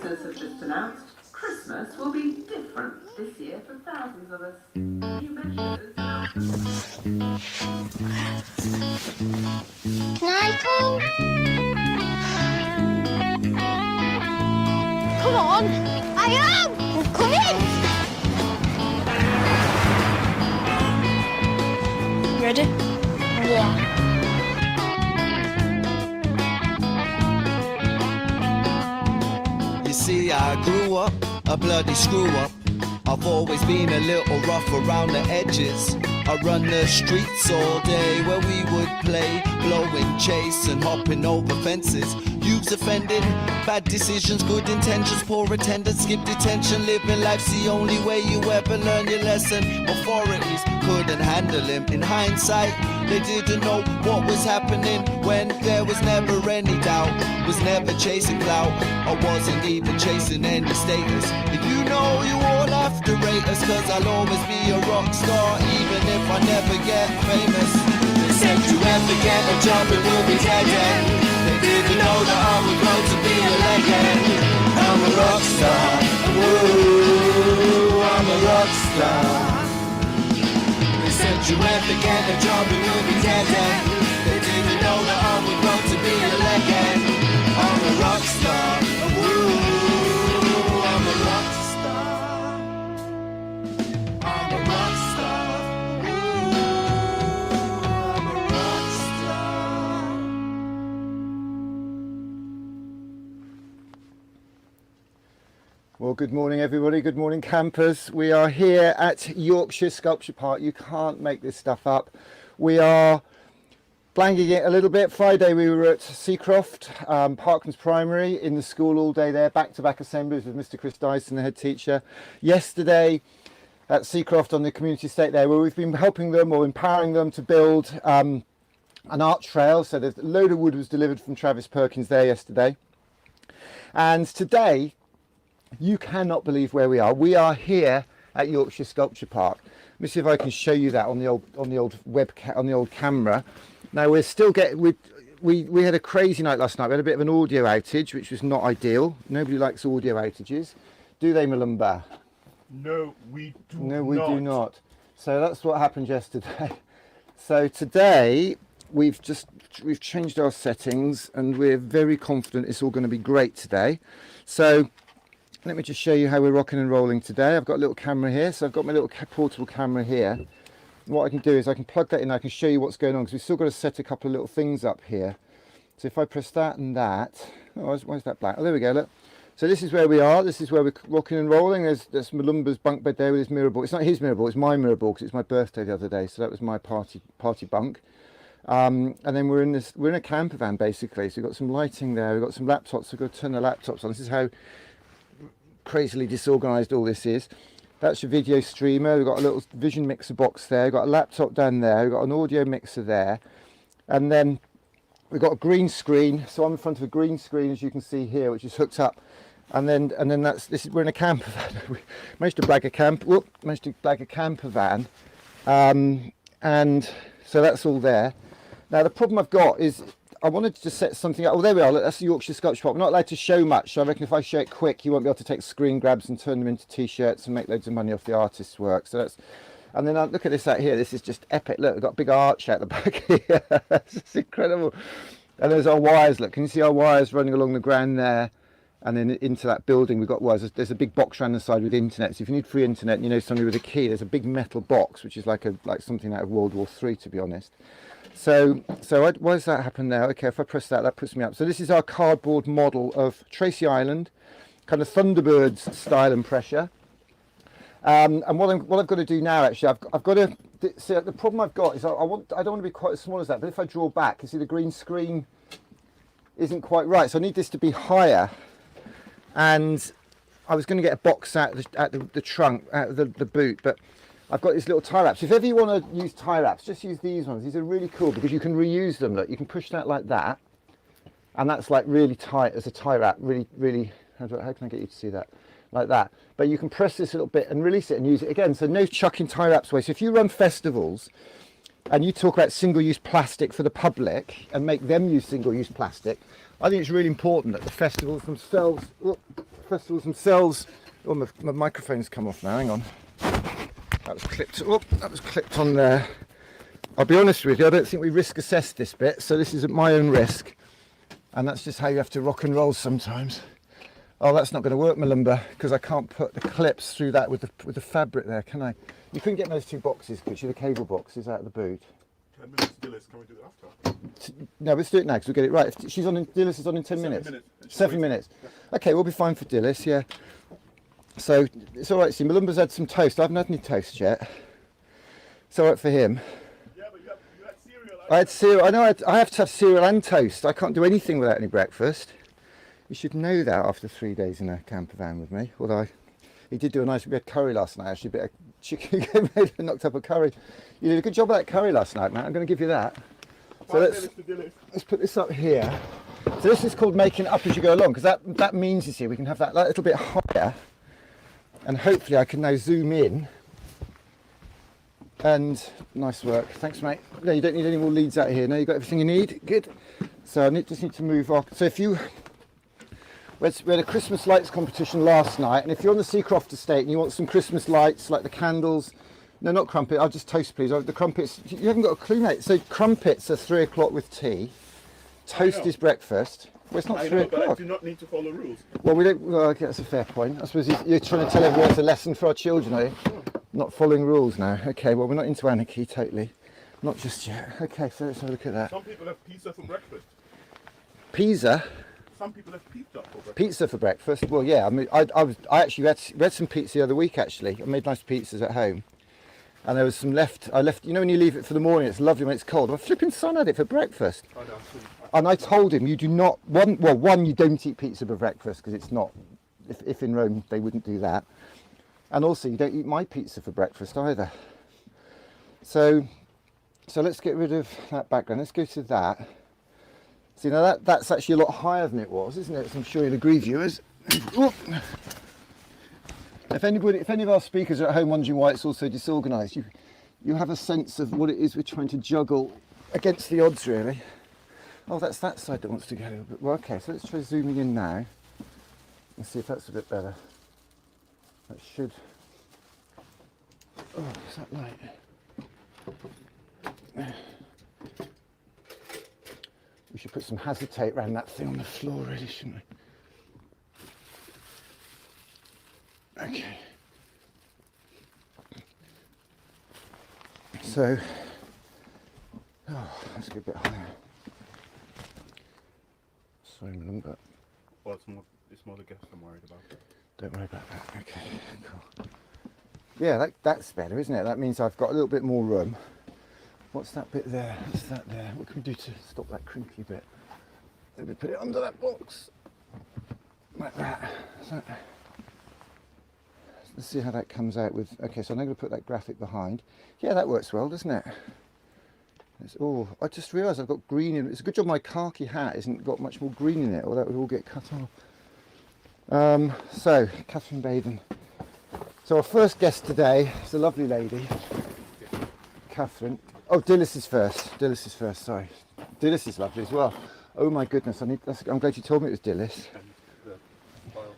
ministers have just announced Christmas will be different this year for thousands of us. New measures. Can I come? Come on. I am. I'm coming. Ready? Yeah. You see, I grew up a bloody screw up. I've always been a little rough around the edges. I run the streets all day where we would play, blowing chase and hopping over fences. Youths offended, bad decisions, good intentions, poor attendance, skip detention. Living life's the only way you ever learn your lesson. Authorities couldn't handle him. In hindsight, they didn't know what was happening when there was never any doubt. Was never chasing clout, I wasn't even chasing any status. You know you all have to rate us, cause I'll always be a rock star, even if I never get famous. They said you ever get a job it will be dead end. They didn't know that I would grow to be a legend. I'm a rock star, woo, I'm a rock star. They said you ever get a job it will be dead end. They didn't know that I would grow to be a legend. I'm a rock star, woo, I'm a rock star. I'm a rock star, woo, I'm a rock star. Well, good morning everybody, good morning campers. We are here at Yorkshire Sculpture Park. You can't make this stuff up. We are blanking it a little bit. Friday we were at Seacroft, Parklands Primary, in the school all day there, back-to-back assemblies with Mr. Chris Dyson, the head teacher. Yesterday at Seacroft on the community estate there, where we've been helping them or empowering them to build an art trail. So there's a load of wood was delivered from Travis Perkins there yesterday. And today, you cannot believe where we are. We are here at Yorkshire Sculpture Park. Let me see if I can show you that on the old camera. Now we're still getting, we had a crazy night last night. We had a bit of an audio outage, which was not ideal. Nobody likes audio outages, do they, Malumba? No, we do not. No, we do not. So that's what happened yesterday. So today we've changed our settings and we're very confident it's all going to be great today. So let me just show you how we're rocking and rolling today. I've got a little camera here, so I've got my little portable camera here. What I can do is I can plug that in, I can show you what's going on, because we've still got to set a couple of little things up here. So if I press that and that, oh, why is that black? Oh, there we go, look. So this is where we are, this is where we're rocking and rolling. There's Malumba's bunk bed there with his mirror ball. It's not his mirror ball, it's my mirror ball, because it's my birthday the other day, so that was my party bunk. And then we're in a camper van basically, so we've got some lighting there, we've got some laptops, we've got to turn the laptops on. This is how crazily disorganised all this is. That's your video streamer. We've got a little vision mixer box there. We've got a laptop down there. We've got an audio mixer there. And then we've got a green screen. So I'm in front of a green screen, as you can see here, which is hooked up. And then we're in a camper van. We managed to blag a camper van. And so that's all there. Now the problem I've got is I wanted to set something up. Oh, there we are. Look, that's the Yorkshire Sculpture Park. We're not allowed to show much, so I reckon if I show it quick, you won't be able to take screen grabs and turn them into t-shirts and make loads of money off the artist's work. So that's, and then look at this out here. This is just epic. Look, we've got a big arch out the back here. It's incredible. And there's our wires. Look, can you see our wires running along the ground there? And then into that building, we've got wires. There's a big box around the side with internet. So if you need free internet, and you know somebody with a key, there's a big metal box, which is like something out of World War III, to be honest. So why does that happen now? Okay, if I press that, that puts me up. So this is our cardboard model of Tracy Island, kind of Thunderbirds style and pressure. And what I've got to do now, actually, I've got to see, the problem I've got is I don't want to be quite as small as that. But if I draw back, you see the green screen isn't quite right. So I need this to be higher. And I was going to get a box out the trunk, out of the boot, but I've got these little tie wraps. If ever you want to use tie wraps, just use these ones. These are really cool because you can reuse them. Look, you can push that like that, and that's like really tight as a tie wrap. Really, really. How can I get you to see that? Like that. But you can press this little bit and release it and use it again. So no chucking tie wraps away. So if you run festivals and you talk about single-use plastic for the public and make them use single-use plastic, I think it's really important that the festivals themselves festivals themselves. Oh, my microphone's come off now. Hang on. That was clipped. Oh, that was clipped on there. I'll be honest with you, I don't think we risk assessed this bit, so this is at my own risk. And that's just how you have to rock and roll sometimes. Oh, that's not going to work, Malumba, because I can't put the clips through that with the fabric there, can I? You couldn't get those two boxes, could you? The cable boxes out of the boot. 10 minutes, Dillis. Can we do it after? No, let's do it now because we'll get it right. If she's on, Dillis is on in 10 minutes. 7 minutes. Okay, we'll be fine for Dillis, yeah. So it's all right. See, Malumba's had some toast. I haven't had any toast yet. It's all right for him. Yeah, but you had cereal. I had cereal. I know I have to have cereal and toast. I can't do anything without any breakfast. You should know that after 3 days in a camper van with me. Although he did do a nice. We had curry last night. Actually, a bit of chicken made and knocked up a curry. You did a good job of that curry last night, Matt. I'm going to give you that. So let's put this up here. So this is called making it up as you go along, because that means, you see, we can have that little bit higher, and hopefully I can now zoom in. And nice work, thanks mate. No, you don't need any more leads out here. No, you got everything you need. Good. So I just need to move off. So if you, we had a Christmas lights competition last night, and if you're on the Seacroft estate and you want some Christmas lights like the candles, no, not crumpet. I'll just toast, please. The crumpets. You haven't got a clue, mate. So crumpets are 3 o'clock with tea. Toast is breakfast. Well, it's not 3 o'clock. But I do not need to follow rules. Well, we don't. Well, okay, that's a fair point. I suppose you're trying to tell everyone it's a lesson for our children, are you? Not following rules now. Okay. Well, we're not into anarchy totally. Not just yet. Okay. So let's have a look at that. Some people have pizza for breakfast. Pizza. Some people have pizza for breakfast. Pizza for breakfast. Well, yeah. I mean, I actually had some pizza the other week. Actually, I made nice pizzas at home. And there was some left. I left. You know when you leave it for the morning, it's lovely when it's cold. My flipping son had it for breakfast. I know. And I told him, you do not. One, you don't eat pizza for breakfast because it's not. If in Rome, they wouldn't do that. And also, you don't eat my pizza for breakfast either. So let's get rid of that background. Let's go to that. See, now that's actually a lot higher than it was, isn't it? So I'm sure you'll agree, viewers. If any of our speakers are at home wondering why it's all so disorganised, you have a sense of what it is we're trying to juggle against the odds, really. Oh, that's that side that wants to go a little bit. Well, okay, so let's try zooming in now and see if that's a bit better. That should. Oh, is that light? We should put some hazard tape around that thing on the floor, really, shouldn't we? Okay. So, let's get a bit higher. Sorry, but Well, it's more the guests I'm worried about. Don't worry about that. Okay, cool. Yeah, that's better, isn't it? That means I've got a little bit more room. What's that bit there? What's that there? What can we do to stop that crinkly bit? Let me put it under that box. Like that. Let's see how that comes out with. Okay, so I'm going to put that graphic behind. Yeah, that works well, doesn't it? I just realised I've got green in it. It's a good job my khaki hat hasn't got much more green in it, or that would all get cut off. So, Catherine Baden. So our first guest today is a lovely lady, Catherine. Oh, Dillis is first. Sorry, Dillis is lovely as well. Oh my goodness, I'm glad you told me it was Dillis. And the file.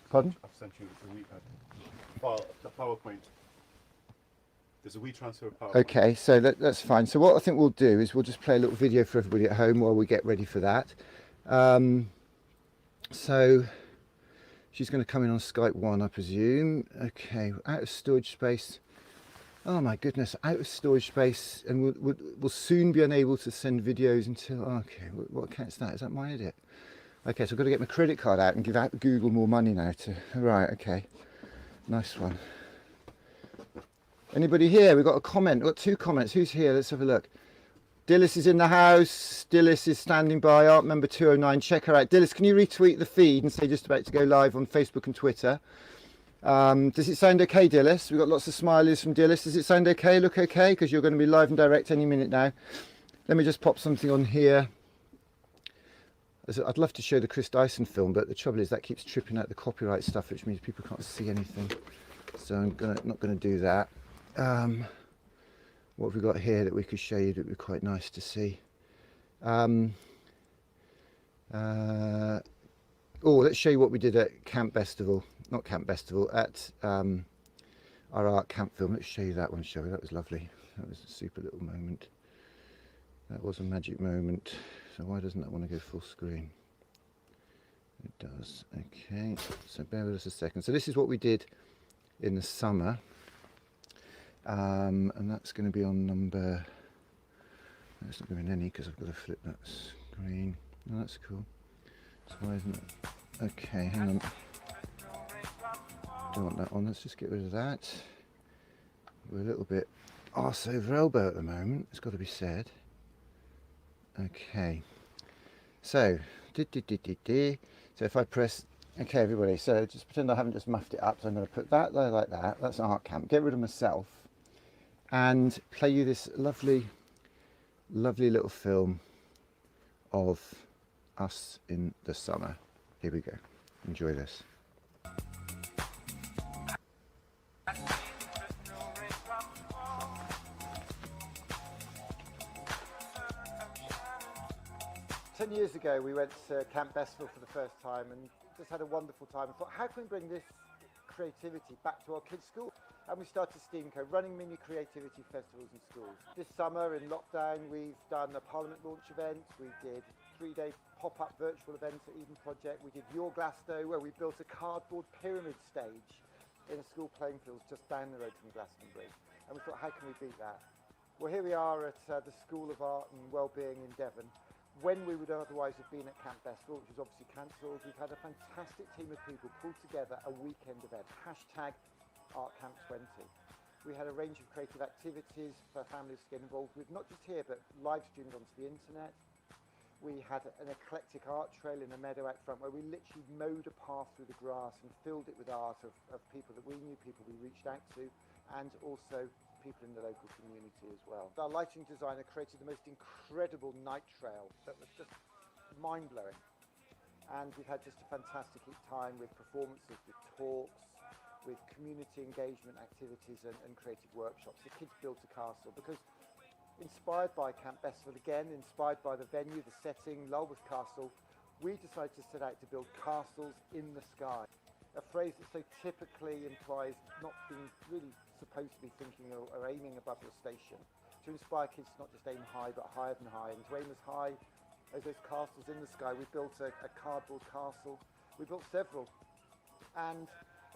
Pardon? I've sent you the file, the PowerPoint. There's a WeTransfer PowerPoint. Okay, so that's fine. So what I think we'll do is we'll just play a little video for everybody at home while we get ready for that. So she's going to come in on Skype 1, I presume. Okay, out of storage space. Oh my goodness, out of storage space, and we'll soon be unable to send videos until. Okay, what account's that? Is that my edit? Okay, so I've got to get my credit card out and give out Google more money now. Right, okay, nice one. Anybody here? We've got a comment. We've got 2 comments. Who's here? Let's have a look. Dillis is in the house. Dillis is standing by. Art member 209. Check her out. Dillis, can you retweet the feed and say just about to go live on Facebook and Twitter? Does it sound okay, Dillis? We've got lots of smileys from Dillis. Does it sound okay? Look okay? Because you're going to be live and direct any minute now. Let me just pop something on here. I'd love to show the Chris Dyson film, but the trouble is that keeps tripping out the copyright stuff, which means people can't see anything. So I'm not going to do that. What have we got here that we could show you that would be quite nice to see? Oh, let's show you what we did at Camp Festival. Not Camp Festival, at our art camp film. Let's show you that one, shall we? That was lovely. That was a super little moment. That was a magic moment. So why doesn't that want to go full screen? It does. Okay, so bear with us a second. So this is what we did in the summer. And that's going to be on number... That's not going to be in any because I've got to flip that screen. Oh, that's cool. So why isn't it? Okay, hang on. Don't want that on. Let's just get rid of that. We're a little bit arse over elbow at the moment. It's got to be said. Okay. So, so if I press, okay, everybody. So just pretend I haven't just muffed it up. So I'm going to put that there like that. That's art camp. Get rid of myself, and play you this lovely, lovely little film of us in the summer. Here we go. Enjoy this. 10 years ago we went to Camp Festival for the first time and just had a wonderful time. I thought, how can we bring this creativity back to our kids' school? And we started STEAMCO, running mini creativity festivals in schools. This summer in lockdown we've done a Parliament launch event, we did 3-day pop-up virtual events at Eden Project, we did Your Glasgow where we built a cardboard pyramid stage in a school playing field just down the road from Glastonbury. And we thought, how can we beat that? Well, here we are at the School of Art and Wellbeing in Devon. When we would otherwise have been at Camp Festival, which was obviously cancelled, we've had a fantastic team of people pull together a weekend event, #ArtCamp20. We had a range of creative activities for families to get involved with, not just here, but live streamed onto the internet. We had an eclectic art trail in the meadow out front where we literally mowed a path through the grass and filled it with art of people that we knew, people we reached out to, and also people in the local community as well. Our lighting designer created the most incredible night trail that was just mind-blowing. And we've had just a fantastic time with performances, with talks, with community engagement activities and creative workshops. The kids built a castle because, inspired by Camp Festival again, inspired by the venue, the setting, Lulworth Castle, we decided to set out to build castles in the sky. A phrase that so typically implies not being really supposed to be thinking or aiming above your station. To inspire kids to not just aim high, but higher than high, and to aim as high as those castles in the sky. We built a cardboard castle. We built several. And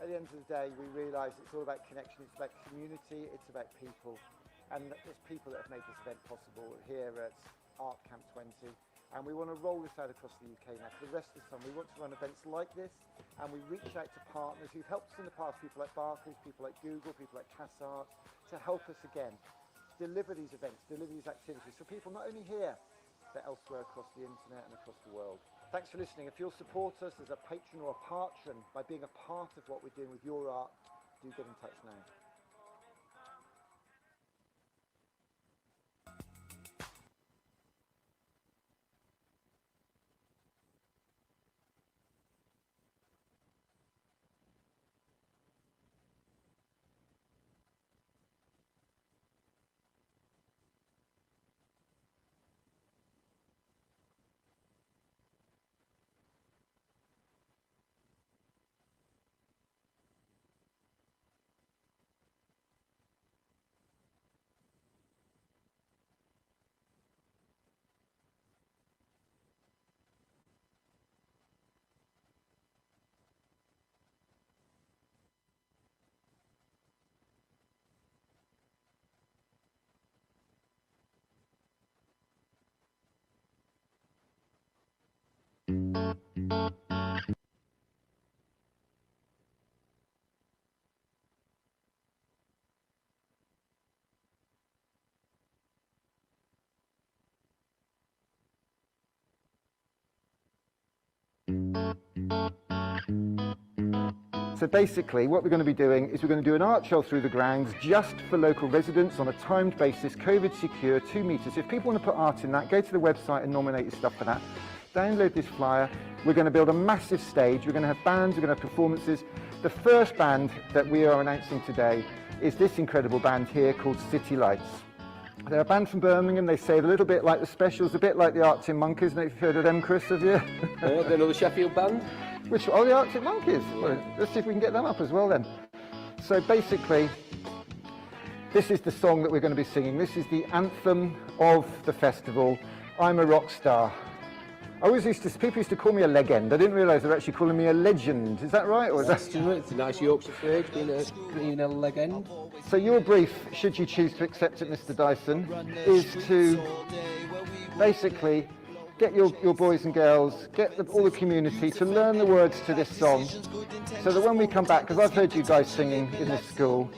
at the end of the day, we realised it's all about connection, it's about community, it's about people. And there's people that have made this event possible here at ArtCamp20. And we want to roll this out across the UK now. For the rest of the summer, we want to run events like this, and we reach out to partners who've helped us in the past, people like Barclays, people like Google, people like CassArt, to help us again deliver these events, deliver these activities for people not only here, but elsewhere across the internet and across the world. Thanks for listening. If you'll support us as a patron or a patron by being a part of what we're doing with your art, do get in touch now. So basically what we're going to be doing is we're going to do an art show through the grounds just for local residents on a timed basis, COVID secure, 2 metres. If people want to put art in that, go to the website and nominate your stuff for that. Download this flyer. We're going to build a massive stage. We're going to have bands, we're going to have performances. The first band that we are announcing today is this incredible band here called City Lights. They're a band from Birmingham. They say a little bit like the Specials, a bit like the Arctic Monkeys. Have you heard of them, Chris, have you? They're another Sheffield band? Which, oh, the Arctic Monkeys. Well, let's see if we can get them up as well then. So basically, this is the song that we're going to be singing. This is the anthem of the festival, I'm a Rock Star. People used to call me a legend. I didn't realise they're actually calling me a legend. Is that right? Or is that... It's a nice Yorkshire phrase, being a legend. So your brief, should you choose to accept it, Mr. Dyson, is to basically get your boys and girls, get all the community to learn the words to this song, so that when we come back, because I've heard you guys singing in this school,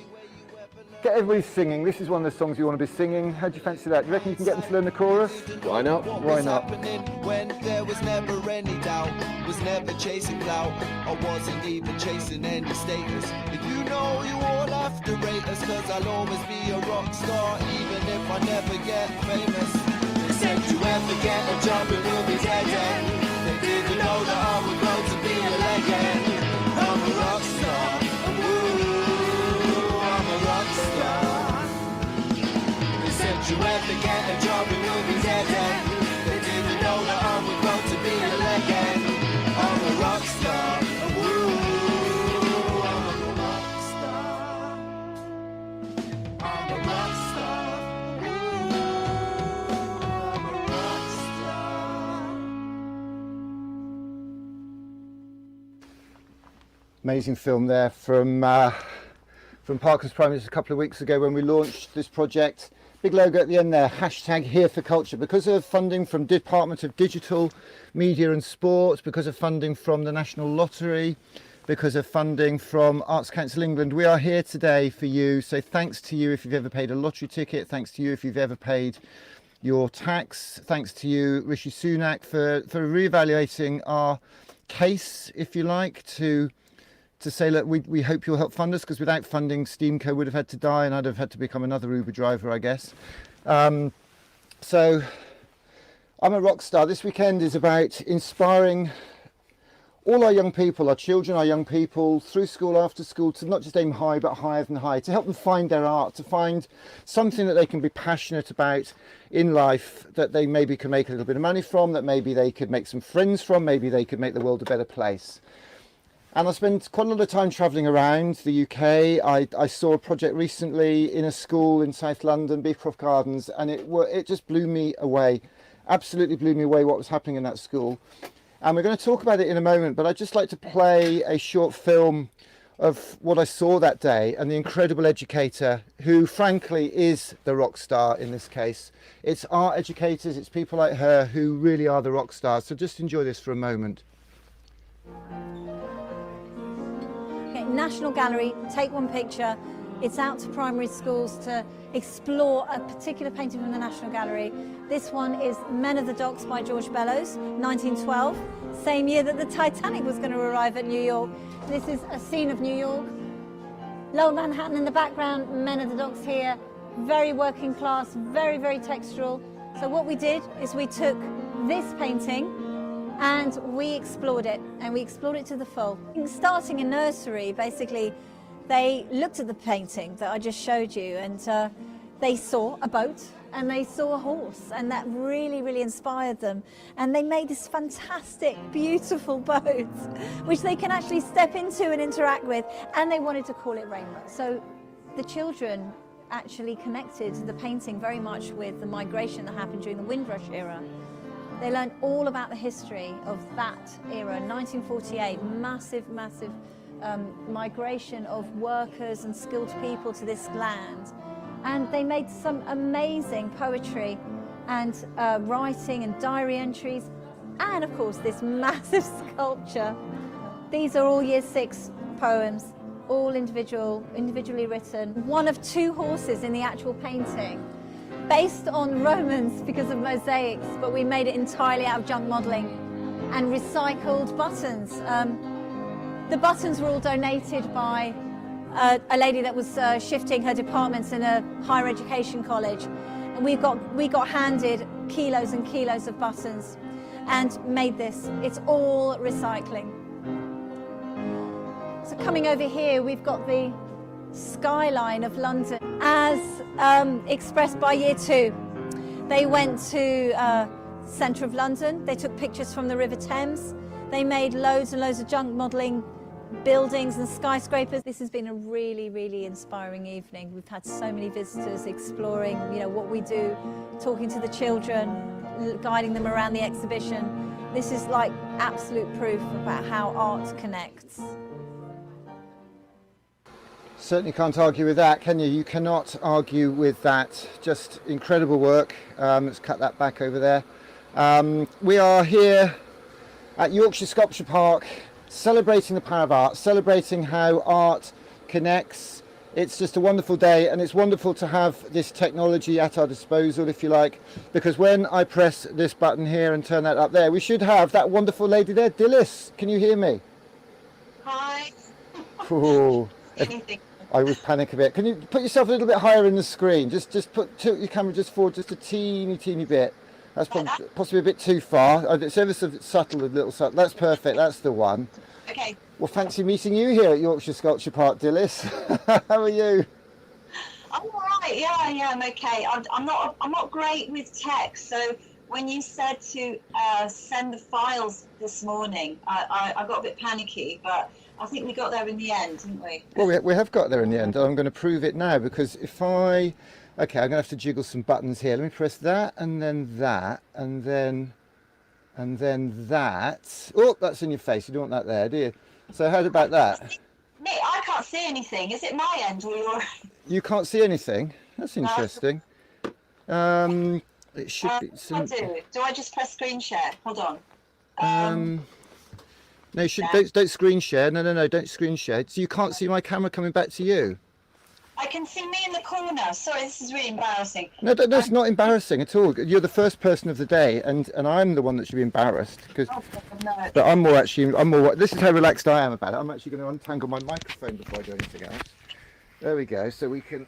get everybody singing. This is one of the songs you want to be singing. How do you fancy that? Do you reckon you can get them to learn the chorus? Why not? Why not? When there was never any doubt, was never chasing clout, I wasn't even chasing any status. But you know you all have to rate us, cause I'll always be a rock star, even if I never get famous. They said you ever get a job and you'll be dead end. They didn't know that I would grow to be a legend. I'm a rock star. Ooh, I'm a rock star. They said you ever get a job and you'll be dead end. They didn't know that I would grow to be a legend. I'm a rock star. Ooh, I'm a rock star. I'm a rock star. Ooh, I'm a rock star. Amazing film there from Parkers Primary just a couple of weeks ago when we launched this project. Big logo at the end there, hashtag Here for Culture. Because of funding from Department of Digital, Media and Sport, because of funding from the National Lottery, because of funding from Arts Council England, we are here today for you. So thanks to you if you've ever paid a lottery ticket, thanks to you if you've ever paid your tax, thanks to you, Rishi Sunak, for reevaluating our case, if you like, to say, look, we hope you'll help fund us, because without funding, Steamco would have had to die and I'd have had to become another Uber driver, I guess. So I'm a Rock Star. This weekend is about inspiring all our young people, our children, our young people, through school, after school, to not just aim high, but higher than high, to help them find their art, to find something that they can be passionate about in life, that they maybe can make a little bit of money from, that maybe they could make some friends from, maybe they could make the world a better place. And I spent quite a lot of time travelling around the UK. I saw a project recently in a school in South London, Beecroft Gardens, and it just blew me away. Absolutely blew me away what was happening in that school. And we're going to talk about it in a moment, but I'd just like to play a short film of what I saw that day and the incredible educator who frankly is the rock star in this case. It's art educators, it's people like her who really are the rock stars. So just enjoy this for a moment. Okay, National Gallery, take one picture. It's out to primary schools to explore a particular painting from the National Gallery. This one is Men of the Docks by George Bellows, 1912, same year that the Titanic was going to arrive at New York. This is a scene of New York. Lower Manhattan in the background, Men of the Docks here, very working class, very, very textural. So what we did is we took this painting and we explored it, and we explored it to the full. Starting in nursery, basically, they looked at the painting that I just showed you, and they saw a boat and they saw a horse, and that really, really inspired them. And they made this fantastic, beautiful boat, which they can actually step into and interact with, and they wanted to call it Rainbow. So the children actually connected the painting very much with the migration that happened during the Windrush era. They learned all about the history of that era, 1948, massive, massive migration of workers and skilled people to this land. And they made some amazing poetry and writing and diary entries, and of course this massive sculpture. These are all Year 6 poems, all individually written. One of 2 horses in the actual painting, based on Romans because of mosaics, but we made it entirely out of junk modelling and recycled buttons. The buttons were all donated by a lady that was shifting her departments in a higher education college. And we got handed kilos and kilos of buttons and made this. It's all recycling. So coming over here, we've got the skyline of London as expressed by Year 2. They went to centre of London, they took pictures from the River Thames, They made loads and loads of junk modelling buildings and skyscrapers. This has been a really, really inspiring evening. We've had so many visitors exploring, what we do, talking to the children, guiding them around the exhibition. This is like absolute proof about how art connects. Certainly can't argue with that, can you? You cannot argue with that. Just incredible work. Let's cut that back over there. We are here at Yorkshire Sculpture Park, celebrating the power of art, celebrating how art connects. It's just a wonderful day, and it's wonderful to have this technology at our disposal, if you like, because when I press this button here and turn that up there, we should have that wonderful lady there. Dilys, can you hear me? Hi. Ooh, I always panic a bit. Can you put yourself a little bit higher in the screen? Just tilt your camera just forward just a teeny bit. That's possibly a bit too far. It's ever so subtle, a little subtle. That's perfect. That's the one. Okay. Well, fancy meeting you here at Yorkshire Sculpture Park, Dilys. How are you? I'm all right. Yeah, I'm okay. I'm not great with tech, so when you said to send the files this morning, I got a bit panicky, but I think we got there in the end, didn't we? Well, we have got there in the end. I'm going to prove it now, because if I... Okay, I'm going to have to jiggle some buttons here. Let me press that, and then that, and then that. Oh, that's in your face. You don't want that there, do you? So how about that? Nick, I can't see anything. Is it my end or your... You can't see anything? That's interesting. It should be... I do. Do I just press screen share? Hold on. No, don't screen share. No, don't screen share. So you can't see my camera coming back to you? I can see me in the corner. Sorry, this is really embarrassing. No, that's not embarrassing at all. You're the first person of the day, and I'm the one that should be embarrassed, because. Oh, no. But I'm more. This is how relaxed I am about it. I'm actually going to untangle my microphone before I do anything else. There we go. So we can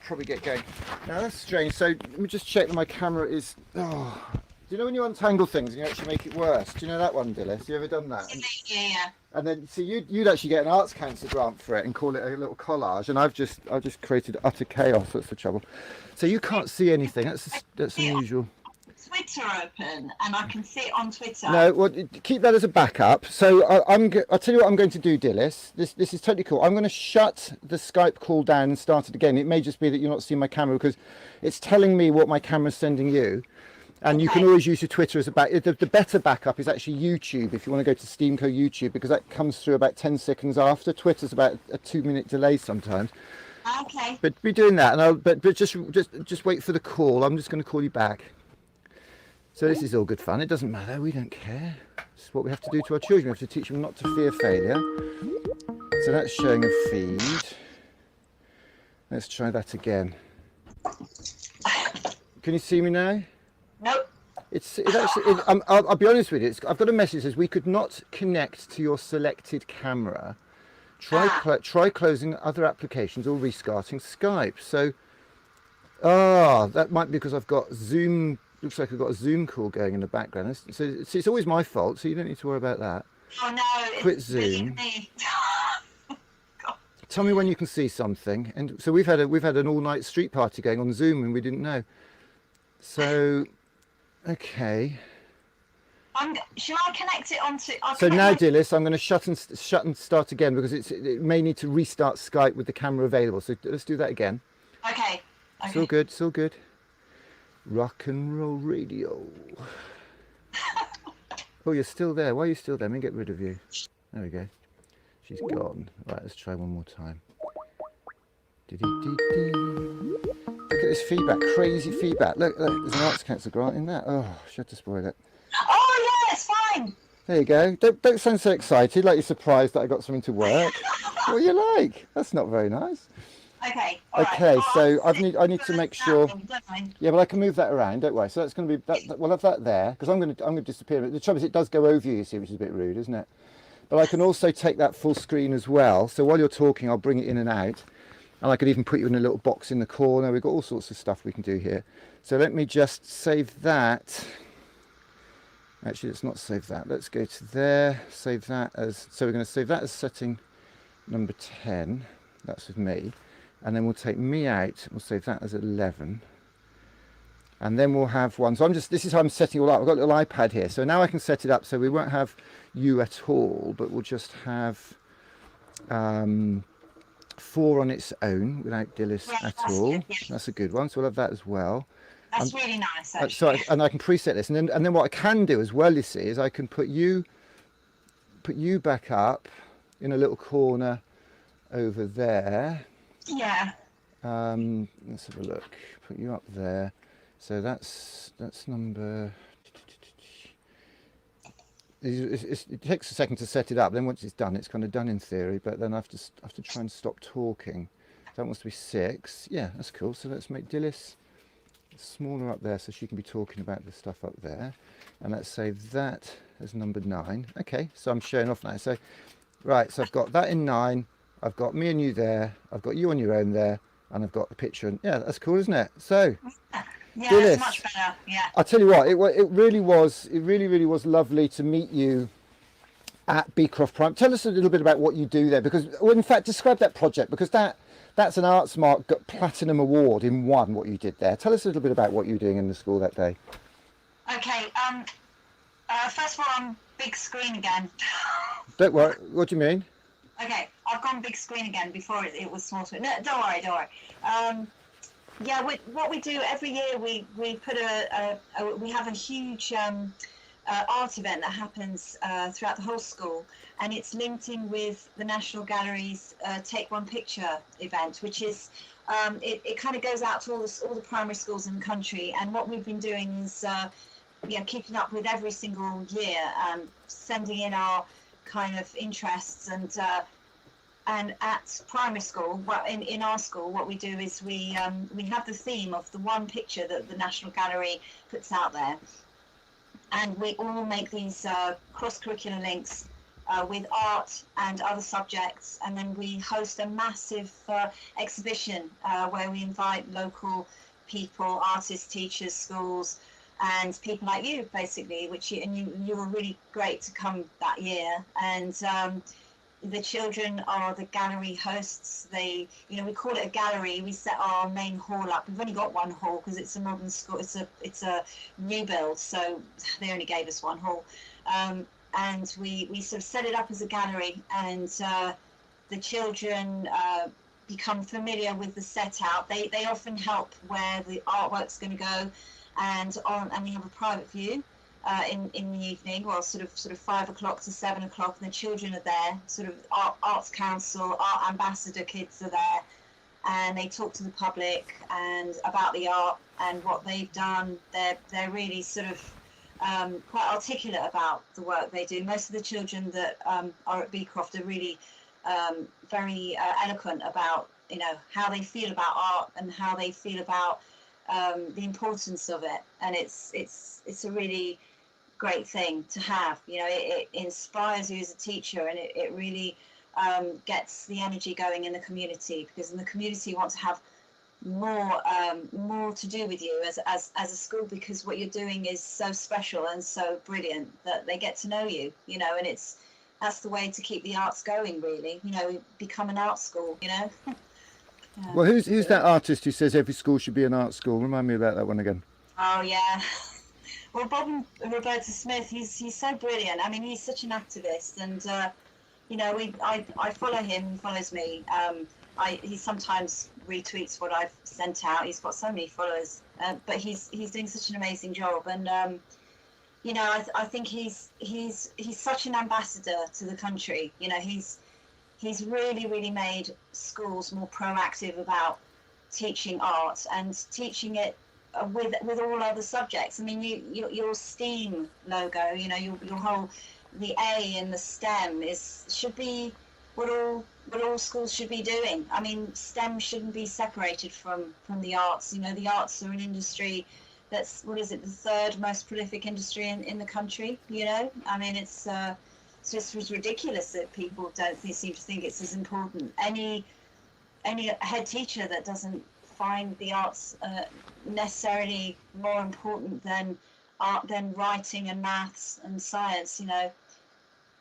probably get going. Now that's strange. So let me just check that my camera is. Oh. Do you know when you untangle things and you actually make it worse? Do you know that one, Dilys? You ever done that? Yeah. And then, see, you'd actually get an Arts Council grant for it and call it a little collage, and I've just created utter chaos. That's the trouble. So you can't see anything. That's unusual. Twitter open, and I can see it on Twitter. No, well, keep that as a backup. So I'll tell you what I'm going to do, Dilys. This is totally cool. I'm going to shut the Skype call down and start it again. It may just be that you're not seeing my camera, because it's telling me what my camera's sending you. And you can always use your Twitter as a back. The better backup is actually YouTube, if you want to go to Steamco YouTube, because that comes through about 10 seconds after. Twitter's about a 2-minute delay sometimes. Okay. But be doing that, and but just wait for the call. I'm just going to call you back. So this is all good fun. It doesn't matter. We don't care. It's what we have to do to our children. We have to teach them not to fear failure. So that's showing a feed. Let's try that again. Can you see me now? Nope. I'll be honest with you. I've got a message that says we could not connect to your selected camera. Try closing other applications or restarting Skype. So, that might be because I've got Zoom. Looks like I've got a Zoom call going in the background. So it's always my fault. So you don't need to worry about that. Oh no! Quit Zoom. Me. Tell me when you can see something. And so we've had an all-night street party going on Zoom, and we didn't know. So. Okay. Shall I connect it onto? So now, Dilys, I'm going to shut and start again, because it may need to restart Skype with the camera available. So let's do that again. Okay. It's all good. It's all good. Rock and roll radio. Oh, you're still there. Why are you still there? Let me get rid of you. There we go. She's gone. Right, let's try one more time. Look at this feedback, crazy feedback. Look, there's an Arts Council grant in that. Oh, I should have spoiled it. Oh yeah, it's fine. There you go. Don't sound so excited, like you're surprised that I got something to work. What are you like? That's not very nice. Okay. Okay, so I need to make sure. Yeah, but I can move that around. Don't worry. So that's going to be that. We'll have that there, because I'm going to disappear. The trouble is, it does go over you see, which is a bit rude, isn't it? But I can also take that full screen as well. So while you're talking, I'll bring it in and out. And I could even put you in a little box in the corner. We've got all sorts of stuff we can do here. So let me just save that. Actually, let's not save that. Let's go to there. Save that as... So we're going to save that as setting number 10. That's with me. And then we'll take me out. We'll save that as 11. And then we'll have one. So this is how I'm setting it all up. I've got a little iPad here. So now I can set it up so we won't have you at all, but we'll just have 4 on its own without Dilys Yeah, at that's all. good, yeah. That's a good one. So we'll have that as well. That's really nice, So actually. and I can preset this. And then what I can do as well, you see, is I can put you back up in a little corner over there. Yeah. Let's have a look. Put you up there. So that's number. It takes a second to set it up. Then once it's done, it's kind of done in theory. But then I have to try and stop talking. That wants to be 6. Yeah, that's cool. So let's make Dilys smaller up there so she can be talking about the stuff up there. And let's say that as number 9. Okay, so I'm showing off now. So right, so I've got that in 9. I've got me and you there. I've got you on your own there. And I've got the picture. And yeah, that's cool, isn't it? So Yeah, Dilys, it's much better. Yeah. I'll tell you what, it really was lovely to meet you at Beecroft Prime. Tell us a little bit about what you do there, because, well, in fact, describe that project, because that's an Artsmark Platinum Award in one, what you did there. Tell us a little bit about what you were doing in the school that day. Okay. First of all, I'm big screen again. Don't worry, what do you mean? Okay, I've gone big screen again. Before it was small screen. No, don't worry. Yeah, what we do every year, we put we have a huge art event that happens throughout the whole school, and it's linked in with the National Gallery's Take One Picture event, which is it kind of goes out to all the primary schools in the country. And what we've been doing is keeping up with every single year, sending in our kind of interests. And at primary school, well, in our school, what we do is we have the theme of the one picture that the National Gallery puts out there, and we all make these cross-curricular links with art and other subjects, and then we host a massive exhibition where we invite local people, artists, teachers, schools, and people like you, basically. You were really great to come that year, and. The children are the gallery hosts. We call it a gallery. We set our main hall up. We've only got one hall because it's a modern school. It's a new build, so they only gave us one hall. And we sort of set it up as a gallery, and the children become familiar with the set out. They often help where the artwork's going to go, and we have a private view. In the evening, well, sort of 5 o'clock to 7 o'clock, and the children are there. Sort of Arts Council, Art Ambassador kids are there, and they talk to the public and about the art and what they've done. They're really sort of quite articulate about the work they do. Most of the children that are at Beecroft are really very eloquent about how they feel about art and how they feel about the importance of it. And it's a really great thing to have. It inspires you as a teacher, and it really gets the energy going in the community, because in the community want to have more to do with you as a school, because what you're doing is so special and so brilliant that they get to know you, and that's the way to keep the arts going, really. Become an art school. Yeah. Well, who's that artist who says every school should be an art school? Remind me about that one again. Oh yeah. Well, Bob and Roberta Smith, he's so brilliant. I mean, he's such an activist, and I follow him, he follows me. He sometimes retweets what I've sent out. He's got so many followers, but he's doing such an amazing job. And I think he's such an ambassador to the country. He's really made schools more proactive about teaching art and teaching it with all other subjects. I mean, your STEAM logo, your whole, the A in the STEM should be what all schools should be doing. I mean, STEM shouldn't be separated from the arts. The arts are an industry that's, the 3rd most prolific industry in the country. I mean, it's just ridiculous that people don't seem to think it's as important. Any head teacher that doesn't find the arts necessarily more important than writing and maths and science,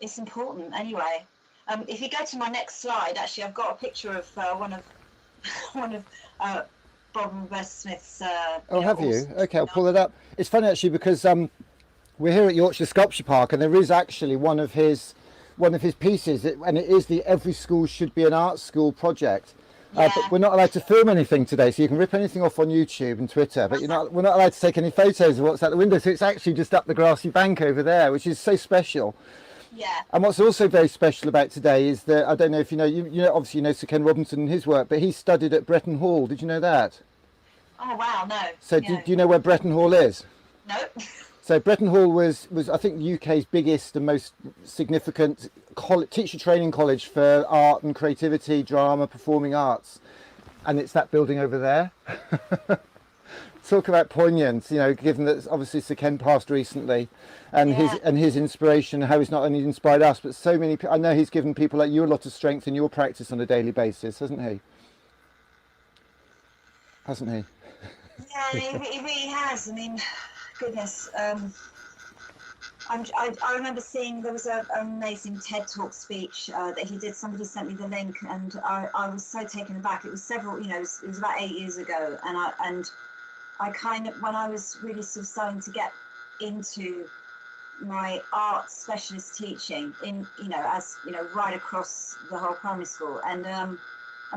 it's important anyway. If you go to my next slide, actually, I've got a picture of one of Bob and Bess Smith's. Oh, have you? awesome Okay, I'll stuff. pull it up. It's funny actually because we're here at Yorkshire Sculpture Park, and there is actually one of his pieces, and it is the Every School Should Be an Art School project. Yeah. But we're not allowed to film anything today, so you can rip anything off on YouTube and Twitter, but we're not allowed to take any photos of what's out the window. So it's actually just up the grassy bank over there, which is so special. Yeah. And what's also very special about today is that, I don't know if you know, obviously you know Sir Ken Robinson and his work, but he studied at Bretton Hall. Did you know that? Oh wow, no. So no. do you know where Bretton Hall is? No. So Bretton Hall was I think the UK's biggest and most significant teacher training college for art and creativity, drama, performing arts, and it's that building over there. Talk about poignant, you know, given that obviously Sir Ken passed recently, and his inspiration, how he's not only inspired us, but so many. I know he's given people like you a lot of strength in your practice on a daily basis, hasn't he? Hasn't he? Yeah, he really has. I mean, goodness. I remember seeing there was an amazing TED Talk speech that he did. Somebody sent me the link, and I was so taken aback. It was several, you know, it was about 8 years ago, and I kind of, when I was really sort of starting to get into my art specialist teaching in, you know, as you know, right across the whole primary school, and I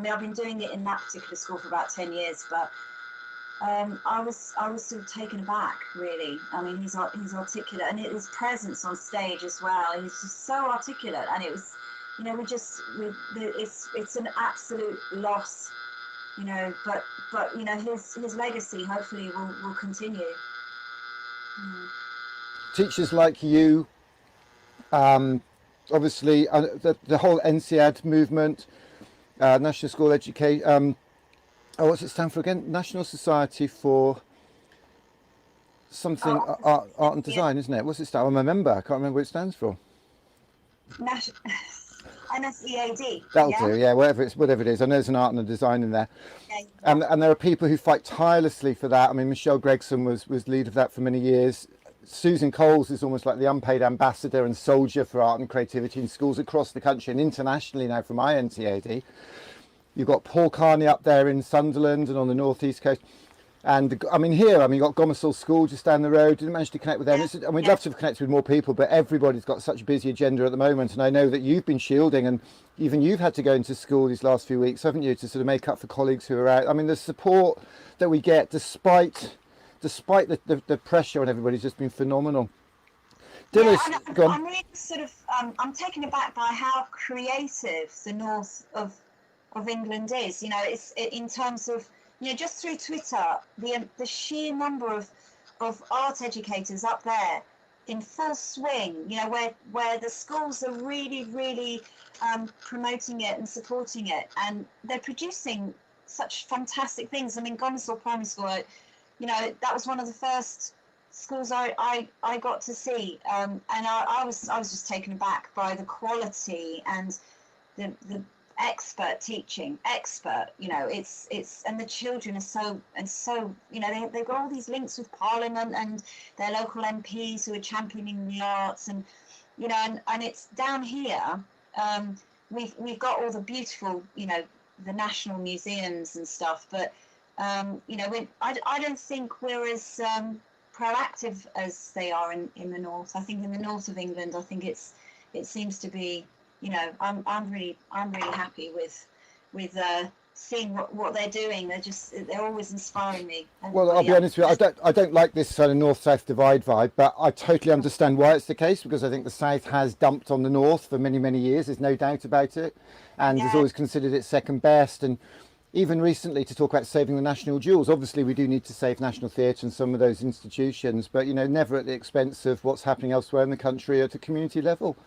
mean, I've been doing it in that particular school for about 10 years, but I was sort of taken aback, really. I mean, he's articulate, and his presence on stage as well. He's just so articulate, and it was, you know, it's an absolute loss, you know. But you know, his legacy hopefully will continue. Teachers like you, obviously, the whole NSEAD movement, National School Education. What's it stand for again? National Society for something art and design, isn't it? What's it stand? I'm a member. I can't remember what it stands for. NSEAD. That'll do. Yeah, whatever it is. I know there's an art and a design in there. Yeah. And there are people who fight tirelessly for that. I mean, Michelle Gregson was lead of that for many years. Susan Coles is almost like the unpaid ambassador and soldier for art and creativity in schools across the country and internationally now from INTAD. You've got Paul Carney up there in Sunderland and on the northeast coast. And I mean, here, I mean, you've got Gomersall School just down the road. Didn't manage to connect with them. And we'd love to have connected with more people, but everybody's got such a busy agenda at the moment. And I know that you've been shielding, and even you've had to go into school these last few weeks, haven't you, to sort of make up for colleagues who are out. I mean, the support that we get, despite the pressure on everybody's just been phenomenal. Dilys, go on. I'm really sort of, I'm taken aback by how creative the north of England is. You know, in terms of, you know, just through Twitter, the sheer number of art educators up there in full swing, you know, where the schools are really promoting it and supporting it, and they're producing such fantastic things. I mean, Gomersall Primary School, you know, that was one of the first schools I got to see, and I was just taken aback by the quality and the expert teaching, you know, it's and the children are so, you know, they've got all these links with Parliament and their local MPs who are championing the arts, and you know, and it's down here, we've got all the beautiful, you know, the national museums and stuff, but you know, I don't think we're as proactive as they are in the north. I think in the north of England, I think it seems to be, you know, I'm really happy with seeing what they're doing. They're always inspiring me. Well, I'll be honest with you, I don't like this sort of north-south divide vibe, but I totally understand why it's the case, because I think the south has dumped on the north for many years. There's no doubt about it, and has always considered it second best. And even recently, to talk about saving the national jewels, obviously we do need to save National Theatre and some of those institutions, but you know, never at the expense of what's happening elsewhere in the country at a community level.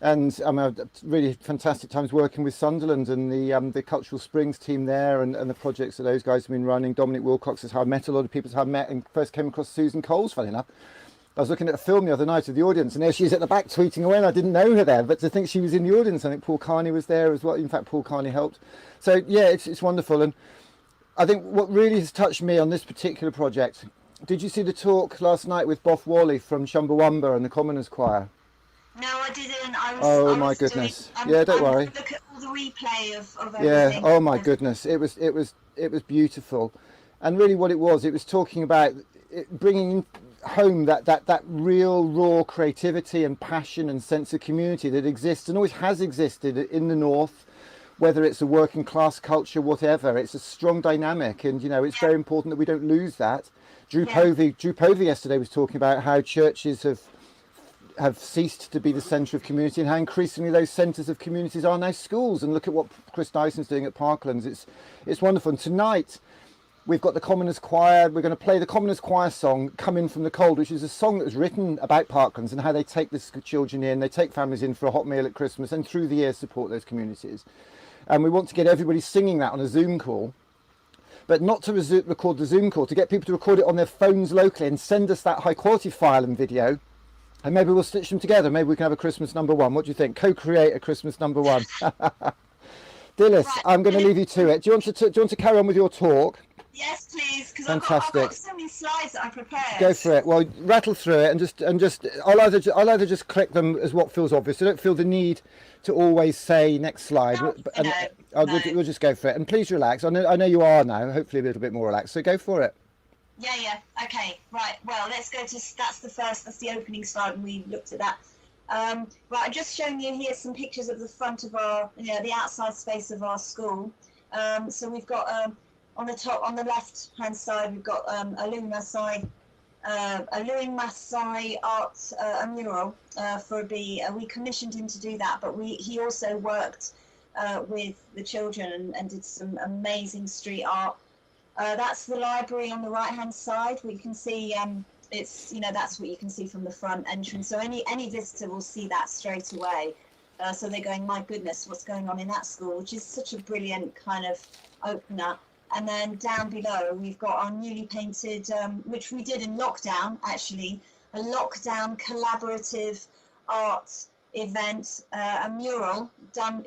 And I mean, really fantastic times working with Sunderland and the Cultural Springs team there, and the projects that those guys have been running. Dominic Wilcox is how I met a lot of people. How I met and first came across Susan Coles, funny enough. I was looking at a film the other night of the audience, and there she is at the back tweeting away, and I didn't know her there, but to think she was in the audience. I think Paul Carney was there as well. In fact, Paul Carney helped. So yeah, it's wonderful. And I think what really has touched me on this particular project, did you see the talk last night with Boff Wally from Chumbawamba and the Commoners Choir? No, I didn't. My goodness. Yeah, don't worry. Look at all the replay of everything. Yeah. Oh my goodness. It was beautiful. And really what it was talking about bringing home that real raw creativity and passion and sense of community that exists and always has existed in the North, whether it's a working class culture, whatever. It's a strong dynamic, and it's very important that we don't lose that. Drew Povey yesterday was talking about how churches have ceased to be the centre of community, and how increasingly those centres of communities are now schools. And look at what Chris Dyson's doing at Parklands. It's wonderful. And tonight we've got the Commoners Choir. We're going to play the Commoners Choir song, Come In From the Cold, which is a song that was written about Parklands and how they take the children in, they take families in for a hot meal at Christmas, and through the year support those communities. And we want to get everybody singing that on a Zoom call, but not to record the Zoom call, to get people to record it on their phones locally and send us that high quality file and video, and maybe we'll stitch them together. Maybe we can have a Christmas number one. What do you think? Co-create a Christmas number one. Dilys, I'm going to leave you to it. Do you want to carry on with your talk? Yes, please, because I've Fantastic. got so many slides that I prepared. Go for it. Well, rattle through it, and just I'll either just click them as what feels obvious. I don't feel the need to always say next slide. No, We'll just go for it. And please relax. I know you are now. Hopefully a little bit more relaxed. So go for it. Yeah. Okay. Right. Well, let's go to that's the opening slide, and we looked at that. Right. I'm just showing you here some pictures of the front of our, the outside space of our school. So we've got on the left hand side, we've got a Louis Massai art, a mural for B. We commissioned him to do that, but he also worked with the children and did some amazing street art. That's the library on the right hand side. We can see it's that's what you can see from the front entrance. So any visitor will see that straight away. So they're going, my goodness, what's going on in that school? Which is such a brilliant kind of opener. And then down below, we've got our newly painted, which we did in lockdown, actually, a lockdown collaborative art event, a mural done,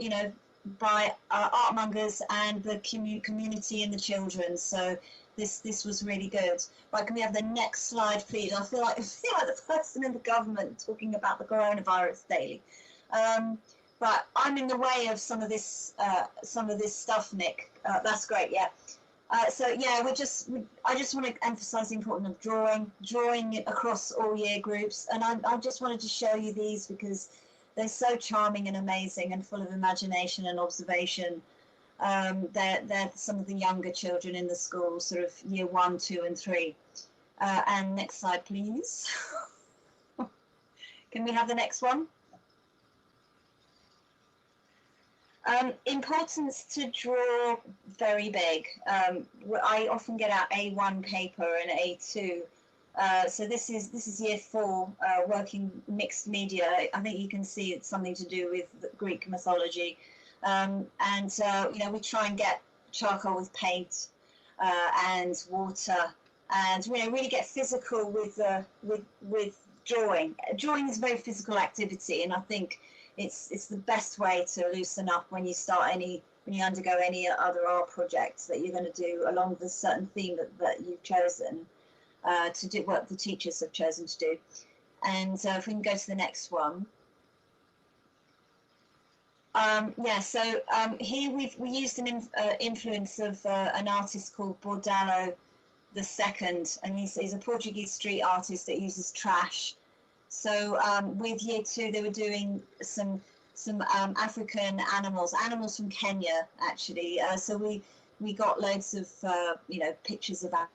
by artmongers and the community and the children. So this was really good. Right, can we have the next slide, please? I feel like the person in the government talking about the coronavirus daily. But I'm in the way of some of this stuff, Nick. That's great, yeah. I just want to emphasise the importance of drawing it across all year groups, and I just wanted to show you these because they're so charming and amazing and full of imagination and observation. They're some of the younger children in the school, sort of year 1, 2, and 3. And next slide, please. Can we have the next one? Importance to draw very big. I often get out A1 paper and A2. So this is year 4, working mixed media. I think you can see it's something to do with Greek mythology. We try and get charcoal with paint and water, and really get physical with drawing. Drawing is a very physical activity, and I think it's the best way to loosen up when you undergo any other art projects that you're going to do along the certain theme that you've chosen to do, what the teachers have chosen to do. And if we can go to the next one. Here we used an influence of an artist called Bordalo II, and he's a Portuguese street artist that uses trash. So with year 2, they were doing some African animals from Kenya, actually. So we got loads of pictures of that.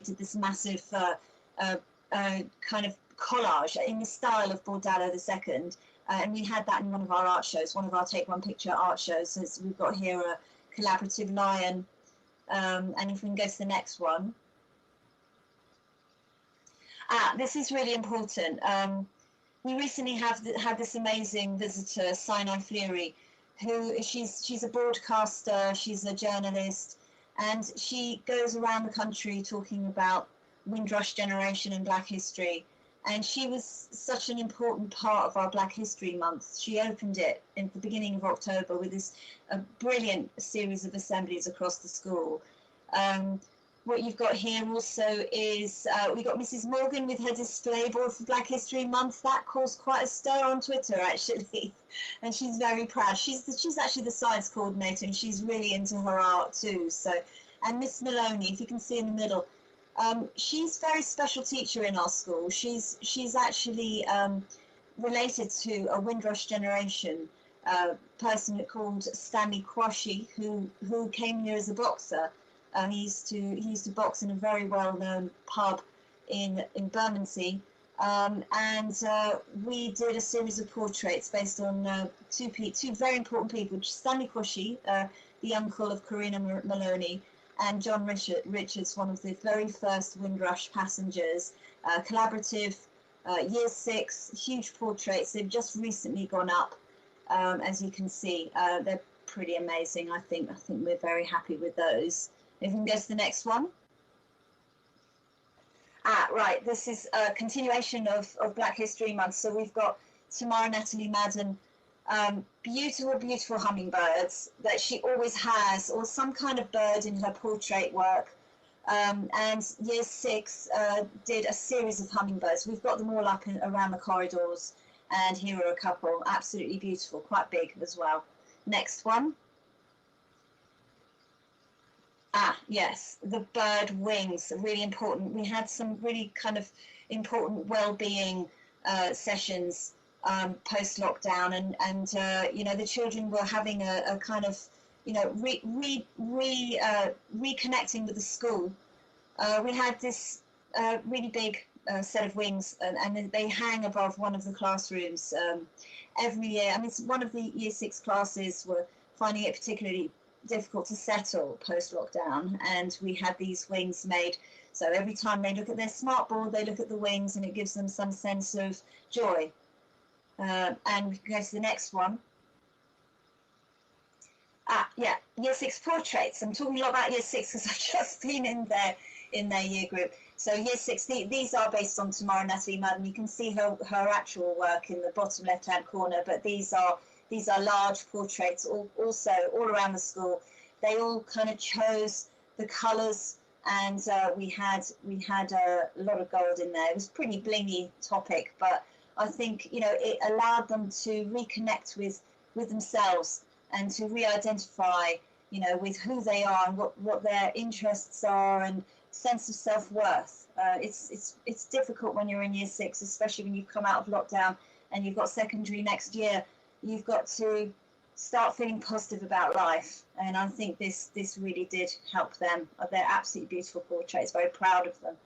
Did this massive kind of collage in the style of Bordalo II, and we had that in one of our art shows, one of our Take One Picture art shows. So we've got here a collaborative lion, and if we can go to the next one. This is really important. We recently had this amazing visitor, Sinai Fleury, who she's a broadcaster, she's a journalist, and she goes around the country talking about Windrush generation and Black history. And she was such an important part of our Black History Month. She opened it in the beginning of October with a brilliant series of assemblies across the school. what you've got here also is we got Mrs. Morgan with her display board for Black History Month. That caused quite a stir on Twitter, actually, and she's very proud. She's actually the science coordinator, and she's really into her art too. So, and Miss Maloney, if you can see in the middle, she's a very special teacher in our school. She's actually related to a Windrush generation person called Stanley Quashie, who came here as a boxer. He used to box in a very well-known pub in Bermondsey, and we did a series of portraits based on two very important people: Stanley Quashie, the uncle of Corinna Maloney, and John Richards, one of the very first Windrush passengers. Collaborative, year 6, huge portraits. They've just recently gone up, as you can see. They're pretty amazing. I think we're very happy with those. If we can go to the next one. Right, this is a continuation of Black History Month. So we've got Tamara Natalie Madden, beautiful, beautiful hummingbirds that she always has, or some kind of bird in her portrait work. And year 6 did a series of hummingbirds. We've got them all up around the corridors, and here are a couple. Absolutely beautiful, quite big as well. Next one. Yes, the bird wings are really important. We had some really kind of important well-being sessions post-lockdown, and you know, the children were having a kind of, you know, reconnecting with the school. We had this really big set of wings, and they hang above one of the classrooms every year. I mean, one of the year 6 classes were finding it particularly difficult to settle post-lockdown, and we had these wings made. So every time they look at their smart board, they look at the wings, and it gives them some sense of joy. And we can go to the next one. Yeah, year 6 portraits. I'm talking a lot about year 6 because I've just been in their year group. So year 6, these are based on Tamara Natalie Madden. You can see her actual work in the bottom left-hand corner, but these are large portraits also all around the school. They all kind of chose the colours, and we had a lot of gold in there. It was a pretty blingy topic, but I think, you know, it allowed them to reconnect with themselves and to re-identify, you know, with who they are and what their interests are, and sense of self-worth. It's difficult when you're in year 6, especially when you come out of lockdown and you've got secondary next year. You've got to start feeling positive about life, and I think this really did help them. They're absolutely beautiful portraits, very proud of them.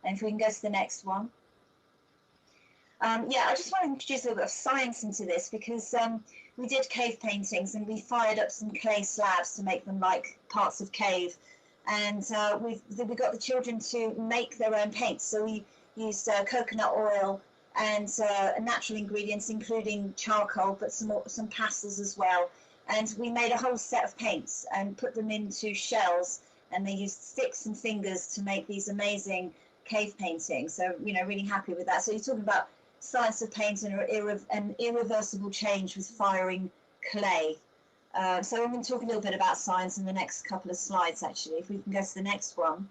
And if we can go to the next one. Yeah, I just want to introduce a little bit of science into this, because we did cave paintings, and we fired up some clay slabs to make them like parts of cave, and we got the children to make their own paints. So we used coconut oil and natural ingredients, including charcoal, but some pastels as well. And we made a whole set of paints and put them into shells, and they used sticks and fingers to make these amazing cave paintings. So, you know, really happy with that. So you're talking about science of paint and an irreversible change with firing clay. So I'm going to talk a little bit about science in the next couple of slides, actually, if we can go to the next one.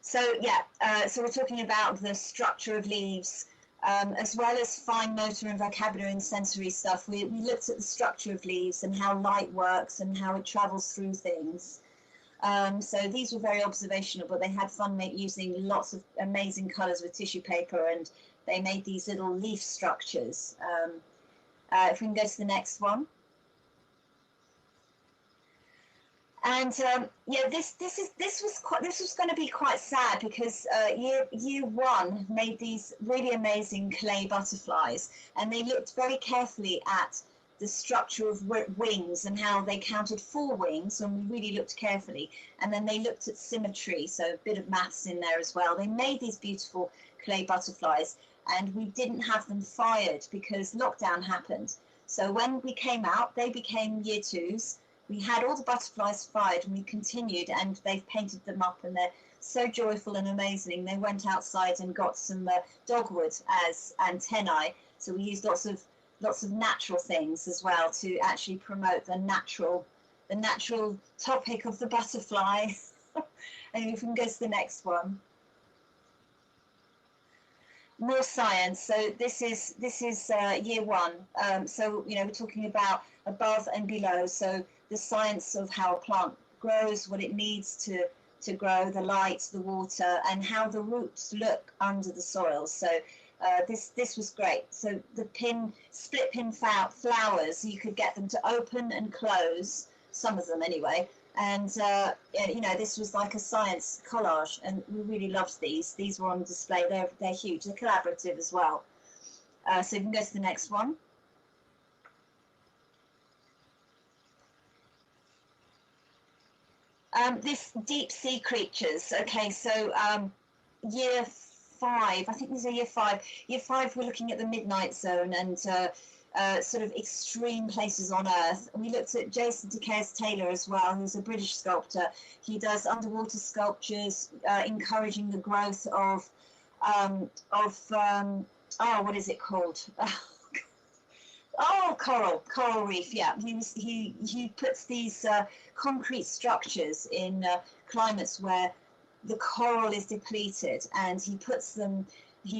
So yeah, so we're talking about the structure of leaves, as well as fine motor and vocabulary and sensory stuff. We looked at the structure of leaves and how light works and how it travels through things. So these were very observational, but they had fun using lots of amazing colours with tissue paper, and they made these little leaf structures. If we can go to the next one. And yeah, this was going to be quite sad, because year 1 made these really amazing clay butterflies, and they looked very carefully at the structure of wings and how they counted 4 wings, and we really looked carefully. And then they looked at symmetry, so a bit of maths in there as well. They made these beautiful clay butterflies, and we didn't have them fired because lockdown happened. So when we came out, they became year 2s. We had all the butterflies fired, and we continued, and they've painted them up, and they're so joyful and amazing. They went outside and got some dogwood as antennae. So we used lots of natural things as well to actually promote the natural topic of the butterfly. And if we can go to the next one. More science. So this is year one. So you know, we're talking about above and below. So the science of how a plant grows, what it needs to grow, the light, the water, and how the roots look under the soil. So this was great. So the split pin flowers, you could get them to open and close, some of them anyway. And you know, this was like a science collage, and we really loved these. These were on display. They're huge. They're collaborative as well. So you can go to the next one. This deep sea creatures. Okay, so year 5. I think these are year 5. Year 5, we're looking at the midnight zone and sort of extreme places on Earth. And we looked at Jason Decaires Taylor as well, who's a British sculptor. He does underwater sculptures, encouraging the growth of what is it called? Oh, coral reef. Yeah, he puts these concrete structures in climates where the coral is depleted, and he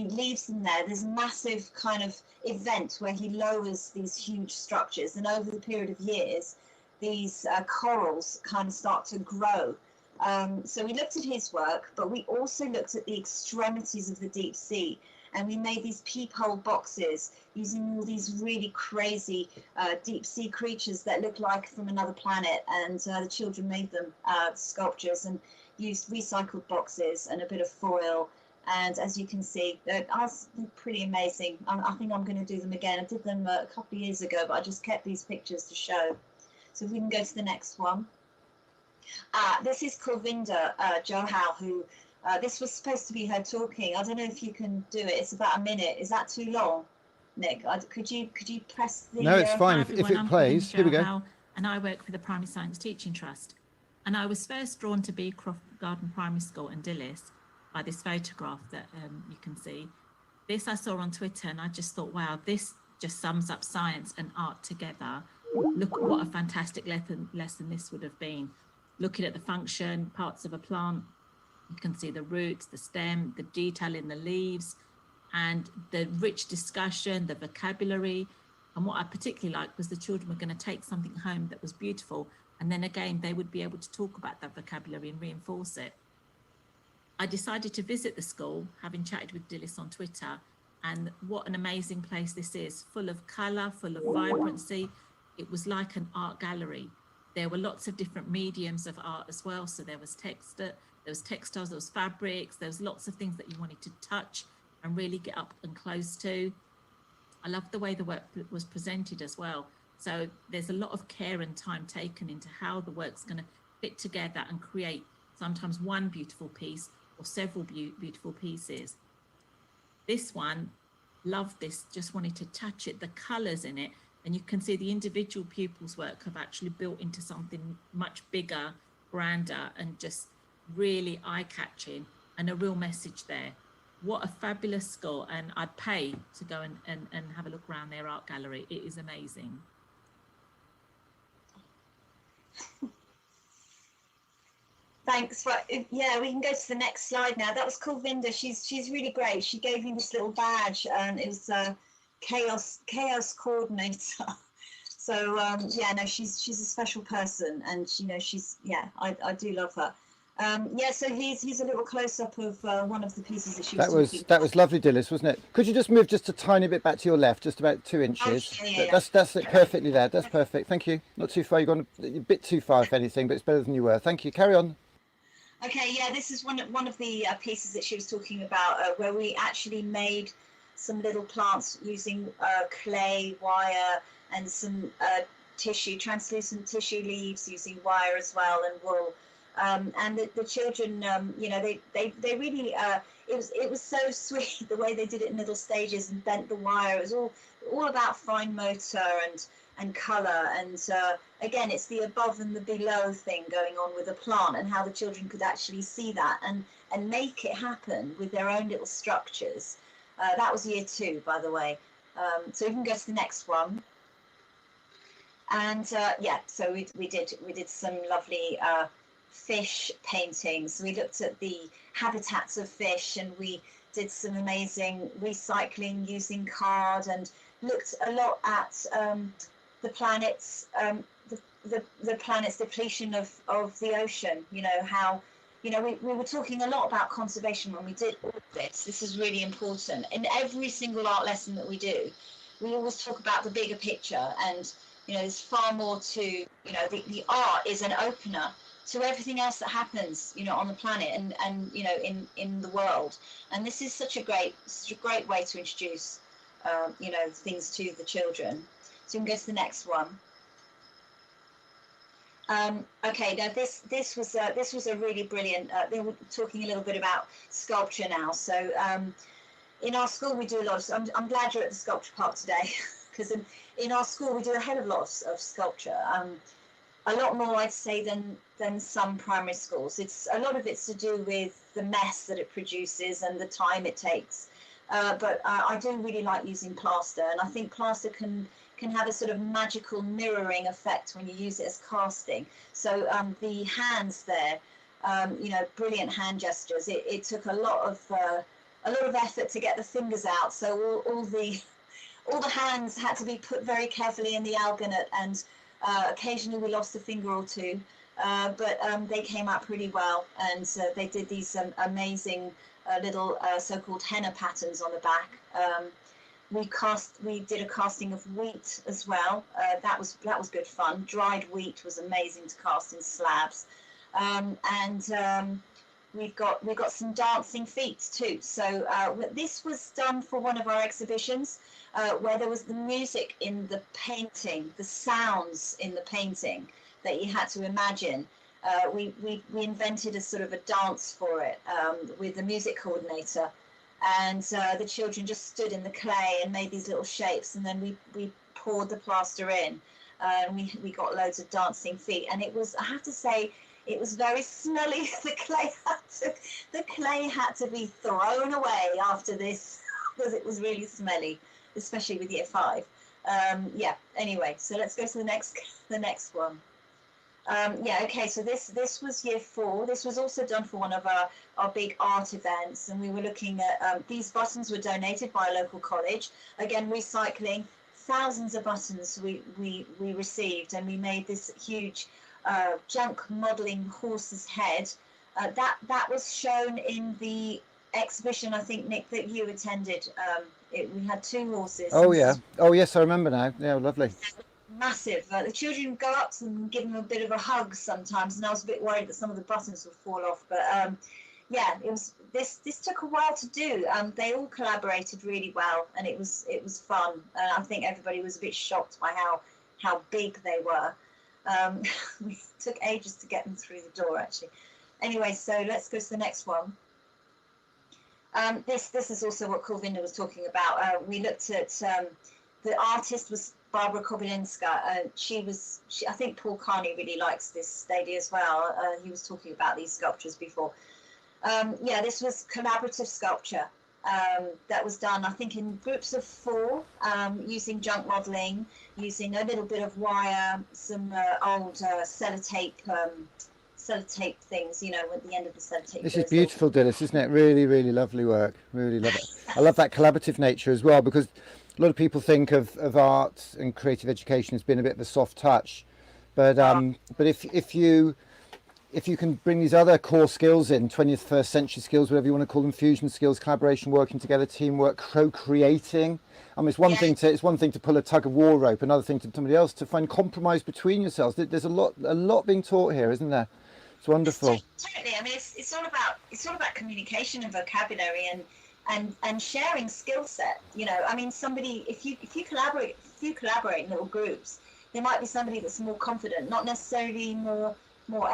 leaves them there. There's a massive kind of event where he lowers these huge structures, and over the period of years, these corals kind of start to grow. So we looked at his work, but we also looked at the extremities of the deep sea, and we made these peephole boxes using all these really crazy deep sea creatures that look like from another planet, and the children made them sculptures and used recycled boxes and a bit of foil. And as you can see, they're pretty amazing. I think I'm going to do them again. I did them a couple of years ago, but I just kept these pictures to show. So if we can go to the next one. This is Kulvinder Johal, who this was supposed to be her talking. I don't know if you can do it. It's about a minute. Is that too long, Nick? Could you press the... No, it's fine. Hi If everyone, it I'm plays, Kulvinder here we go. Johal, and I work for the Primary Science Teaching Trust. And I was first drawn to Beecroft Garden Primary School in Dillis by this photograph that you can see. This I saw on Twitter, and I just thought, wow, this just sums up science and art together. Look what a fantastic lesson this would have been. Looking at the function, parts of a plant, you can see the roots, the stem, the detail in the leaves, and the rich discussion, the vocabulary. And what I particularly liked was the children were going to take something home that was beautiful, and then again, they would be able to talk about that vocabulary and reinforce it. I decided to visit the school, having chatted with Dillis on Twitter, and what an amazing place this is, full of colour, full of vibrancy. It was like an art gallery. There were lots of different mediums of art as well. So there was textiles, there was fabrics, there was lots of things that you wanted to touch and really get up and close to. I loved the way the work was presented as well. So there's a lot of care and time taken into how the work's going to fit together and create sometimes one beautiful piece or several beautiful pieces. This one, loved this, just wanted to touch it, the colours in it, and you can see the individual pupils' work have actually built into something much bigger, grander, and just really eye-catching, and a real message there. What a fabulous school, and I'd pay to go and have a look around their art gallery. It is amazing. Thanks. Yeah, we can go to the next slide now. That was Kulvinder. She's really great. She gave me this little badge, and it was chaos coordinator. So yeah, no, she's a special person, and I do love her. Yeah, so here's a little close up of one of the pieces that she was talking That was lovely, Dillis, wasn't it? Could you just move just a tiny bit back to your left, just about 2 inches? Okay, That's it perfectly there. That's perfect. Thank you. Not too far. You've gone a bit too far, if anything, but it's better than you were. Thank you. Carry on. Okay, yeah, this is one of the pieces that she was talking about, where we actually made some little plants using clay, wire, and some tissue, translucent tissue leaves, using wire as well, and wool. And the children, they really, it was so sweet the way they did it in little stages and bent the wire. It was all about fine motor and colour, and again, it's the above and the below thing going on with the plant, and how the children could actually see that and make it happen with their own little structures. That was year 2, by the way. So we can go to the next one. And yeah, so we did some lovely fish paintings. We looked at the habitats of fish, and we did some amazing recycling using card, and looked a lot at the planet's the planet's depletion of the ocean. You know, how, you know, we were talking a lot about conservation when we did all of this. This is really important. In every single art lesson that we do, we always talk about the bigger picture, and, you know, there's far more to, you know, the art is an opener to everything else that happens, you know, on the planet and you know, in the world. And this is such a great way to introduce, you know, things to the children. So we can go to the next one. Okay, now this was a really brilliant. They were talking a little bit about sculpture now. So in our school we do a lot of. I'm glad you're at the sculpture park today, because in our school we do a hell of a lot of sculpture. A lot more, I'd say, than some primary schools. A lot of it's to do with the mess that it produces and the time it takes. But I do really like using plaster, and I think plaster can have a sort of magical mirroring effect when you use it as casting. So the hands there, you know, brilliant hand gestures. It took a lot of effort to get the fingers out. So all the hands had to be put very carefully in the algonet, and occasionally we lost a finger or two, but they came out pretty well, and they did these amazing little so-called henna patterns on the back. We did a casting of wheat as well. That was good fun. Dried wheat was amazing to cast in slabs, and we've got some dancing feet too. So this was done for one of our exhibitions, where there was the music in the painting, the sounds in the painting that you had to imagine. We invented a sort of a dance for it with the music coordinator, and the children just stood in the clay and made these little shapes, and then we poured the plaster in, and we got loads of dancing feet. And it was, I have to say, it was very smelly. The clay had to be thrown away after this because it was really smelly, especially with year 5. Yeah, anyway, so let's go to the next one. Yeah, okay, so this was year 4. This was also done for one of our big art events, and we were looking at, these buttons were donated by a local college. Again, recycling, thousands of buttons we received, and we made this huge junk modelling horse's head. That was shown in the exhibition, I think, Nick, that you attended. We had 2 horses. Oh yeah. Oh yes, I remember now. Yeah, lovely. Massive. The children go up to them and give them a bit of a hug sometimes, and I was a bit worried that some of the buttons would fall off. But yeah, it was. This took a while to do. They all collaborated really well, and it was fun. And I think everybody was a bit shocked by how big they were. We took ages to get them through the door, actually. Anyway, so let's go to the next one. This is also what Kulwinder was talking about. We looked at the artist was Barbara Kobylinska. I think Paul Carney really likes this lady as well. He was talking about these sculptures before. Yeah, this was collaborative sculpture that was done, I think, in groups of 4, using junk modelling, using a little bit of wire, some old sellotape things, you know, at the end of the sellotape. This is beautiful, Dilys, isn't it? Really, really lovely work. Really love it. I love that collaborative nature as well, because a lot of people think of art and creative education as being a bit of a soft touch, but if you can bring these other core skills in, 21st century skills, whatever you want to call them, fusion skills, collaboration, working together, teamwork, co-creating. I mean, it's one thing to pull a tug of war rope, another thing to somebody else to find compromise between yourselves. There's a lot being taught here, isn't there? It's wonderful. Totally. I mean, it's all about communication and vocabulary and sharing skill set. You know, I mean, somebody, if you collaborate in little groups, there might be somebody that's more confident, not necessarily more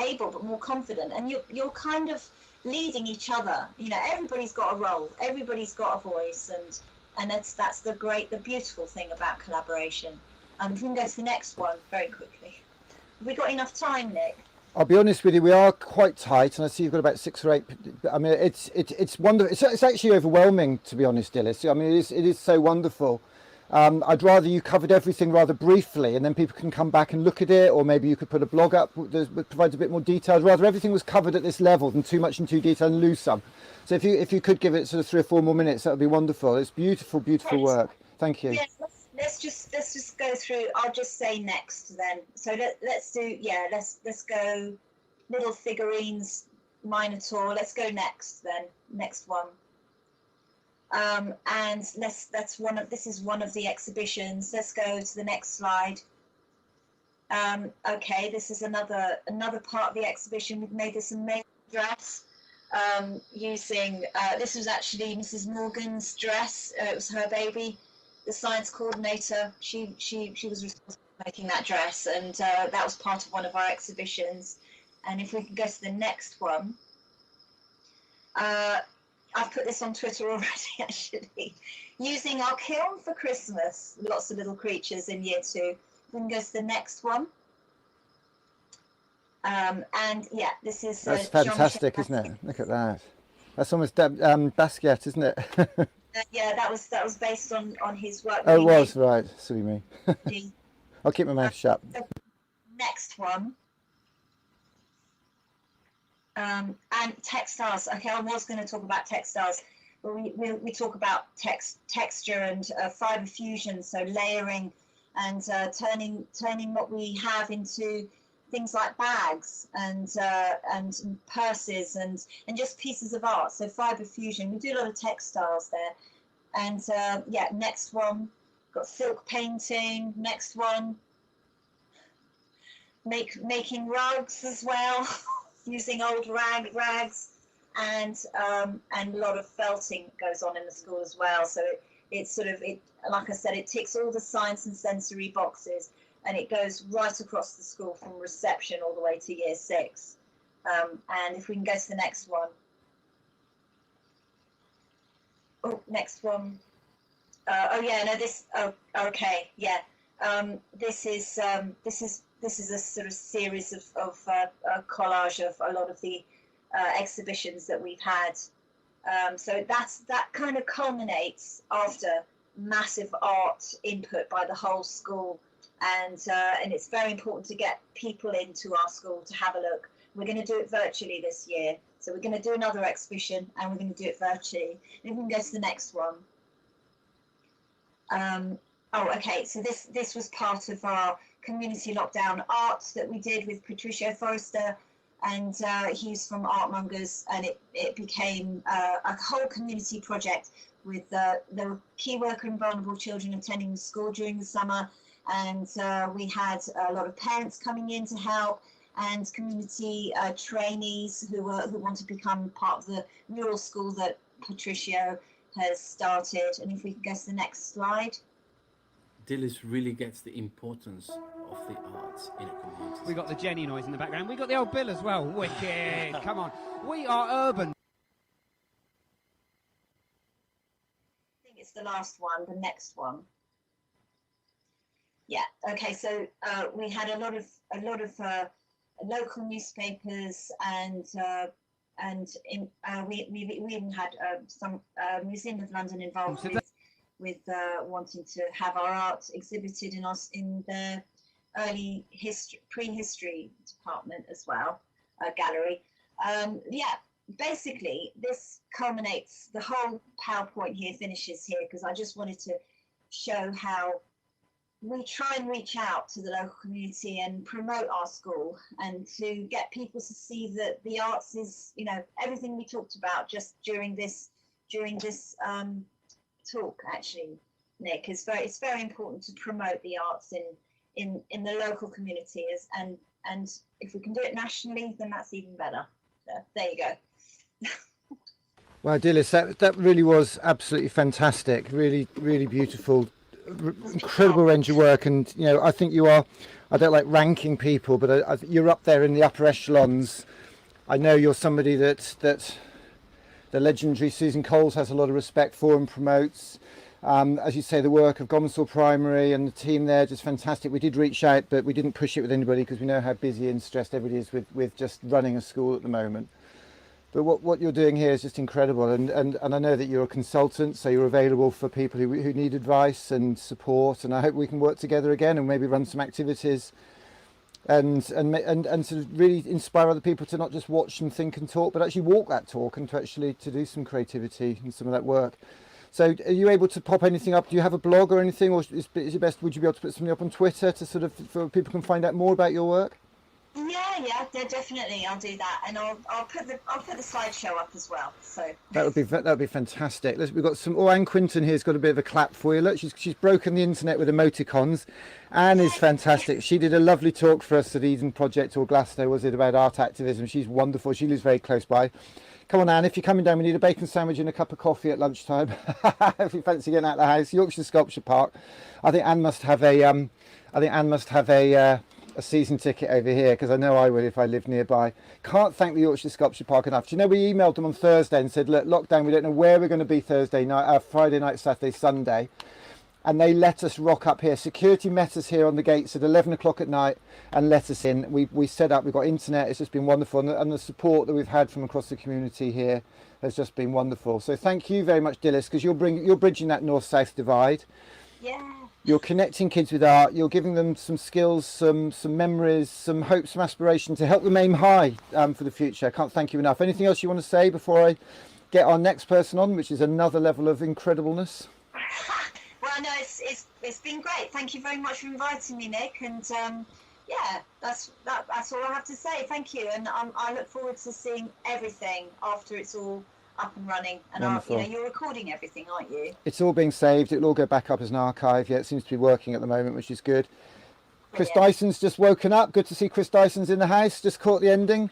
able, but more confident, and you're kind of leading each other. You know, everybody's got a role, everybody's got a voice, and that's the beautiful thing about collaboration. We can go to the next one very quickly. Have we got enough time, Nick? I'll be honest with you, we are quite tight, and I see you've got about 6 or 8. I mean, it's wonderful. It's actually overwhelming, to be honest, Dilys. I mean, it is so wonderful. I'd rather you covered everything rather briefly, and then people can come back and look at it, or maybe you could put a blog up that provides a bit more detail. I'd rather everything was covered at this level than too much in too detail and lose some. So if you could give it sort of 3 or 4 more minutes, that would be wonderful. It's beautiful, beautiful work. Thank you. Yeah, let's just go through. I'll just say next then. So let's go little figurines, Minotaur. Let's go next then. Next one. And this is one of the exhibitions. Let's go to the next slide. Okay, this is another part of the exhibition. We've made this amazing dress using this was actually Mrs. Morgan's dress. It was her baby. The science coordinator, she was responsible for making that dress, and that was part of one of our exhibitions. And if we can go to the next one. I've put this on Twitter already, actually. Using our kiln for Christmas. Lots of little creatures in year 2. We can go to the next one. And yeah, this is... That's fantastic, isn't it? Look at that. That's almost Basquiat, isn't it? Yeah, that was based on his work. Oh, it was, right. Silly me. I'll keep my mouth shut. The next one. And textiles. Okay, I was going to talk about textiles, but we talk about texture and fiber fusion, so layering and turning what we have into things like bags and purses and just pieces of art. So fiber fusion. We do a lot of textiles there. And yeah, next one, got silk painting. Next one, making rugs as well. Using old rags, and a lot of felting goes on in the school as well. So it's like I said, it ticks all the science and sensory boxes, and it goes right across the school from reception all the way to year 6. And if we can go to the next one. Oh, next one. Oh yeah, no, this. Oh, okay, yeah. This is a sort of series of a collage of a lot of the exhibitions that we've had. So that kind of culminates after massive art input by the whole school, and it's very important to get people into our school to have a look. We're going to do it virtually this year, so we're going to do another exhibition, and we're going to do it virtually. And we can go to the next one. Oh, okay. So this was part of our community lockdown art that we did with Patricio Forrester, and he's from Artmongers, and it became a whole community project with the key worker and vulnerable children attending the school during the summer, and we had a lot of parents coming in to help, and community trainees who want to become part of the mural school that Patricio has started. And if we can go to the next slide. Dilys really gets the importance of the arts in a community. We got the Jenny noise in the background. We got the old Bill as well. Wicked. Come on. We are urban. I think it's the last one, the next one. Yeah. Okay. So we had a lot of local newspapers, and we even had some Museum of London involved with wanting to have our art exhibited in the early prehistory department as well, gallery. Yeah, basically this culminates, the whole PowerPoint here finishes here, because I just wanted to show how we try and reach out to the local community and promote our school, and to get people to see that the arts is, everything we talked about just during this talk, actually, Nick, it's very important to promote the arts in the local communities, and if we can do it nationally, then that's even better. So there you go. Well, Dilys, that really was absolutely fantastic. Really, really beautiful, incredible range of work. And I think you are, I don't like ranking people, but you're up there in the upper echelons. I know you're somebody that the legendary Susan Coles has a lot of respect for and promotes. As you say, the work of Gomsall Primary and the team there, just fantastic. We did reach out, but we didn't push it with anybody because we know how busy and stressed everybody is with just running a school at the moment. But what you're doing here is just incredible, and I know that you're a consultant, so you're available for people who need advice and support, and I hope we can work together again and maybe run some activities and sort of really inspire other people to not just watch and think and talk, but actually walk that talk and to do some creativity and some of that work. So are you able to pop anything up? Do you have a blog or anything, or is it best, would you be able to put something up on Twitter to sort of, so people can find out more about your work? Yeah, definitely. I'll do that, and I'll put the slideshow up as well. So that would be fantastic. We've got some. Oh, Anne Quinton here's got a bit of a clap for you. Look, she's broken the internet with emoticons. Anne is fantastic. She did a lovely talk for us at Eden Project, or Glasgow was it, about art activism. She's wonderful. She lives very close by. Come on, Anne, if you're coming down, we need a bacon sandwich and a cup of coffee at lunchtime. If you fancy getting out of the house, Yorkshire Sculpture Park. I think Anne must have a season ticket over here, because I know I would if I lived nearby. Can't thank the Yorkshire Sculpture Park enough. Do you know, we emailed them on Thursday and said, look, lockdown, we don't know where we're going to be Thursday night, Friday night, Saturday, Sunday. And they let us rock up here. Security met us here on the gates at 11 o'clock at night and let us in. We set up, we've got internet, it's just been wonderful. And the support that we've had from across the community here has just been wonderful. So thank you very much, Dilys, because you're bridging that north-south divide. Yeah. You're connecting kids with art, you're giving them some skills, some memories, some hopes, some aspiration to help them aim high for the future. I can't thank you enough. Anything else you want to say before I get our next person on, which is another level of incredibleness? Well, no, it's been great. Thank you very much for inviting me, Nick. And yeah, that's all I have to say. Thank you, and I look forward to seeing everything after it's all up and running. And you're recording everything, aren't you? It's all being saved. It'll all go back up as an archive. Yeah, it seems to be working at the moment, which is good. Chris Dyson's just woken up. Good to see Chris Dyson's in the house. Just caught the ending.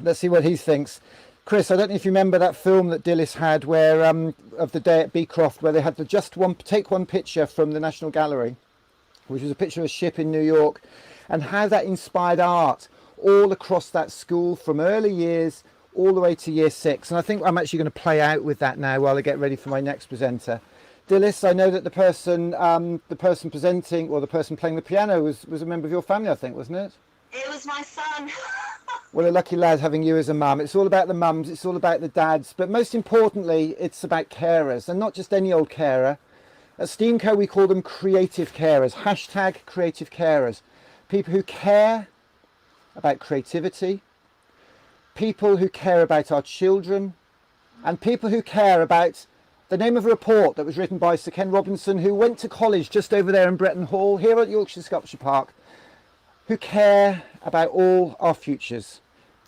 Let's see what he thinks. Chris, I don't know if you remember that film that Dilys had, where of the day at Beecroft, where they had to take one picture from the National Gallery, which was a picture of a ship in New York, and how that inspired art all across that school from early years all the way to year 6. And I think I'm actually going to play out with that now while I get ready for my next presenter. Dilys, I know that the person presenting, or the person playing the piano was a member of your family, I think, wasn't it? It was my son. Well, a lucky lad having you as a mum. It's all about the mums, it's all about the dads, but most importantly, it's about carers, and not just any old carer. At Steamco, we call them creative carers, hashtag creative carers. People who care about creativity, people who care about our children, and people who care about the name of a report that was written by Sir Ken Robinson, who went to college just over there in Bretton Hall, here at Yorkshire Sculpture Park, who care about all our futures.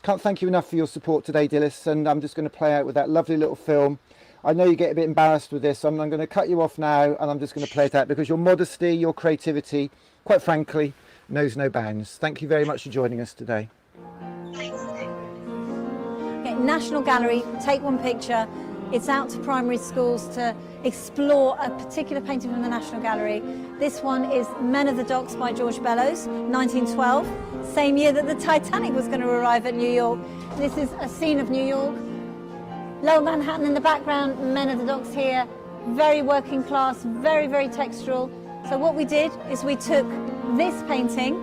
Can't thank you enough for your support today, Dilys, and I'm just going to play out with that lovely little film. I know you get a bit embarrassed with this, so I'm going to cut you off now, and I'm just going to play it out, because your modesty, your creativity, quite frankly, knows no bounds. Thank you very much for joining us today. Thanks, Nick. Okay, National Gallery, take one picture. It's out to primary schools to explore a particular painting from the National Gallery. This one is Men of the Docks by George Bellows, 1912, same year that the Titanic was going to arrive at New York. This is a scene of New York. Lower Manhattan in the background, Men of the Docks here, very working class, very, very textural. So what we did is we took this painting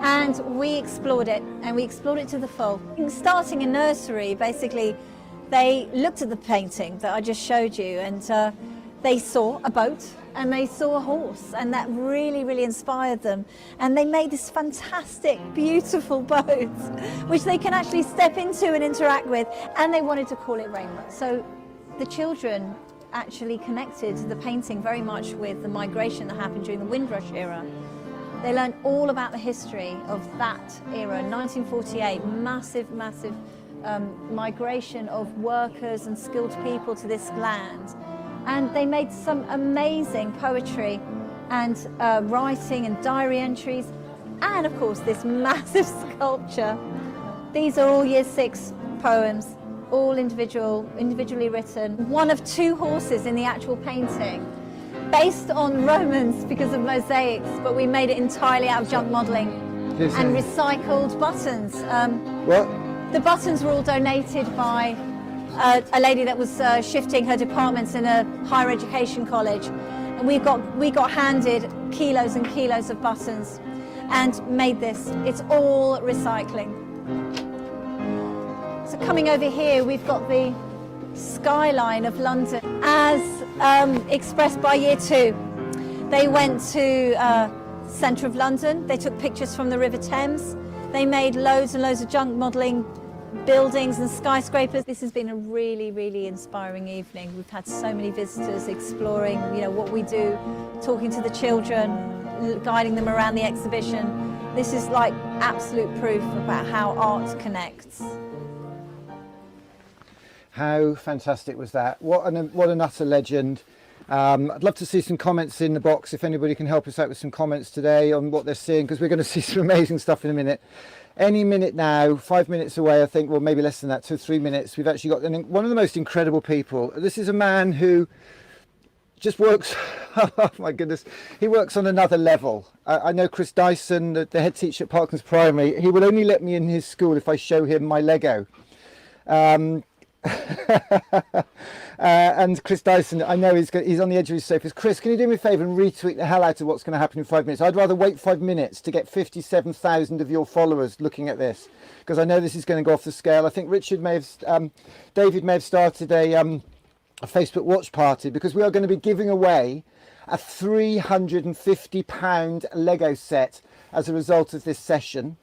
and we explored it, and we explored it to the full. Starting in nursery, basically, they looked at the painting that I just showed you, and they saw a boat and they saw a horse, and that really, really inspired them. And they made this fantastic, beautiful boat, which they can actually step into and interact with, and they wanted to call it Rainbow. So the children actually connected the painting very much with the migration that happened during the Windrush era. They learned all about the history of that era, 1948, massive, massive migration of workers and skilled people to this land. And they made some amazing poetry and writing and diary entries, and of course this massive sculpture. These are all year 6 poems, all individually written. One of 2 horses in the actual painting, based on Romans because of mosaics, but we made it entirely out of junk modelling and recycled buttons. What? The buttons were all donated by a lady that was shifting her departments in a higher education college, and we got handed kilos and kilos of buttons and made this. It's all recycling. So coming over here, we've got the skyline of London as expressed by Year 2. They went to centre of London, they took pictures from the River Thames, they made loads and loads of junk modelling buildings and skyscrapers. This has been a really, really inspiring evening. We've had so many visitors exploring, you know, what we do, talking to the children, guiding them around the exhibition. This is like absolute proof about how art connects. How fantastic was that? What an utter legend. I'd love to see some comments in the box if anybody can help us out with some comments today on what they're seeing, because we're going to see some amazing stuff in a minute. Any minute now, 5 minutes away, I think, well, maybe less than that, 2 or 3 minutes, we've actually got one of the most incredible people. This is a man who just works, oh my goodness, he works on another level. I know Chris Dyson, the head teacher at Parklands Primary, he will only let me in his school if I show him my Lego. And Chris Dyson, I know he's on the edge of his sofa. Chris, can you do me a favour and retweet the hell out of what's going to happen in 5 minutes? I'd rather wait 5 minutes to get 57,000 of your followers looking at this, because I know this is going to go off the scale. I think David may have started a Facebook watch party, because we are going to be giving away a £350 Lego set as a result of this session.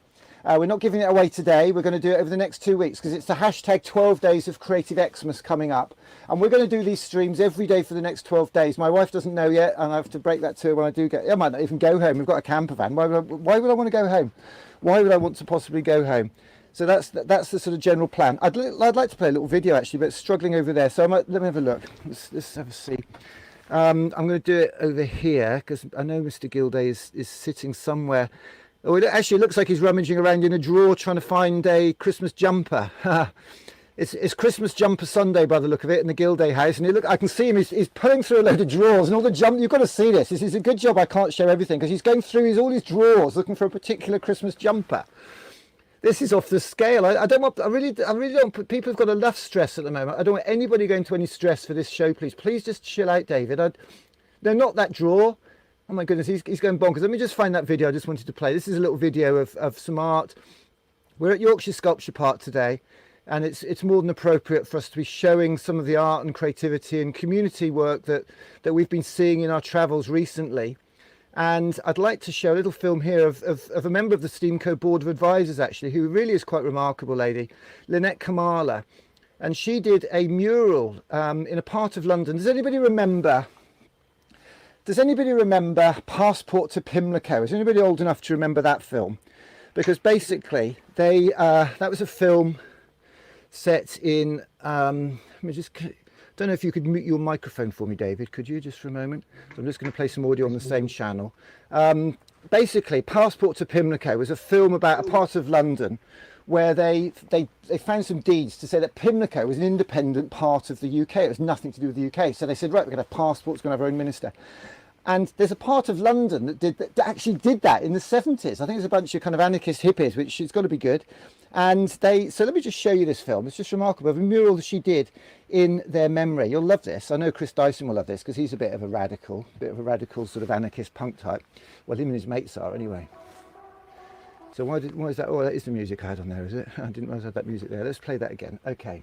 We're not giving it away today, we're going to do it over the next 2 weeks, because it's the hashtag 12 days of Creative Xmas coming up, and we're going to do these streams every day for the next 12 days. My wife doesn't know yet, and I have to break that to her when I do I might not even go home. We've got a camper van. Why would I want to go home? Why would I want to possibly go home? So that's the sort of general plan. I'd like to play a little video actually, but it's struggling over there, so let me have a look. Let's have a see. I'm going to do it over here, because I know Mr. Gilday is sitting somewhere. Oh, it actually looks like he's rummaging around in a drawer trying to find a Christmas jumper. It's Christmas jumper Sunday by the look of it in the Gilday house, and I can see him. He's pulling through a load of drawers and all the you've got to see this. This is a good job I can't show everything, because he's going through all his drawers looking for a particular Christmas jumper. This is off the scale. I really don't put, people have got enough stress at the moment. I don't want anybody going to any stress for this show, please. Please just chill out, David. No, not that drawer. Oh my goodness, he's going bonkers. Let me just find that video I just wanted to play. This is a little video of some art. We're at Yorkshire Sculpture Park today, and it's more than appropriate for us to be showing some of the art and creativity and community work that we've been seeing in our travels recently. And I'd like to show a little film here of a member of the Steamco Board of Advisors, actually, who really is quite a remarkable lady, Lynette Kamala. And she did a mural in a part of London. Does anybody remember Passport to Pimlico? Is anybody old enough to remember that film? Because basically, that was a film set in, don't know if you could mute your microphone for me, David, could you, just for a moment? So I'm just going to play some audio on the same channel. Basically, Passport to Pimlico was a film about a part of London where they found some deeds to say that Pimlico was an independent part of the UK. It was nothing to do with the UK. So they said, right, we're going to have passports, we're going to have our own minister. And there's a part of London that actually did that in the 70s. I think it's a bunch of kind of anarchist hippies, which has got to be good. And so let me just show you this film. It's just remarkable. A mural that she did in their memory. You'll love this. I know Chris Dyson will love this, because he's a bit of a radical sort of anarchist punk type. Well, him and his mates are anyway. So why is that? Oh, that is the music I had on there, is it? I didn't realise I had that music there. Let's play that again. Okay.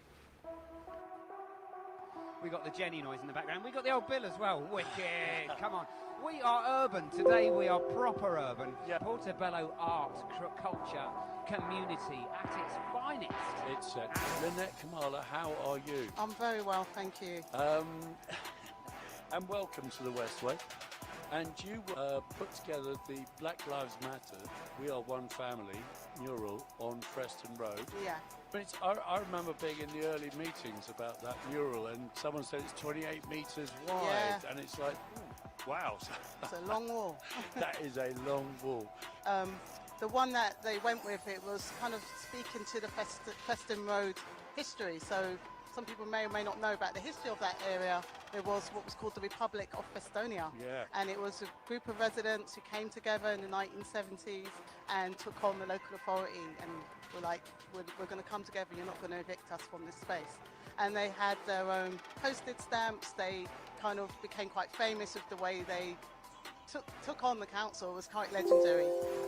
We got the Jenny noise in the background. We got the old Bill as well. Wicked. Come on. We are urban. Today we are proper urban. Yeah. Portobello art, culture, community at its finest. It's Lynette Kamala, how are you? I'm very well, thank you. And welcome to the Westway. And you put together the Black Lives Matter, We Are One Family mural on Preston Road. Yeah. But I remember being in the early meetings about that mural, and someone said it's 28 metres wide, yeah. And it's like, ooh, wow. It's a long wall. That is a long wall. The one that they went with, it was kind of speaking to the Preston Road history. So some people may or may not know about the history of that area. There was what was called the Republic of Festonia. Yeah. And it was a group of residents who came together in the 1970s and took on the local authority and were like, we're going to come together, you're not going to evict us from this space. And they had their own postage stamps. They kind of became quite famous with the way they took on the council. It was quite legendary.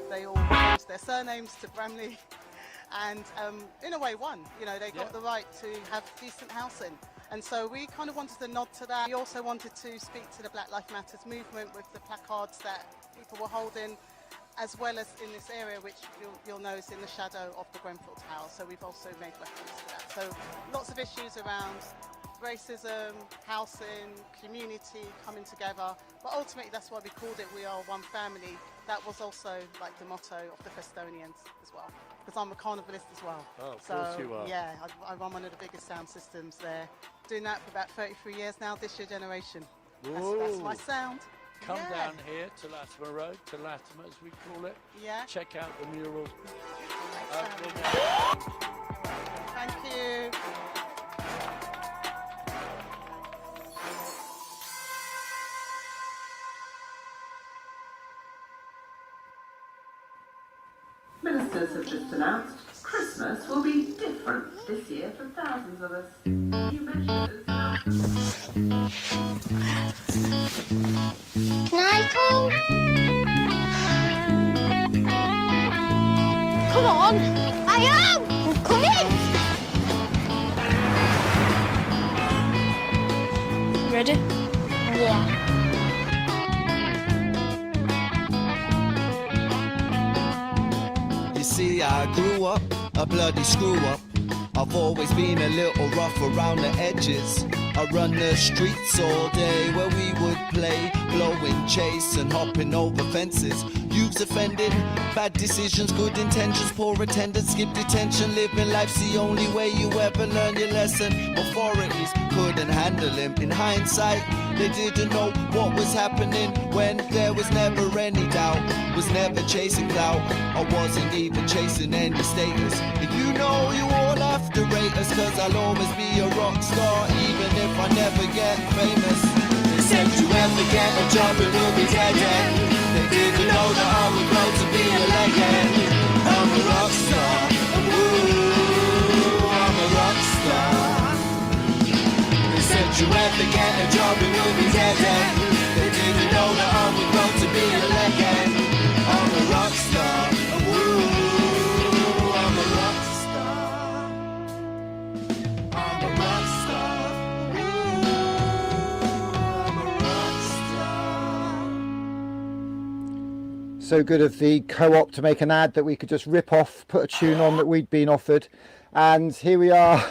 They all changed their surnames to Bramley. and in a way won. You know, they got the right to have decent housing. And so we kind of wanted to nod to that. We also wanted to speak to the Black Lives Matters movement with the placards that people were holding, as well as in this area, which you'll know is in the shadow of the Grenfell Tower. So we've also made reference to that. So lots of issues around racism, housing, community coming together. But ultimately, that's why we called it We Are One Family. That was also like the motto of the Festonians as well, because I'm a carnivalist as well. Oh, of so, course you are. Yeah, I run one of the biggest sound systems there. Doing that for about 33 years now, this year generation. That's my sound. Come down here to Latimer Road, to Latimer as we call it. Yeah. Check out the mural. Thank you. Ministers have just announced Christmas will be different this year for thousands of us. New measures. Can I come? Come on. I am. I'm coming. Ready? Yeah. You see, I grew up a bloody screw up. I've always been a little rough around the edges. I run the streets all day where we would play, blowing chase and hopping over fences. Youths offended, bad decisions, good intentions, poor attendance, skip detention. Living life's the only way you ever learn your lesson. Authorities couldn't handle him. In hindsight, they didn't know what was happening when there was never any doubt. Was never chasing clout, I wasn't even chasing any status. And you know you all have to rate us, cause I'll always be a rock star, even if I never get famous. They said you ever get a job it will be dead end. They didn't know that I would grow to be a legend. I'm a rock star, ooh, I'm a rock star. They said you ever get a job it will be dead end. They didn't know that I would grow to be a legend. I'm a rock star, ooh, I'm a rock star. I'm a rock star, ooh, I'm a rock star. So good of the co-op to make an ad that we could just rip off, put a tune on that we'd been offered. And here we are.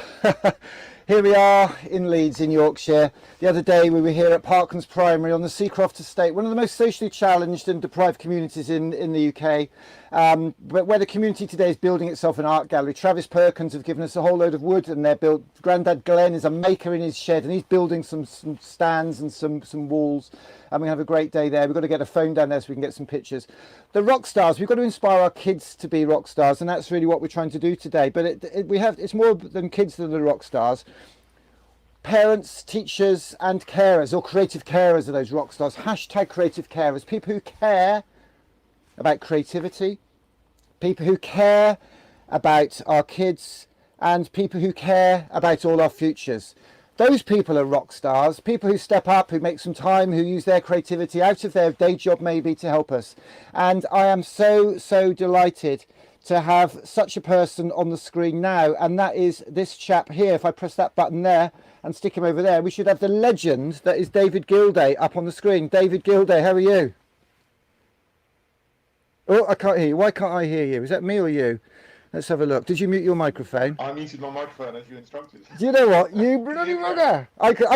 Here we are in Leeds in Yorkshire. The other day we were here at Parklands Primary on the Seacroft Estate, one of the most socially challenged and deprived communities in the UK, but where the community today is building itself an art gallery. Travis Perkins have given us a whole load of wood, and they're built. Grandad Glenn is a maker in his shed, and he's building some stands and some walls, and we have a great day there. We've got to get a phone down there so we can get some pictures. The rock stars, we've got to inspire our kids to be rock stars, and that's really what we're trying to do today. But it's more than kids that are the rock stars. Parents, teachers and carers, or creative carers, are those rock stars. Hashtag creative carers, people who care about creativity, people who care about our kids, and people who care about all our futures. Those people are rock stars, people who step up, who make some time, who use their creativity out of their day job maybe to help us. And I am so delighted to have such a person on the screen now, and that is this chap here. If I press that button there and stick him over there, we should have the legend that is David Gilday up on the screen. David Gilday, how are you? Oh, I can't hear you. Why can't I hear you? Is that me or you? Let's have a look. Did you mute your microphone? I muted my microphone as you instructed. Do you know what? You bloody bugger!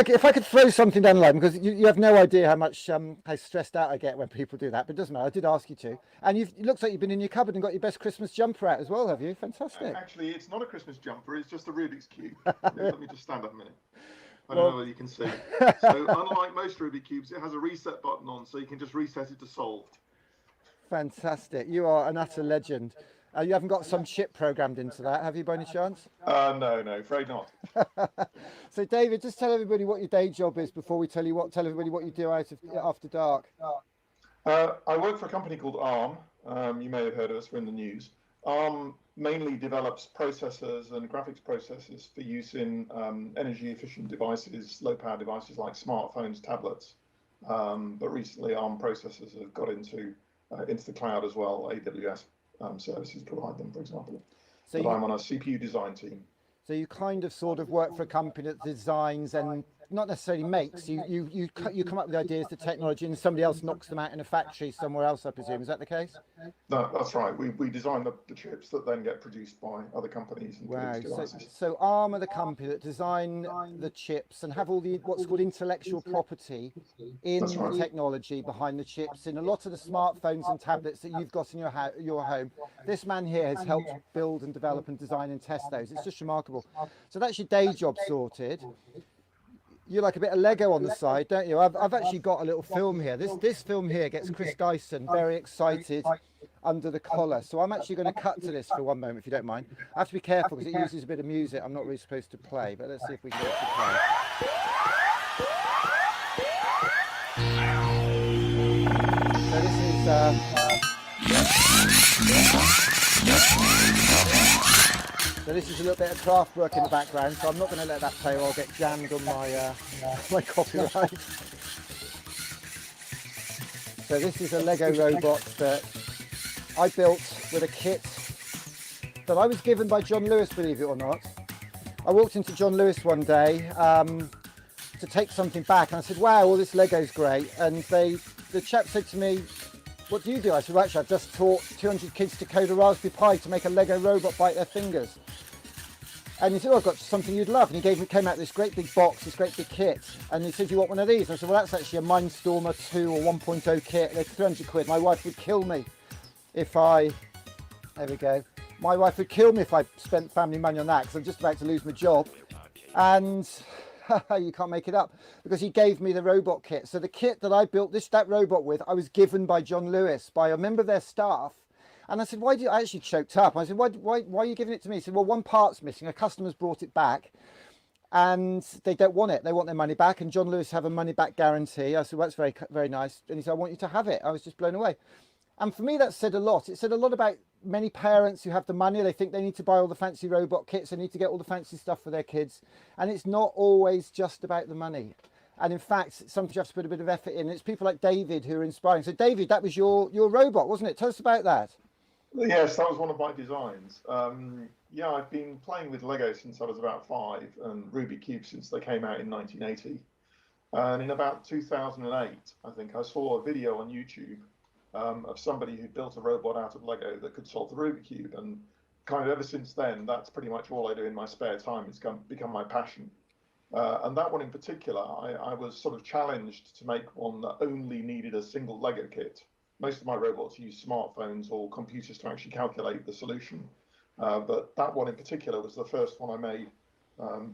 If I could throw something down the line, because you have no idea how much how stressed out I get when people do that, but it doesn't matter. I did ask you to. And it looks like you've been in your cupboard and got your best Christmas jumper out as well, have you? Fantastic. Actually, it's not a Christmas jumper, it's just a Rubik's Cube. Let me just stand up a minute. I don't know whether you can see. So unlike most Rubik's Cubes, it has a reset button on, so you can just reset it to solved. Fantastic. You are an utter legend. You haven't got some chip programmed into that, have you, by any chance? No, afraid not. So, David, just tell everybody what your day job is before we tell everybody what you do after dark. I work for a company called ARM. You may have heard of us, we're in the news. ARM mainly develops processors and graphics processors for use in energy-efficient devices, low-power devices like smartphones, tablets. But recently, ARM processors have got into the cloud as well. AWS services provide them, for example. but I'm on a CPU design team. So you kind of sort of work for a company that designs and not necessarily makes. You come up with ideas, the technology, and somebody else knocks them out in a factory somewhere else, I presume. Is that the case? No, that's right. We design the chips that then get produced by other companies and Wow. produced devices. So ARM are the company that design the chips and have all the what's called intellectual property in the technology behind the chips in a lot of the smartphones and tablets that you've got in your home. This man here has helped build and develop and design and test those. It's just remarkable. So that's your day job sorted. You like a bit of Lego on the side, don't you? I've actually got a little film here. This film here gets Chris Dyson very excited under the collar. So I'm actually going to cut to this for one moment, if you don't mind. I have to be careful because it uses a bit of music I'm not really supposed to play, but let's see if we can get it to play. So this is... So this is a little bit of craft work in the background, so I'm not going to let that play or I'll get jammed on my my copyright. So this is a Lego robot that I built with a kit that I was given by John Lewis, believe it or not. I walked into John Lewis one day to take something back and I said, wow, all this Lego's great. And the chap said to me, what do you do? I said, well, actually, I've just taught 200 kids to code a Raspberry Pi to make a Lego robot bite their fingers. And he said, oh, I've got something you'd love. And he came out this great big box, this great big kit. And he said, do you want one of these? And I said, well, that's actually a Mindstormer 2 or 1.0 kit. They're 300 quid. My wife would kill me if there we go. My wife would kill me if I spent family money on that because I'm just about to lose my job. And you can't make it up because he gave me the robot kit. So the kit that I built that robot with, I was given by John Lewis, by a member of their staff. And I said, why do you, I actually choked up. I said, why are you giving it to me? He said, well, one part's missing. A customer's brought it back and they don't want it. They want their money back. And John Lewis have a money back guarantee. I said, well, that's very, very nice. And he said, I want you to have it. I was just blown away. And for me, that said a lot. It said a lot about many parents who have the money. They think they need to buy all the fancy robot kits. They need to get all the fancy stuff for their kids. And it's not always just about the money. And in fact, sometimes you have to put a bit of effort in. It's people like David who are inspiring. So David, that was your robot, wasn't it? Tell us about that. Yes, that was one of my designs. Yeah, I've been playing with Lego since I was about 5 and Rubik's Cube since they came out in 1980. And in about 2008, I think I saw a video on YouTube of somebody who built a robot out of Lego that could solve the Rubik's Cube. And kind of ever since then, that's pretty much all I do in my spare time. It's become my passion. And that one in particular, I was sort of challenged to make one that only needed a single Lego kit. Most of my robots use smartphones or computers to actually calculate the solution. But that one in particular was the first one I made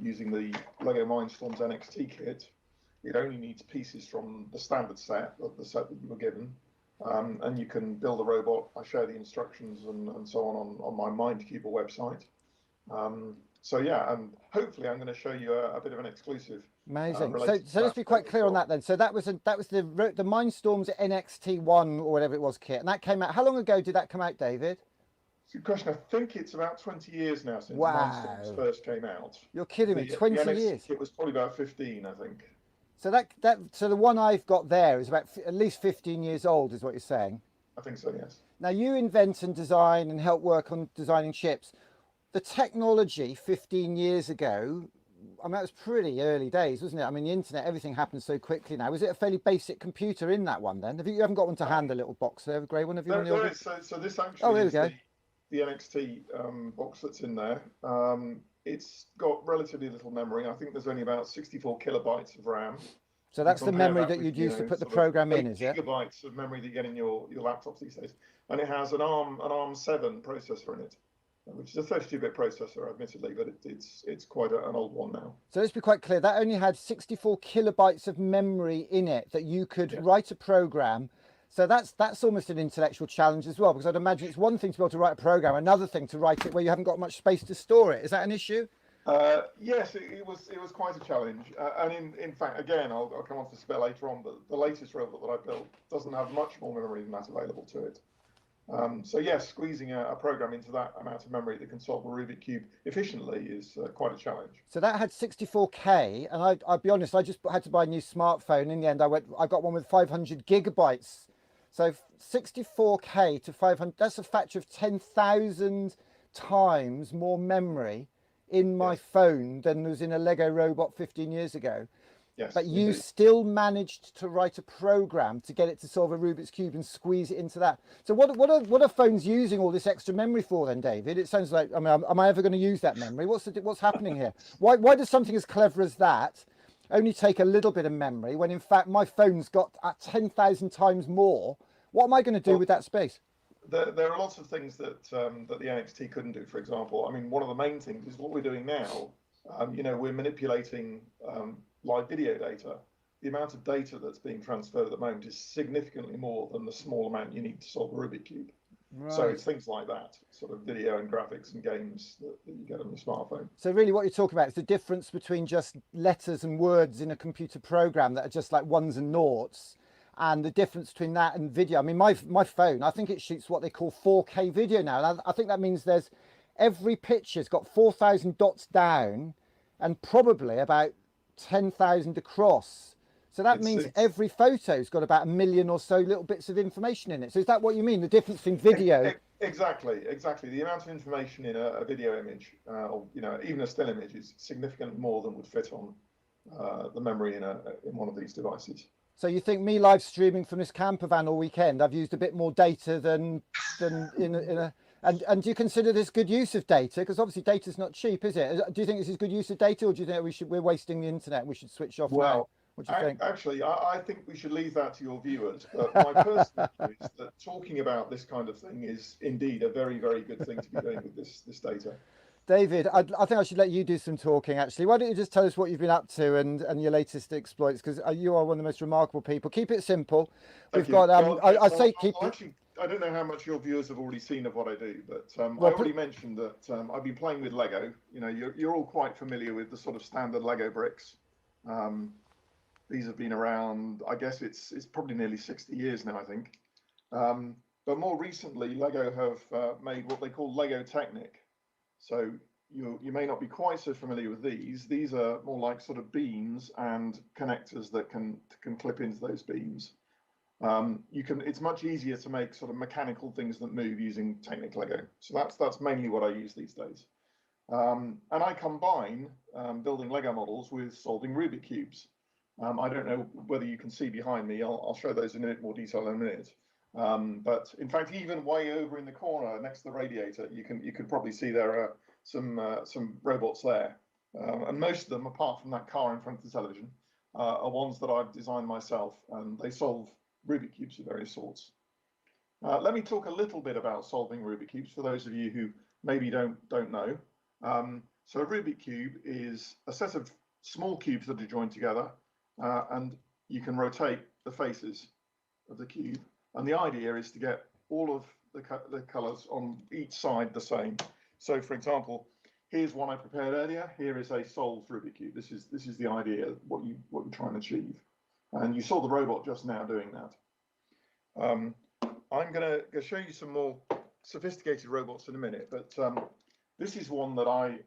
using the Lego Mindstorms NXT kit. It only needs pieces from the standard set, the set that you were given. And you can build a robot. I share the instructions and so on my MindCuber website. So yeah, and hopefully I'm going to show you a bit of an exclusive. Amazing. So let's be quite clear on that then. So that was the Mindstorms NXT1 or whatever it was kit, and that came out. How long ago did that come out, David? Good question. I think it's about 20 years now since Mindstorms first came out. You're kidding me. 20 years. It was probably about 15, I think. So so the one I've got there is about at least 15 years old, is what you're saying? I think so, yes. Now you invent and design and help work on designing chips. The technology 15 years ago, I mean, that was pretty early days, wasn't it? I mean, the internet, everything happens so quickly now. Was it a fairly basic computer in that one then? You haven't got one to hand, a little box there, a grey one? Have you? There is. So this actually is the NXT box that's in there. It's got relatively little memory. I think there's only about 64 kilobytes of RAM. So that's the memory that you'd use to put the program in, is it? Gigabytes of memory that you get in your laptops these days. And it has an ARM 7 processor in it, which is a 32-bit processor, admittedly, but it's quite an old one now. So let's be quite clear. That only had 64 kilobytes of memory in it that you could write a program. So that's almost an intellectual challenge as well, because I'd imagine it's one thing to be able to write a program, another thing to write it where you haven't got much space to store it. Is that an issue? Yes, it was quite a challenge. And in fact, again, I'll come on to this a bit later on, but the latest robot that I built doesn't have much more memory than that available to it. So yes, squeezing a program into that amount of memory that can solve the Rubik's Cube efficiently is quite a challenge. So that had 64K, and I'll be honest, I just had to buy a new smartphone. In the end, I got one with 500 gigabytes. So 64K to 500, that's a factor of 10,000 times more memory in my phone than was in a Lego robot 15 years ago. Yes, but you indeed. still managed to write a program to get it to solve a Rubik's Cube and squeeze it into that. So what are phones using all this extra memory for then, David? It sounds like, I mean, am I ever going to use that memory? What's happening here? Why does something as clever as that only take a little bit of memory when in fact my phone's got 10,000 times more? What am I going to do with that space? There are lots of things that that the NXT couldn't do. For example, I mean, one of the main things is what we're doing now. You know, we're manipulating live video data. The amount of data that's being transferred at the moment is significantly more than the small amount you need to solve a Rubik's Cube. Right. So it's things like that, sort of video and graphics and games that you get on your smartphone. So really what you're talking about is the difference between just letters and words in a computer program that are just like ones and noughts, and the difference between that and video. I mean, my phone, I think it shoots what they call 4K video now. And I think that means there's every picture's got 4,000 dots down and probably about 10,000 across. So that means every photo's got about 1 million or so little bits of information in it. So is that what you mean, the difference between video? Exactly. The amount of information in a video image, or you know, even a still image, is significantly more than would fit on the memory in one of these devices. So you think me live streaming from this camper van all weekend, I've used a bit more data than in a and do you consider this good use of data? Because obviously data's not cheap, is it? Do you think this is good use of data, or do you think we're wasting the internet and we should switch off now? What do you think? Actually, I think we should leave that to your viewers. But my personal view is that talking about this kind of thing is indeed a very, very good thing to be doing with this data. David, I think I should let you do some talking, actually. Why don't you just tell us what you've been up to and your latest exploits, because you are one of the most remarkable people. Keep it simple. Thank We've got, actually, I don't know how much your viewers have already seen of what I do, but I already mentioned that I've been playing with Lego. You know, you're all quite familiar with the sort of standard Lego bricks. These have been around, I guess it's probably nearly 60 years now, I think. But more recently, Lego have made what they call Lego Technic. So you may not be quite so familiar with these. These are more like sort of beams and connectors that can clip into those beams. It's much easier to make sort of mechanical things that move using Technic Lego. So that's mainly what I use these days. And I combine building Lego models with solving Rubik cubes. I don't know whether you can see behind me. I'll show those in a bit more detail in a minute. But in fact, even way over in the corner next to the radiator, you could probably see there are some robots there. And most of them, apart from that car in front of the television, are ones that I've designed myself, and they solve Rubik cubes of various sorts. Let me talk a little bit about solving Rubik cubes for those of you who maybe don't know. So a Rubik cube is a set of small cubes that are joined together, and you can rotate the faces of the cube. And the idea is to get all of the colours on each side the same. So, for example, here's one I prepared earlier. Here is a solved Rubik cube. This is the idea, what you're trying to achieve. And you saw the robot just now doing that. I'm going to show you some more sophisticated robots in a minute, but this is one that I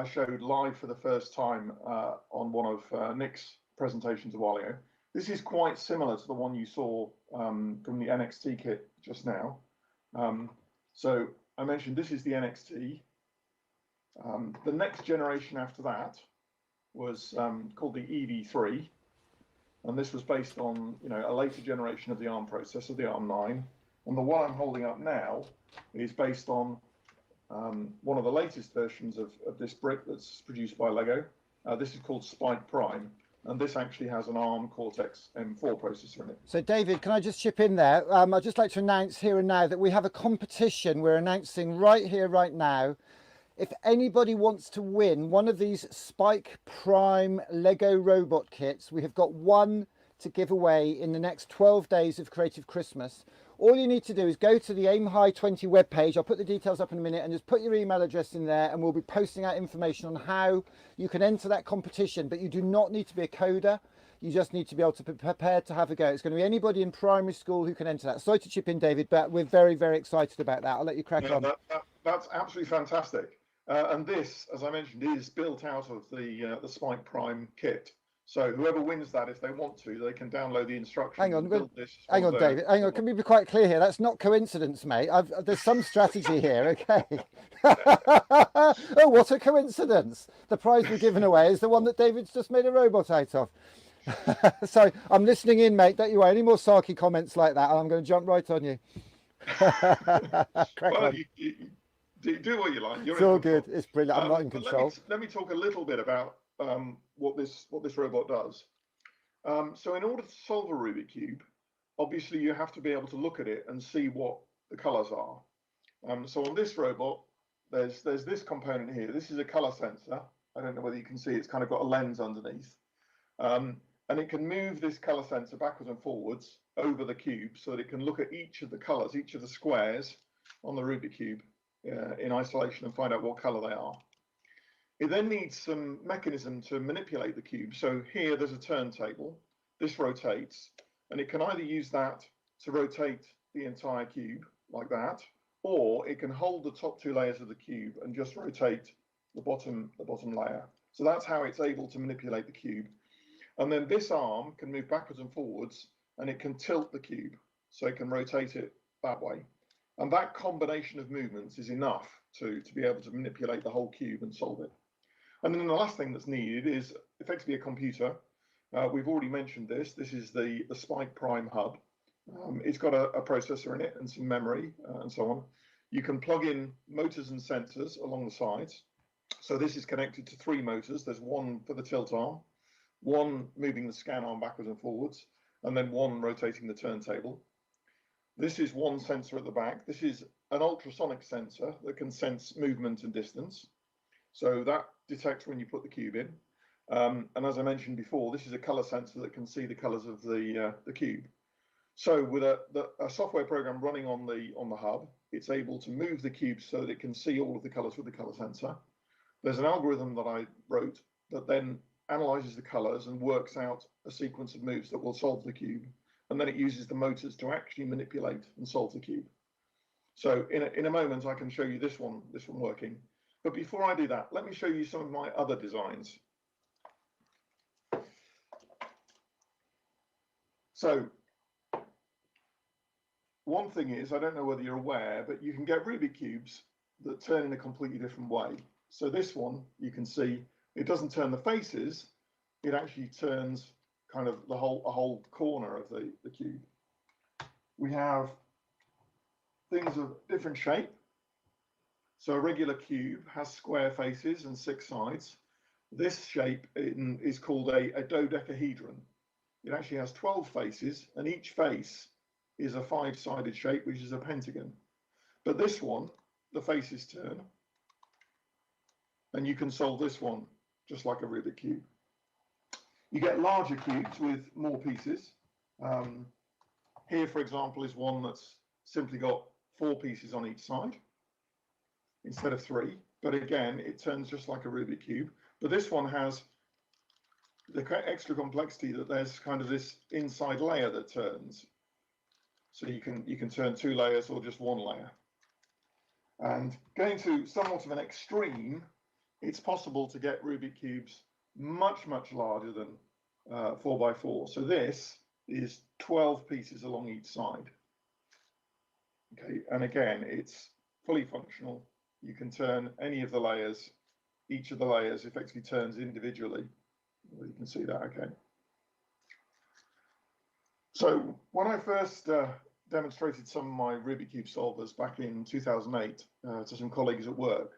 showed live for the first time on one of Nick's presentations a while ago. This is quite similar to the one you saw from the NXT kit just now. So I mentioned this is the NXT. The next generation after that was called the EV3, and this was based on a later generation of the ARM processor, the ARM9. And the one I'm holding up now is based on one of the latest versions of this brick that's produced by Lego. This is called Spike Prime. And this actually has an ARM Cortex M4 processor in it. So David, can I just chip in there? I'd just like to announce here and now that we have a competition we're announcing right here, right now. If anybody wants to win one of these Spike Prime Lego robot kits, we have got one to give away in the next 12 days of Creative Christmas. All you need to do is go to the Aim High 20 webpage. I'll put the details up in a minute, and just put your email address in there, and we'll be posting out information on how you can enter that competition. But you do not need to be a coder. You just need to be able to be prepared to have a go. It's going to be anybody in primary school who can enter that. Sorry to chip in, David, but we're very, very excited about that. I'll let you crack on. That's absolutely fantastic. And this, as I mentioned, is built out of the Spike Prime kit. So whoever wins that, if they want to, they can download the instructions. Hang on, and build this hang on, David. Hang on. Can we be quite clear here? That's not coincidence, mate. There's some strategy here. Okay. Oh, what a coincidence! The prize we're giving away is the one that David's just made a robot out of. So I'm listening in, mate. Don't you worry. Any more sarky comments like that, and I'm going to jump right on you. Well, you do what you like. It's all good. It's brilliant. I'm not in control. Let me talk a little bit about what this robot does. So in order to solve a Rubik cube, obviously you have to be able to look at it and see what the colors are. So on this robot, there's this component here. This is a color sensor. I don't know whether you can see. It's kind of got a lens underneath, and it can move this color sensor backwards and forwards over the cube so that it can look at each of the colors, each of the squares on the Rubik cube in isolation and find out what color they are. It then needs some mechanism to manipulate the cube. So here there's a turntable. This rotates, and it can either use that to rotate the entire cube like that, or it can hold the top two layers of the cube and just rotate the bottom layer. So that's how it's able to manipulate the cube. And then this arm can move backwards and forwards, and it can tilt the cube, so it can rotate it that way. And that combination of movements is enough to be able to manipulate the whole cube and solve it. And then the last thing that's needed is effectively a computer. We've already mentioned this. This is the Spike Prime Hub. It's got a processor in it and some memory and so on. You can plug in motors and sensors along the sides. So this is connected to 3 motors. There's one for the tilt arm, one moving the scan arm backwards and forwards, and then one rotating the turntable. This is one sensor at the back. This is an ultrasonic sensor that can sense movement and distance. So that detects when you put the cube in. And as I mentioned before, this is a color sensor that can see the colors of the cube. So with a software program running on the hub, it's able to move the cube so that it can see all of the colors with the color sensor. There's an algorithm that I wrote that then analyzes the colors and works out a sequence of moves that will solve the cube. And then it uses the motors to actually manipulate and solve the cube. So in a moment, I can show you this one working. But before I do that, let me show you some of my other designs. So one thing is, I don't know whether you're aware, but you can get Rubik cubes that turn in a completely different way. So this one, you can see, it doesn't turn the faces, it actually turns kind of a whole corner of the cube. We have things of different shape. So a regular cube has square faces and 6 sides. This shape is called a dodecahedron. It actually has 12 faces, and each face is a 5-sided shape, which is a pentagon. But this one, the faces turn, and you can solve this one just like a Rubik cube. You get larger cubes with more pieces. Here, for example, is one that's simply got 4 pieces on each side instead of 3. But again, it turns just like a Rubik cube. But this one has the extra complexity that there's kind of this inside layer that turns. So you can turn 2 layers or just 1 layer. And going to somewhat of an extreme, it's possible to get Rubik cubes much larger than 4x4. So this is 12 pieces along each side. Okay, and again, it's fully functional. You can turn any of the layers. Each of the layers effectively turns individually. You can see that, okay. So when I first demonstrated some of my Rubik cube solvers back in 2008 to some colleagues at work,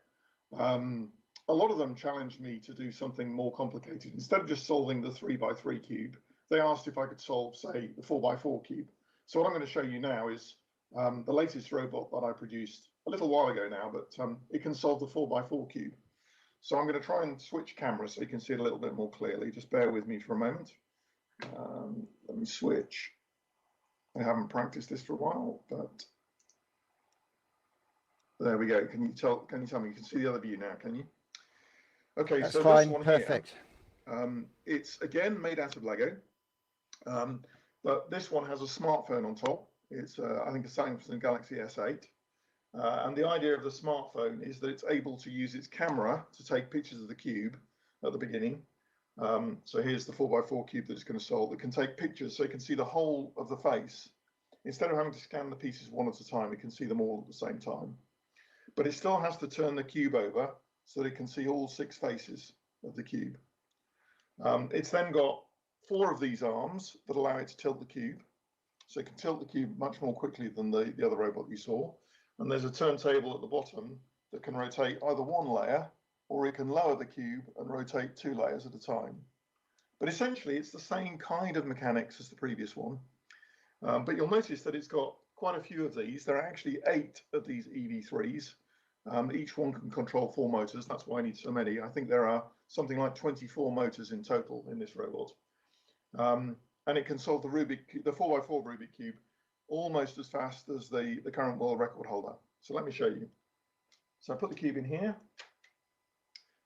a lot of them challenged me to do something more complicated. Instead of just solving the 3x3 cube, they asked if I could solve, say, the 4x4 cube. So what I'm going to show you now is the latest robot that I produced a little while ago now, but it can solve the 4x4 cube. So I'm going to try and switch cameras so you can see it a little bit more clearly. Just bear with me for a moment. Let me switch. I haven't practiced this for a while, but there we go. Can you tell me? You can see the other view now, can you? Okay, that's so fine. this one Perfect. Here, it's again made out of Lego, but this one has a smartphone on top. It's I think a Samsung Galaxy S8. And the idea of the smartphone is that it's able to use its camera to take pictures of the cube at the beginning, So here's the 4x4 cube that it's going to solve. It can take pictures, so it can see the whole of the face. Instead of having to scan the pieces one at a time, it can see them all at the same time. But it still has to turn the cube over so that it can see all 6 faces of the cube. It's then got 4 of these arms that allow it to tilt the cube. So it can tilt the cube much more quickly than the other robot you saw. And there's a turntable at the bottom that can rotate either one layer, or it can lower the cube and rotate 2 layers at a time. But essentially, it's the same kind of mechanics as the previous one. But you'll notice that it's got quite a few of these. There are actually 8 of these EV3s. Each one can control 4 motors. That's why I need so many. I think there are something like 24 motors in total in this robot. And it can solve the 4x4 Rubik Cube almost as fast as the current world record holder. So let me show you. So I put the cube in here,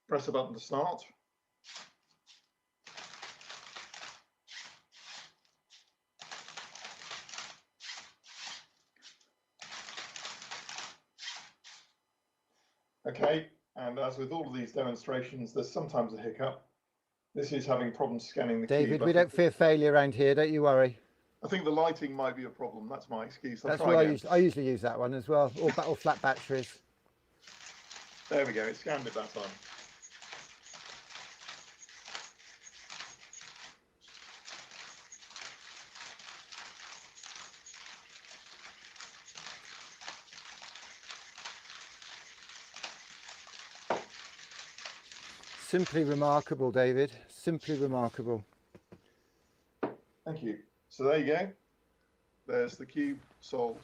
press a button to start. Okay, and as with all of these demonstrations, there's sometimes a hiccup. This is having problems scanning the cube. David, we don't fear failure around here, don't you worry. I think the lighting might be a problem. That's my excuse. That's why I usually use that one as well, or flat batteries. There we go, it scanned it that time. Simply remarkable, David. Simply remarkable. Thank you. So there you go. There's the cube solved.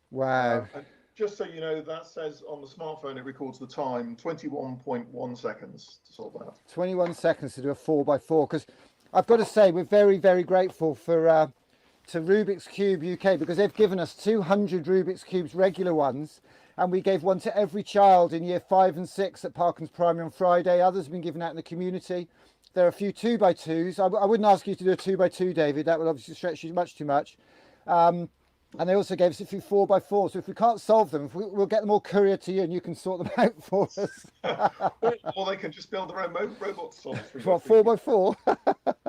Wow. And just so you know, that says on the smartphone it records the time 21.1 seconds to solve that. 21 seconds to do a 4x4. Because I've got to say, we're very, very grateful for to Rubik's Cube UK, because they've given us 200 Rubik's Cubes, regular ones. And we gave one to every child in year 5 and 6 at Parkins Primary on Friday. Others have been given out in the community. There are a few 2x2s. I wouldn't ask you to do a 2x2, David. That would obviously stretch you much too much. And they also gave us a few 4x4s. So if we can't solve them, we'll get them all couriered to you and you can sort them out for us. Or they can just build their own robot to solve 3x3. What, 4x4?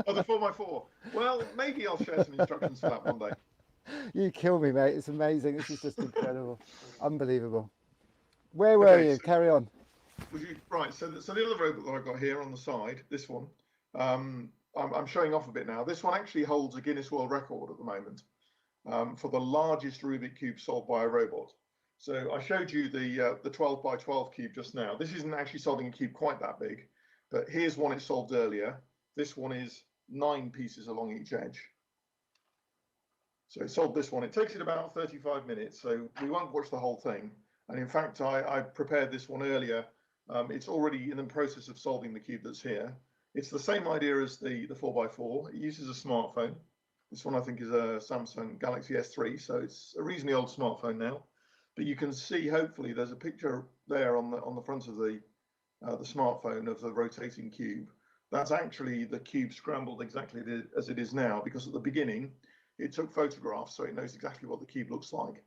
Oh, the 4x4. Well, maybe I'll share some instructions for that one day. You kill me, mate. It's amazing. This is just incredible. Unbelievable. Where were you? Carry on. Right, so the other robot that I've got here on the side, this one, I'm showing off a bit now. This one actually holds a Guinness World Record at the moment for the largest Rubik Cube solved by a robot. So I showed you the 12 by 12 cube just now. This isn't actually solving a cube quite that big, but here's one it solved earlier. This one is 9 pieces along each edge. So it solved this one. It takes it about 35 minutes, so we won't watch the whole thing. And in fact, I prepared this one earlier. It's already in the process of solving the cube that's here. It's the same idea as the 4x4. It uses a smartphone. This one I think is a Samsung Galaxy S3, so it's a reasonably old smartphone now. But you can see, hopefully, there's a picture there on the front of the smartphone of the rotating cube. That's actually the cube scrambled exactly as it is now, because at the beginning it took photographs, so it knows exactly what the cube looks like.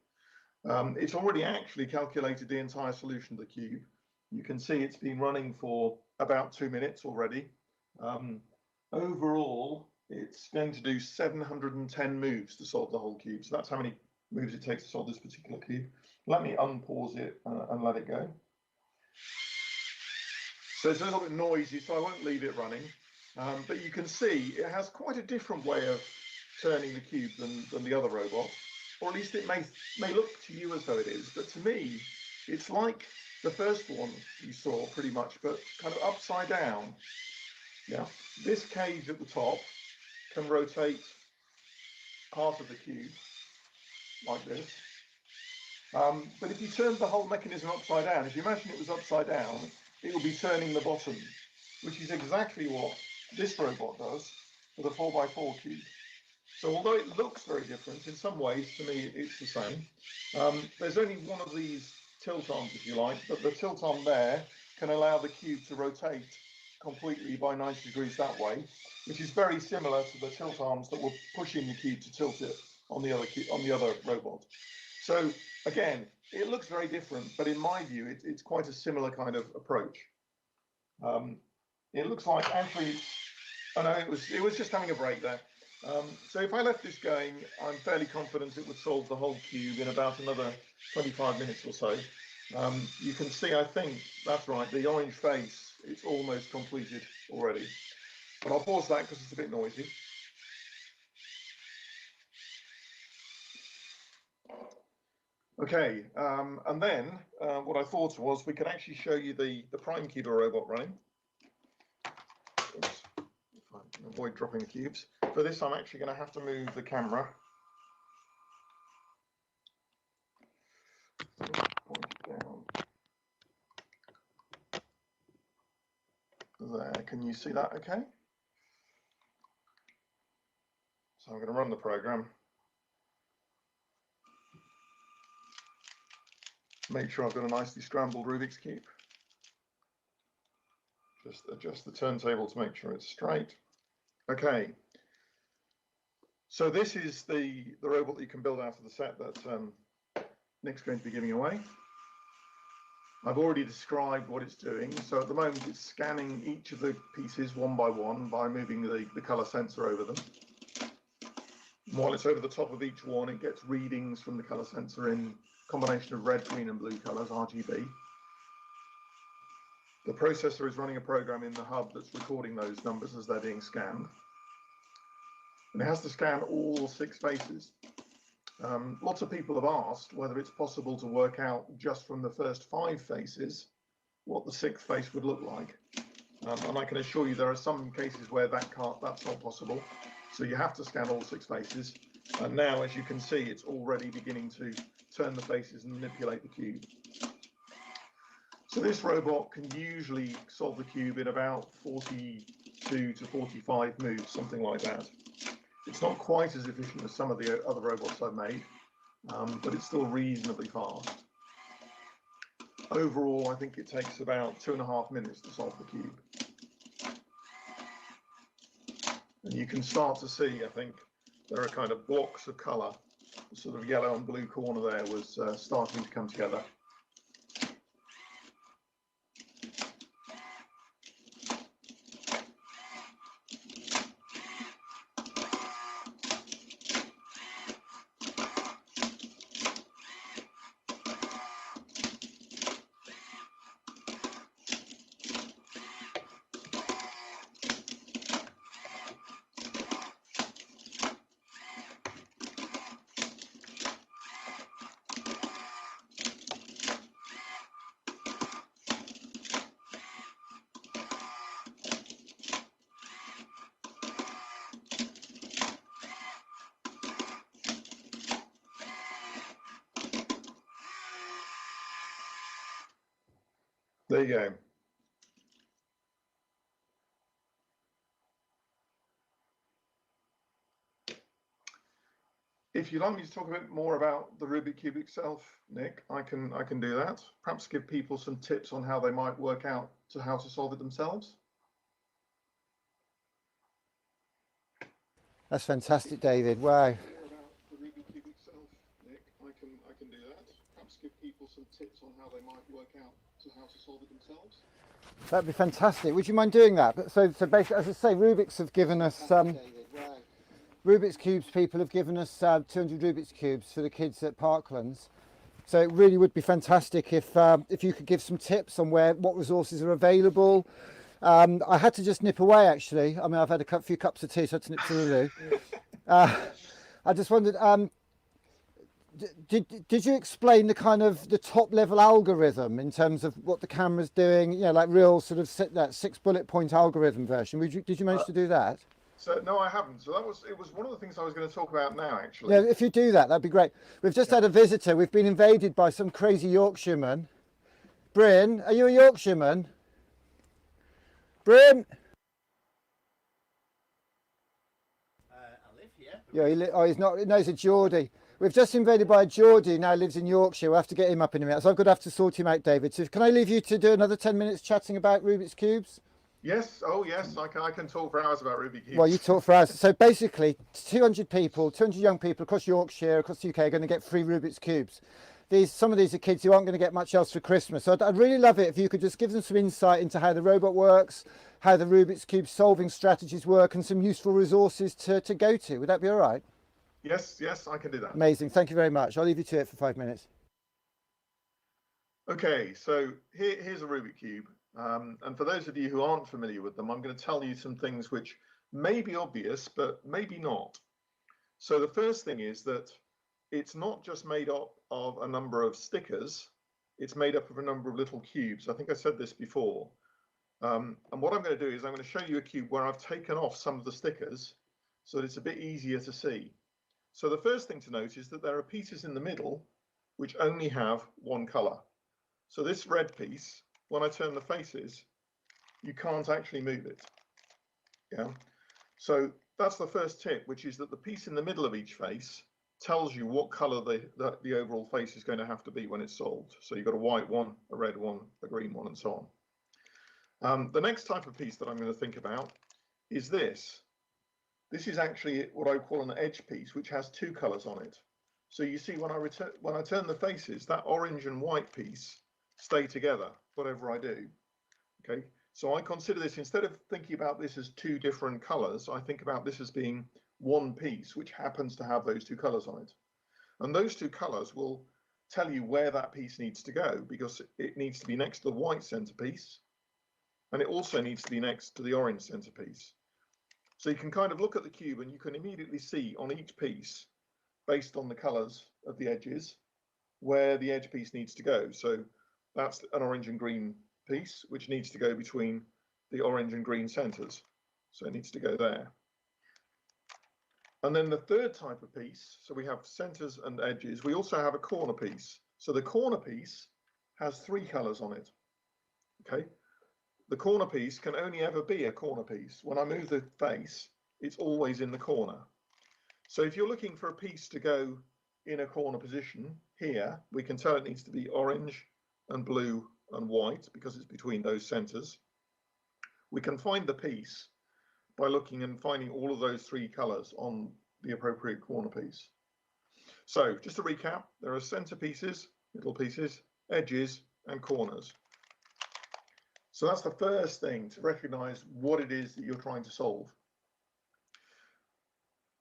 It's already actually calculated the entire solution of the cube. You can see it's been running for about 2 minutes already. Overall, it's going to do 710 moves to solve the whole cube. So that's how many moves it takes to solve this particular cube. Let me unpause it and let it go. So it's a little bit noisy, so I won't leave it running. But you can see it has quite a different way of turning the cube than the other robot, or at least it may look to you as though it is, but to me it's like the first one you saw pretty much, but kind of upside down. Yeah, this cage at the top can rotate part of the cube like this, but if you turn the whole mechanism upside down, if you imagine it was upside down, it will be turning the bottom, which is exactly what this robot does for the 4x4 cube. So although it looks very different, in some ways, to me, it's the same. There's only one of these tilt arms, if you like, but the tilt arm there can allow the cube to rotate completely by 90 degrees that way, which is very similar to the tilt arms that were pushing the cube to tilt it on the other robot. So again, it looks very different, but in my view, it's quite a similar kind of approach. it looks like actually, oh no, it was just having a break there. So if I left this going, I'm fairly confident it would solve the whole cube in about another 25 minutes or so. You can see, I think that's right, the orange face, it's almost completed already. But I'll pause that because it's a bit noisy. Okay, and then what I thought was we could actually show you the Primecuber robot running. Oops, if I can avoid dropping the cubes. For this, I'm actually going to have to move the camera. Point it down. There, can you see that okay? So I'm going to run the program. Make sure I've got a nicely scrambled Rubik's Cube. Just adjust the turntable to make sure it's straight. Okay. So this is the robot that you can build out of the set that Nick's going to be giving away. I've already described what it's doing. So at the moment it's scanning each of the pieces one by one by moving the color sensor over them. While it's over the top of each one, it gets readings from the color sensor in combination of red, green and blue colors, RGB. The processor is running a program in the hub that's recording those numbers as they're being scanned. And it has to scan all 6 faces. Lots of people have asked whether it's possible to work out just from the first 5 faces what the 6th face would look like. And I can assure you there are some cases where that's not possible. So you have to scan all 6 faces. And now, as you can see, it's already beginning to turn the faces and manipulate the cube. So this robot can usually solve the cube in about 42 to 45 moves, something like that. It's not quite as efficient as some of the other robots I've made, but it's still reasonably fast. Overall, I think it takes about 2.5 minutes to solve the cube. And you can start to see, I think, there are kind of blocks of colour. The sort of yellow and blue corner there was starting to come together. There you go. If you'd like me to talk a bit more about the Rubik's Cube itself, Nick, I can do that. Perhaps give people some tips on how they might work out how to solve it themselves. That's fantastic, David. Wow. The Rubik's Cube itself, Nick, I can do that. Perhaps give people some tips on how they might work out how to solve it themselves. That'd be fantastic. Would you mind doing that? So basically, as I say, Rubik's have given us Rubik's Cubes. People have given us 200 Rubik's Cubes for the kids at Parklands. So it really would be fantastic if you could give some tips on what resources are available. I had to just nip away, actually. I mean, I've had a few cups of tea, so I had to nip to the loo. I just wondered, did you explain the kind of the top level algorithm in terms of what the camera's doing? You know, like real sort of that 6 bullet point algorithm version. Did you manage to do that? So no, I haven't. So it was one of the things I was going to talk about now, actually. Yeah, if you do that, that'd be great. We've just had a visitor. We've been invaded by some crazy Yorkshireman. Bryn, are you a Yorkshireman? Bryn? I live here. Yeah, he's not. No, he's a Geordie. We've just invaded by a Geordie who now lives in Yorkshire. We'll have to get him up in a minute. So I'm going to have to sort him out, David. So can I leave you to do another 10 minutes chatting about Rubik's Cubes? Yes. Oh, yes. I can talk for hours about Rubik's Cubes. Well, you talk for hours. So basically, 200 young people across Yorkshire, across the UK are going to get free Rubik's Cubes. Some of these are kids who aren't going to get much else for Christmas. So I'd really love it if you could just give them some insight into how the robot works, how the Rubik's Cube solving strategies work and some useful resources to go to. Would that be all right? Yes, I can do that. Amazing. Thank you very much. I'll leave you to it for 5 minutes. Okay, so here's a Rubik's Cube. And for those of you who aren't familiar with them, I'm going to tell you some things which may be obvious, but maybe not. So the first thing is that it's not just made up of a number of stickers, it's made up of a number of little cubes. I think I said this before. And what I'm going to do is I'm going to show you a cube where I've taken off some of the stickers so that it's a bit easier to see. So the first thing to note is that there are pieces in the middle which only have one colour. So this red piece, when I turn the faces, you can't actually move it. Yeah. So that's the first tip, which is that the piece in the middle of each face tells you what colour the overall face is going to have to be when it's solved. So you've got a white one, a red one, a green one, and so on. The next type of piece that I'm going to think about is this. This is actually what I call an edge piece, which has two colours on it. So you see when I turn the faces, that orange and white piece stay together, whatever I do. Okay, so I consider this, instead of thinking about this as two different colours, I think about this as being one piece which happens to have those two colours on it. And those two colours will tell you where that piece needs to go, because it needs to be next to the white centrepiece, and it also needs to be next to the orange centrepiece. So you can kind of look at the cube and you can immediately see on each piece, based on the colours of the edges, where the edge piece needs to go. So that's an orange and green piece, which needs to go between the orange and green centres. So it needs to go there. And then the third type of piece, so we have centres and edges. We also have a corner piece. So the corner piece has three colours on it. Okay. The corner piece can only ever be a corner piece. When I move the face, it's always in the corner. So if you're looking for a piece to go in a corner position here, we can tell it needs to be orange and blue and white because it's between those centres. We can find the piece by looking and finding all of those three colours on the appropriate corner piece. So just to recap, there are centre pieces, middle pieces, edges and corners. So that's the first thing, to recognise what it is that you're trying to solve.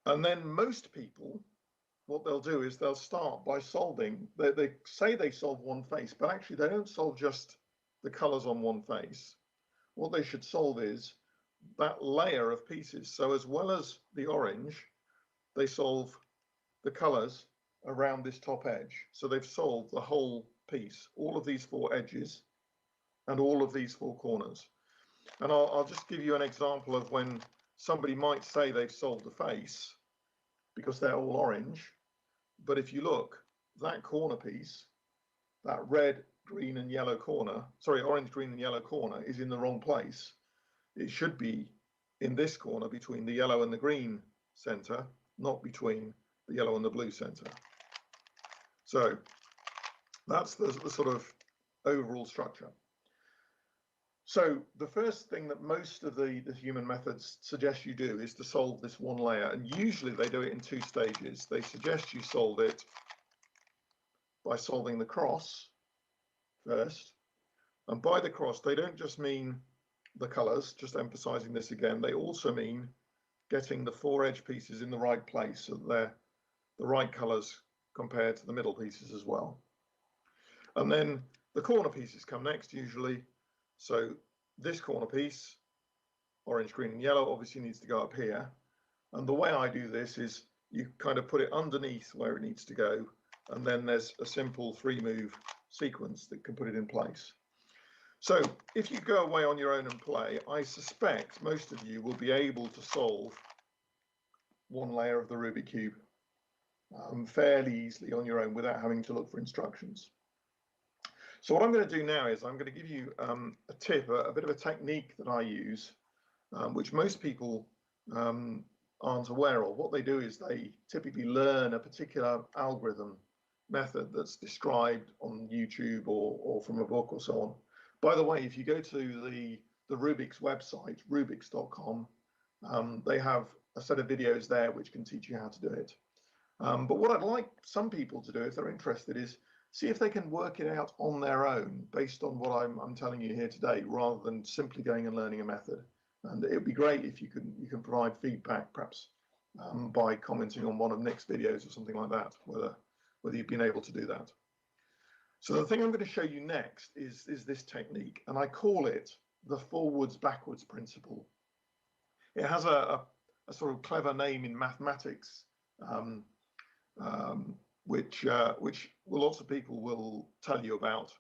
And then most people, what they'll do is they'll start by solving, they say they solve one face, but actually they don't solve just the colours on one face. What they should solve is that layer of pieces. So as well as the orange, they solve the colours around this top edge. So they've solved the whole piece, all of these four edges and all of these four corners. And I'll just give you an example of when somebody might say they've solved the face because they're all orange. But if you look, that corner piece, that red, green and yellow corner, sorry, orange, green and yellow corner is in the wrong place. It should be in this corner between the yellow and the green centre, not between the yellow and the blue centre. So that's the sort of overall structure. So the first thing that most of the human methods suggest you do is to solve this one layer, and usually they do it in two stages. They suggest you solve it by solving the cross first, and by the cross they don't just mean the colours, just emphasising this again, they also mean getting the four edge pieces in the right place so that they're the right colours compared to the middle pieces as well. And then the corner pieces come next usually. So this corner piece, orange, green and yellow, obviously needs to go up here. And the way I do this is you kind of put it underneath where it needs to go. And then there's a simple 3-move sequence that can put it in place. So if you go away on your own and play, I suspect most of you will be able to solve one layer of the Rubik's Cube fairly easily on your own without having to look for instructions. So what I'm going to do now is I'm going to give you a tip, a bit of a technique that I use, which most people aren't aware of. What they do is they typically learn a particular algorithm method that's described on YouTube or from a book or so on. By the way, if you go to the Rubik's website, rubiks.com, they have a set of videos there which can teach you how to do it. But what I'd like some people to do, if they're interested, is see if they can work it out on their own based on what I'm telling you here today, rather than simply going and learning a method. And it would be great if you can provide feedback, perhaps by commenting on one of Nick's videos or something like that, whether you've been able to do that. So the thing I'm going to show you next is this technique, and I call it the forwards-backwards principle. It has a sort of clever name in mathematics, which lots of people will tell you about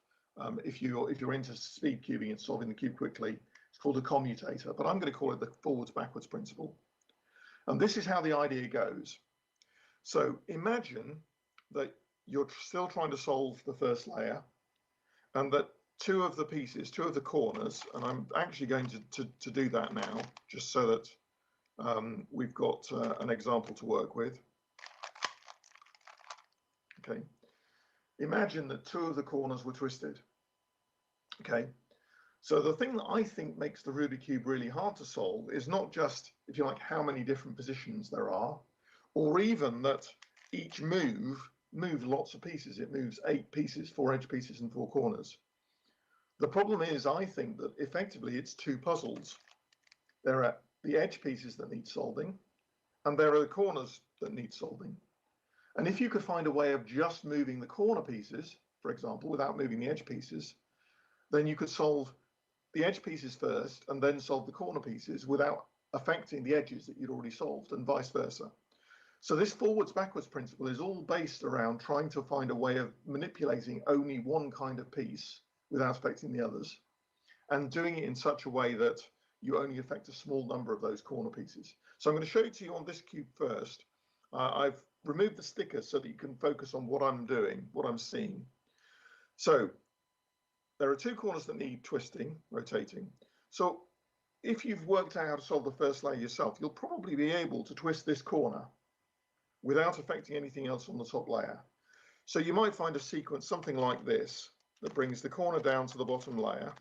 if you're into speed cubing and solving the cube quickly. It's called a commutator, but I'm going to call it the forwards-backwards principle. And this is how the idea goes. So imagine that you're still trying to solve the first layer, and that two of the corners, and I'm actually going to do that now, just so that we've got an example to work with. Okay, imagine that two of the corners were twisted. Okay, so the thing that I think makes the Rubik's Cube really hard to solve is not just, if you like, how many different positions there are, or even that each move moves lots of pieces. It moves 8 pieces, 4 edge pieces and 4 corners. The problem is, I think that effectively it's 2 puzzles. There are the edge pieces that need solving, and there are the corners that need solving. And if you could find a way of just moving the corner pieces, for example, without moving the edge pieces, then you could solve the edge pieces first and then solve the corner pieces without affecting the edges that you'd already solved, and vice versa. So this forwards-backwards principle is all based around trying to find a way of manipulating only one kind of piece without affecting the others, and doing it in such a way that you only affect a small number of those corner pieces. So I'm going to show it to you on this cube first. I've removed the sticker so that you can focus on what I'm doing, what I'm seeing. So there are 2 corners that need twisting, rotating. So if you've worked out how to solve the first layer yourself, you'll probably be able to twist this corner without affecting anything else on the top layer. So you might find a sequence something like this that brings the corner down to the bottom layer,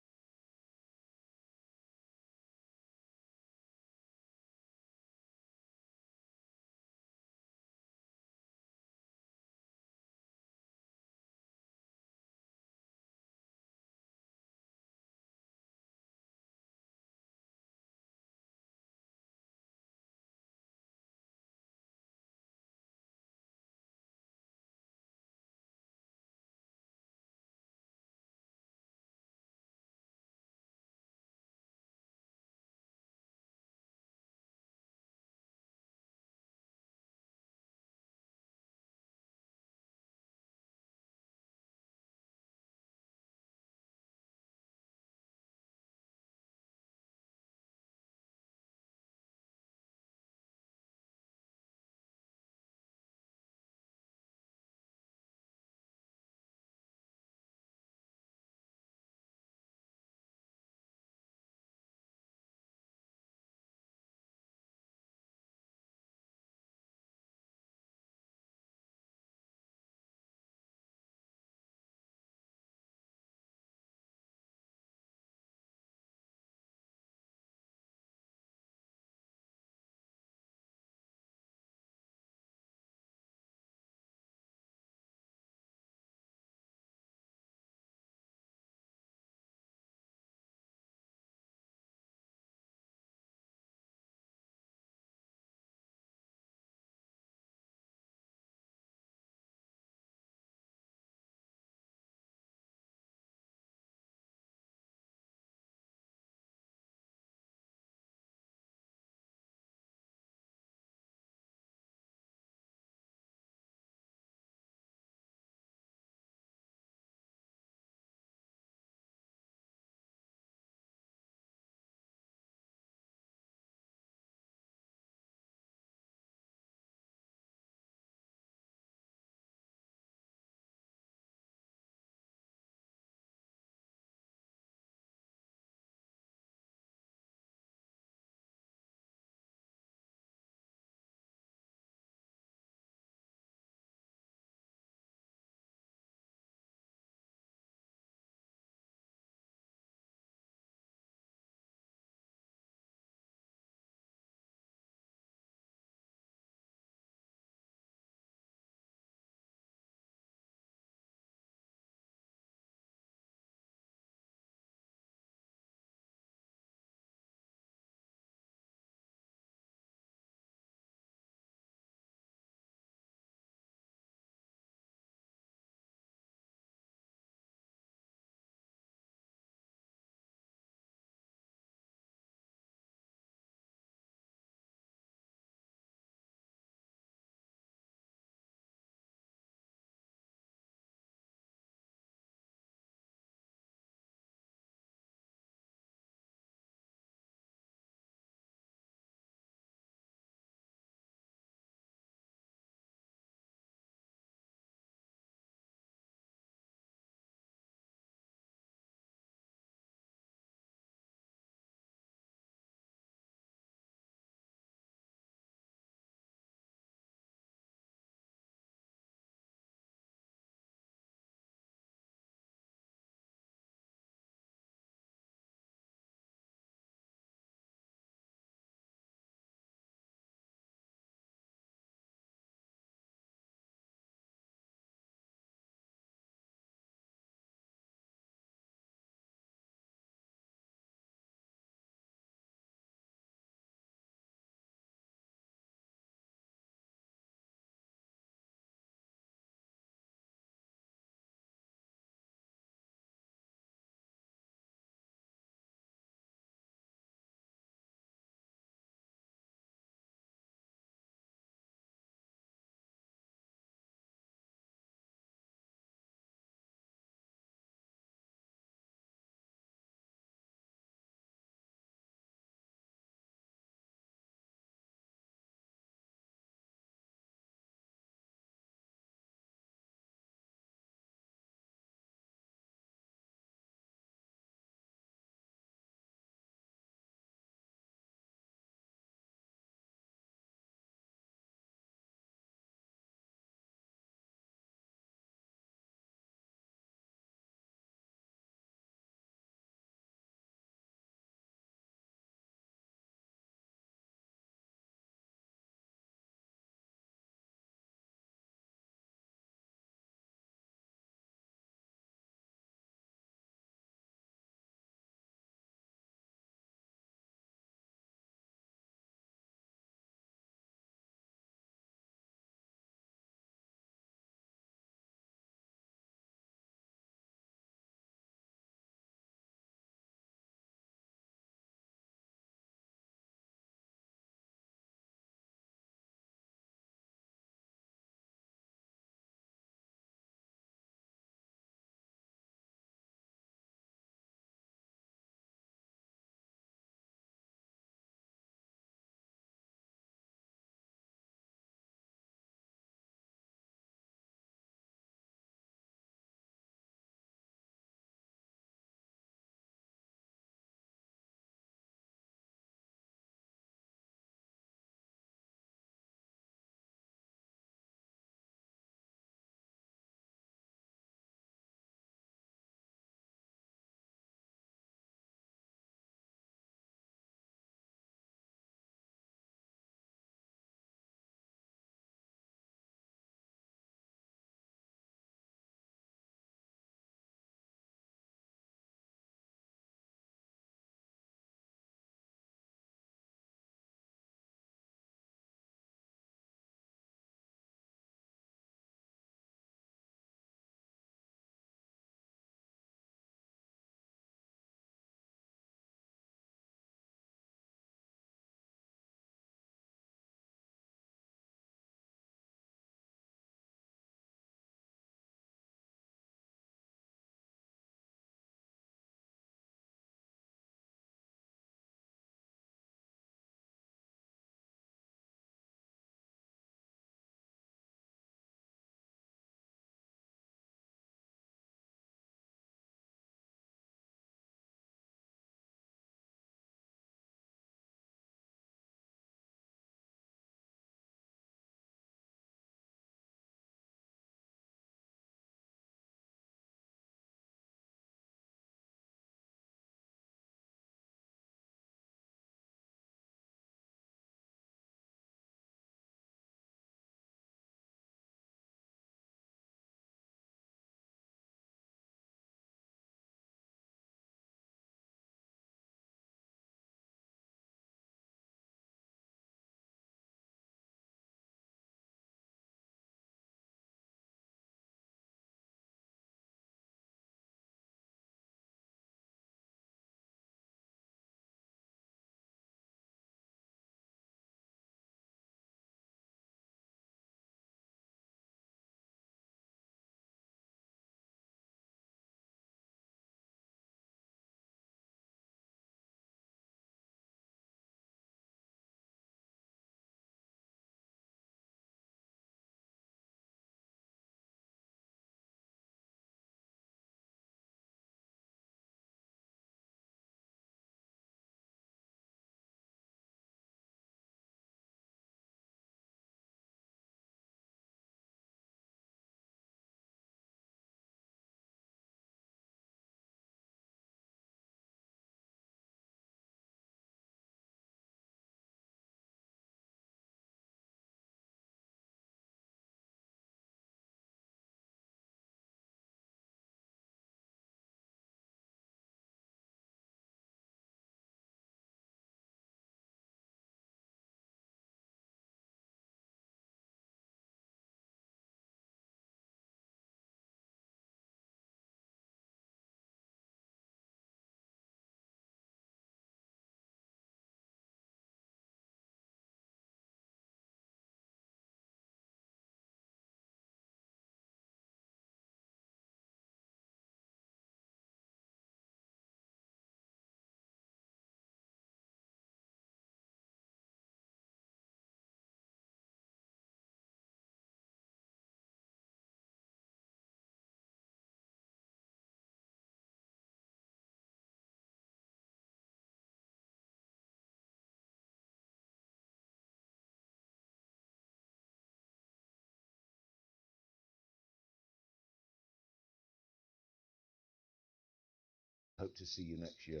Hope to see you next year.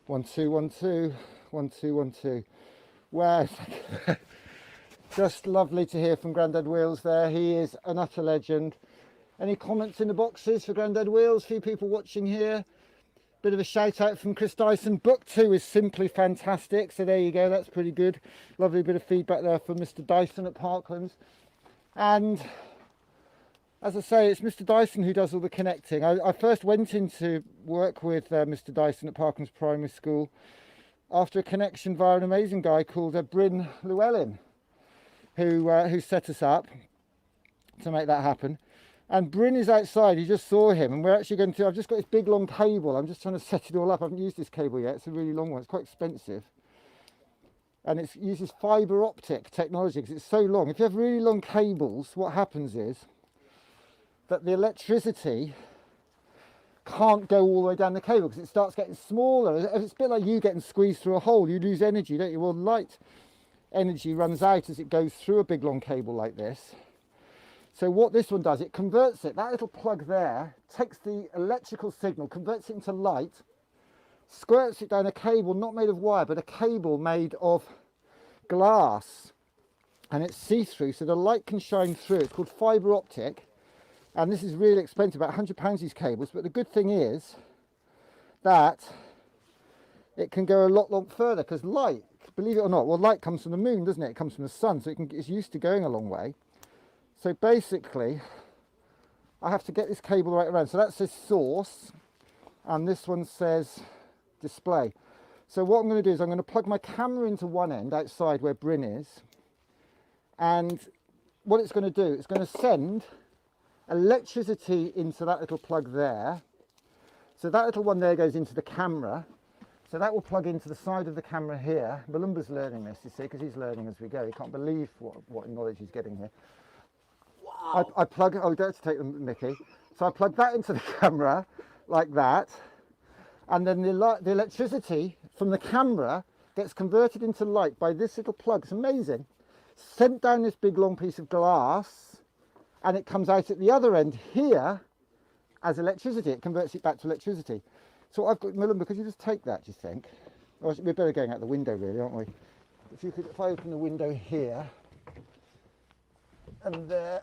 One, two, 1, 2, 1, 2, 1, 2. Wow, just lovely to hear from Grandad Wheels there. He is an utter legend. Any comments in the boxes for Grandad Wheels? Few people watching here. Bit of a shout out from Chris Dyson. Book 2 is simply fantastic. So there you go, that's pretty good. Lovely bit of feedback there from Mr. Dyson at Parklands. And as I say, it's Mr. Dyson who does all the connecting. I first went into work with Mr. Dyson at Parklands Primary School after a connection via an amazing guy called Bryn Llewellyn, who set us up to make that happen. And Bryn is outside, you just saw him, and we're actually going to, I've just got this big long cable, I'm just trying to set it all up. I haven't used this cable yet, it's a really long one, it's quite expensive. And it uses fibre optic technology because it's so long. If you have really long cables, what happens is that the electricity can't go all the way down the cable because it starts getting smaller. It's a bit like you getting squeezed through a hole, you lose energy, don't you? Well, light energy runs out as it goes through a big long cable like this. So what this one does, it converts it, that little plug there, takes the electrical signal, converts it into light, squirts it down a cable not made of wire, but a cable made of glass, and it's see-through, so the light can shine through. It's called fibre optic, and this is really expensive, about £100 these cables, but the good thing is that it can go a lot further, because light, believe it or not, well, light comes from the moon, doesn't it? It comes from the sun, so it's used to going a long way. So basically, I have to get this cable right around. So that says source, and this one says display. So what I'm going to do is I'm going to plug my camera into one end outside where Bryn is. And what it's going to do, it's going to send electricity into that little plug there. So that little one there goes into the camera. So that will plug into the side of the camera here. Malumba's learning this, you see, because he's learning as we go. He can't believe what knowledge he's getting here. I plug, oh, don't take them, Mickey. So I plug that into the camera like that, and then the electricity from the camera gets converted into light by this little plug. It's amazing. Sent down this big long piece of glass, and it comes out at the other end here as electricity. It converts it back to electricity. So I've got, Malumba, could you just take that, do you think? Or we're better going out the window, really, aren't we? If I open the window here, and there.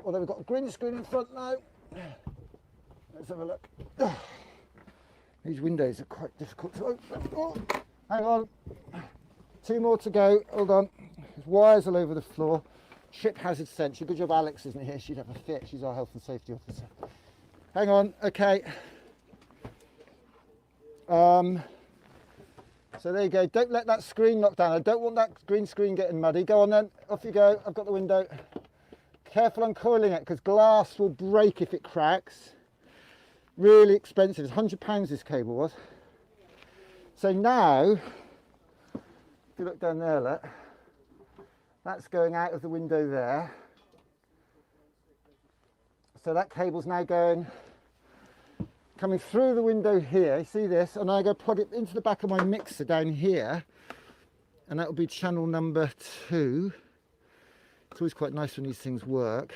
Although we've got a green screen in front now. Let's have a look. These windows are quite difficult to open. Oh, hang on. 2 more to go. Hold on. There's wires all over the floor. Trip hazard sensor. Good job Alex isn't here. She'd have a fit. She's our health and safety officer. Hang on. Okay. So there you go. Don't let that screen knock down. I don't want that green screen getting muddy. Go on then. Off you go. I've got the window. Careful uncoiling it because glass will break if it cracks. Really expensive. It's £100 this cable was. So now, if you look down there, look, that's going out of the window there. So that cable's now coming through the window here. You see this? And I go plug it into the back of my mixer down here, and that will be channel number 2. It's always quite nice when these things work.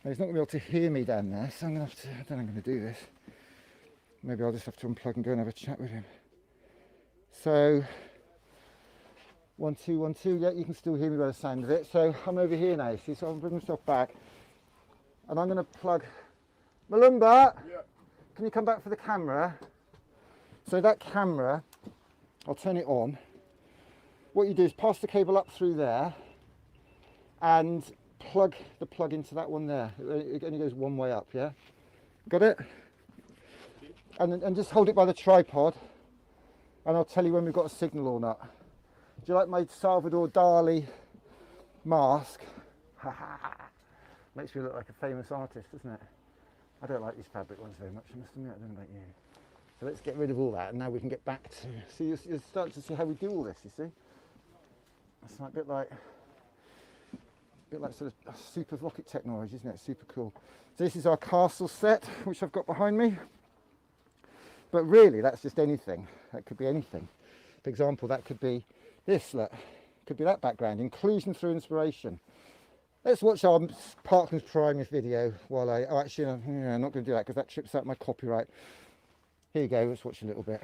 Now, he's not going to be able to hear me down there, so I'm going to have to, I don't know how I'm going to do this. Maybe I'll just have to unplug and go and have a chat with him. So, 1, 2, 1, 2, yeah, you can still hear me by the sound of it. So I'm over here now, see, so I'll bring myself back. And I'm going to plug, Malumba, yeah. Can you come back for the camera? So that camera, I'll turn it on. What you do is pass the cable up through there, and plug the plug into that one there. It only goes one way up, yeah? Got it? And just hold it by the tripod. and I'll tell you when we've got a signal or not. Do you like my Salvador Dali mask? Makes me look like a famous artist, doesn't it? I don't like these fabric ones very much, I must admit. I don't know about you. So let's get rid of all that, and now we can get back to... See, you're starting to see how we do all this, you see? It's like a bit like sort of super rocket technology, isn't it? Super cool. So this is our castle set, which I've got behind me. But really, that's just anything. That could be anything. For example, that could be this, look. Could be that background. Inclusion through inspiration. Let's watch our Parklands Primary video while I... Oh, actually, I'm not going to do that because that trips out my copyright. Here you go, let's watch a little bit.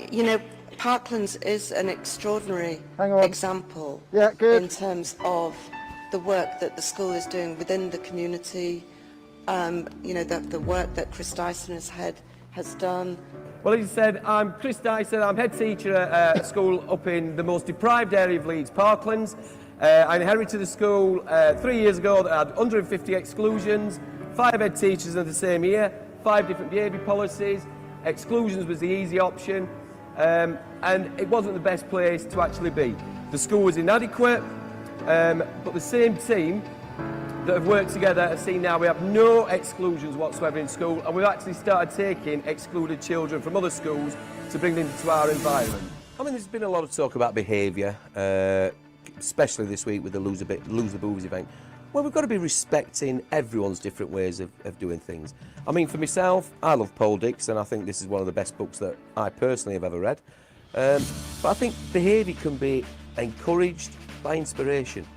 You know, Parklands is an extraordinary example in terms of the work that the school is doing within the community, you know, the work that Chris Dyson has done. Well, as you said, I'm Chris Dyson. I'm head teacher at a school up in the most deprived area of Leeds, Parklands. I inherited the school 3 years ago that had 150 exclusions, 5 head teachers in the same year, 5 different behaviour policies. Exclusions was the easy option, and it wasn't the best place to actually be. The school was inadequate, but the same team that have worked together have seen now we have no exclusions whatsoever in school, and we've actually started taking excluded children from other schools to bring them into our environment. I mean, there's been a lot of talk about behaviour, especially this week with the Lose the Boobies event, where we've got to be respecting everyone's different ways of doing things. I mean, for myself, I love Paul Dix, and I think this is one of the best books that I personally have ever read. But I think behaviour can be encouraged by inspiration,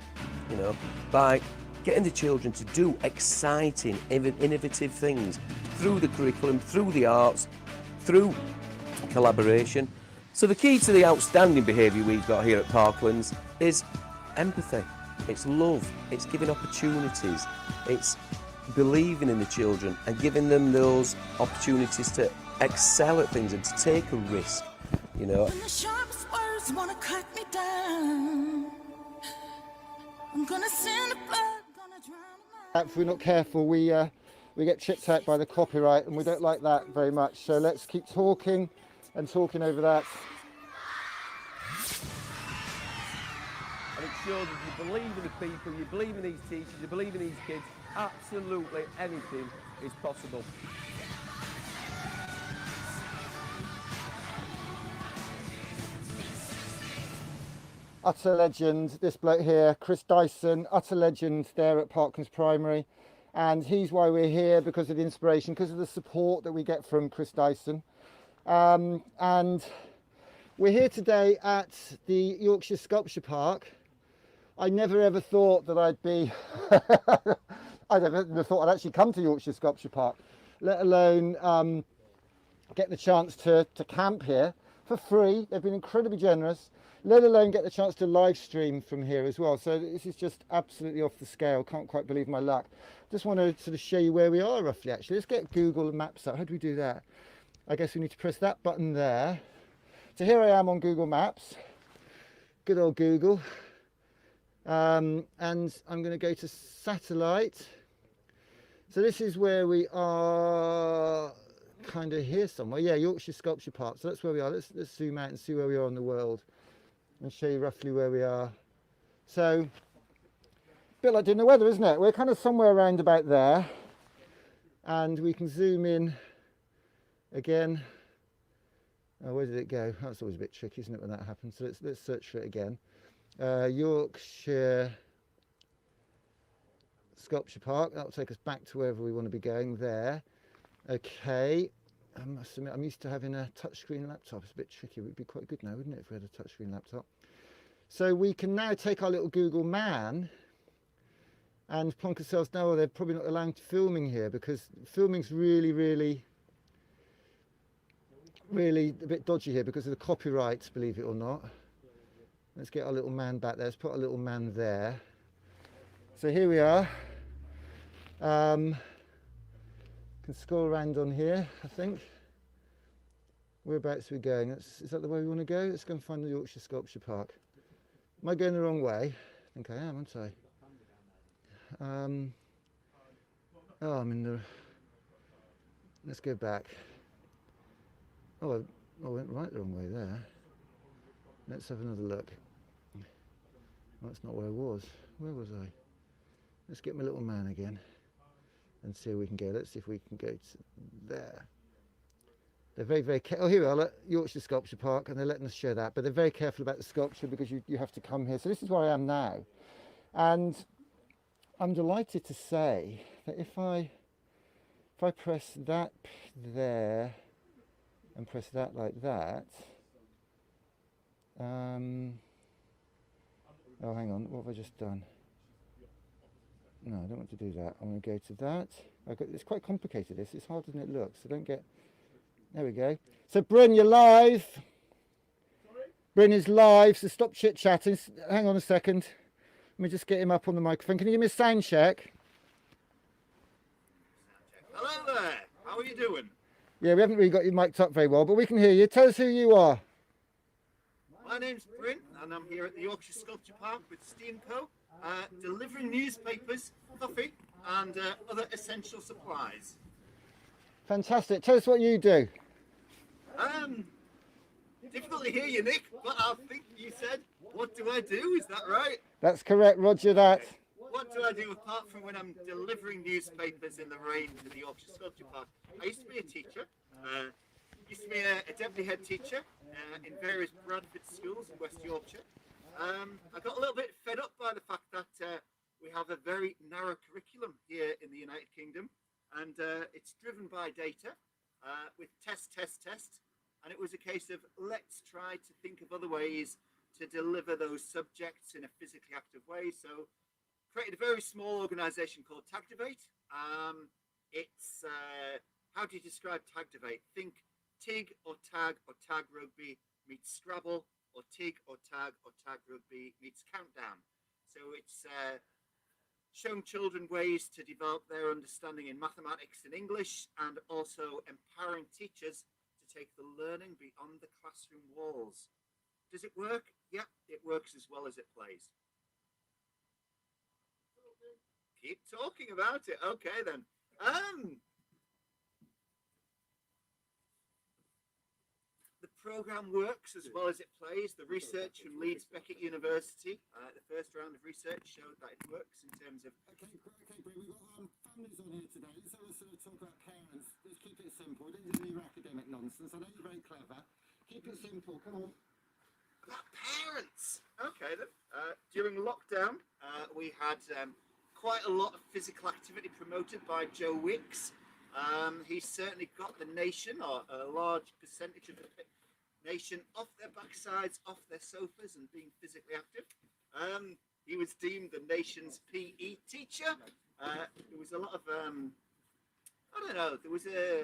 you know, by getting the children to do exciting, innovative things through the curriculum, through the arts, through collaboration. So the key to the outstanding behaviour we've got here at Parklands is empathy. It's love, it's giving opportunities, it's believing in the children and giving them those opportunities to excel at things and to take a risk, you know. When the sharpest words wanna cut me down, I'm gonna send the blood, gonna drown. If we're not careful, we get chipped out by the copyright, and we don't like that very much. So let's keep talking and talking over that. And it shows that you believe in the people, you believe in these teachers, you believe in these kids. Absolutely anything is possible. Utter legend, this bloke here, Chris Dyson, utter legend there at Parklands Primary. And he's why we're here, because of the inspiration, because of the support that we get from Chris Dyson. And we're here today at the Yorkshire Sculpture Park. I never ever thought that I'd be, I never thought I'd actually come to Yorkshire Sculpture Park, let alone get the chance to camp here for free. They've been incredibly generous, let alone get the chance to live stream from here as well. So this is just absolutely off the scale. Can't quite believe my luck. Just want to sort of show you where we are roughly actually. Let's get Google Maps up. How do we do that? I guess we need to press that button there. So here I am on Google Maps. Good old Google. And I'm going to go to satellite. So this is where we are, kind of here somewhere. Yeah, Yorkshire Sculpture Park. So that's where we are. Let's zoom out and see where we are in the world and show you roughly where we are. So, a bit like doing the weather, isn't it? We're kind of somewhere around about there. And we can zoom in again. Oh, where did it go? That's always a bit tricky, isn't it, when that happens? So let's search for it again. Yorkshire Sculpture Park. That'll take us back to wherever we want to be going there. Okay, I must admit I'm used to having a touchscreen laptop. It's a bit tricky. It would be quite good now, wouldn't it, if we had a touchscreen laptop? So we can now take our little Google Man and plonk ourselves down. Well, they're probably not allowing filming here because filming's really a bit dodgy here because of the copyright, believe it or not. Let's get our little man back there. Let's put our little man there. So here we are. Can scroll around on here, I think. Whereabouts are we going? Is that the way we want to go? Let's go and find the Yorkshire Sculpture Park. Am I going the wrong way? I think I am, aren't I? Oh, I'm in the... Let's go back. Oh, I went right the wrong way there. Let's have another look. That's not where I was. Where was I? Let's get my little man again and see where we can go. Let's see if we can go to there. They're very, very careful. Oh, here we are, at Yorkshire Sculpture Park, and they're letting us show that. But they're very careful about the sculpture because you have to come here. So this is where I am now. And I'm delighted to say that if I press that there and press that like that, oh, hang on, what have I just done? No, I don't want to do that. I'm going to go to that. It's quite complicated, this. It's harder than it looks. So don't get... There we go. So, Bryn, you're live. Sorry? Bryn is live, so stop chit-chatting. Hang on a second. Let me just get him up on the microphone. Can you give me a sound check? Hello there. How are you doing? Yeah, we haven't really got you mic'd up very well, but we can hear you. Tell us who you are. My name's Bryn, and I'm here at the Yorkshire Sculpture Park with Steve & Co, delivering newspapers, coffee, and other essential supplies. Fantastic. Tell us what you do. Difficult to hear you, Nick, but I think you said, what do I do? Is that right? That's correct, Roger that. What do I do apart from when I'm delivering newspapers in the rain to the Yorkshire Sculpture Park? I used to be a teacher. Used to be a deputy head teacher in various Bradford schools in West Yorkshire. I got a little bit fed up by the fact that we have a very narrow curriculum here in the United Kingdom, and it's driven by data with test. And it was a case of let's try to think of other ways to deliver those subjects in a physically active way. So created a very small organisation called Tagdivate. It's how do you describe Tagdivate? Think TIG or tag rugby meets Scrabble, or TIG or tag rugby meets Countdown. So it's showing children ways to develop their understanding in mathematics and English, and also empowering teachers to take the learning beyond the classroom walls. Does it work? Yeah, it works as well as it plays. Keep talking about it. Okay then. The programme works as well as it plays. The research from Leeds Beckett University, the first round of research showed that it works in terms of... Okay, we've got families on here today. Let's sort of talk about parents. Let's keep it simple. Don't do any academic nonsense. I know you're very clever. Keep it simple. Come on. About parents. Okay then. During lockdown, we had quite a lot of physical activity promoted by Joe Wicks. He's certainly got the nation, or a large percentage of the nation, off their backsides, off their sofas, and being physically active. He was deemed the nation's PE teacher. There was a lot of, I don't know, there was a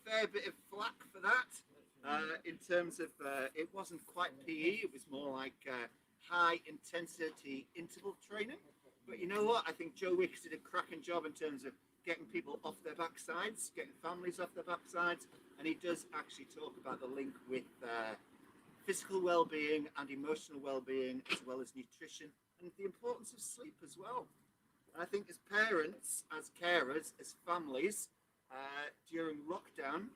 fair bit of flack for that. In terms of, it wasn't quite PE, it was more like high intensity interval training. But you know what? I think Joe Wicks did a cracking job in terms of getting people off their backsides, getting families off their backsides, and he does actually talk about the link with physical well-being and emotional well-being, as well as nutrition, and the importance of sleep as well. And I think as parents, as carers, as families, during lockdown,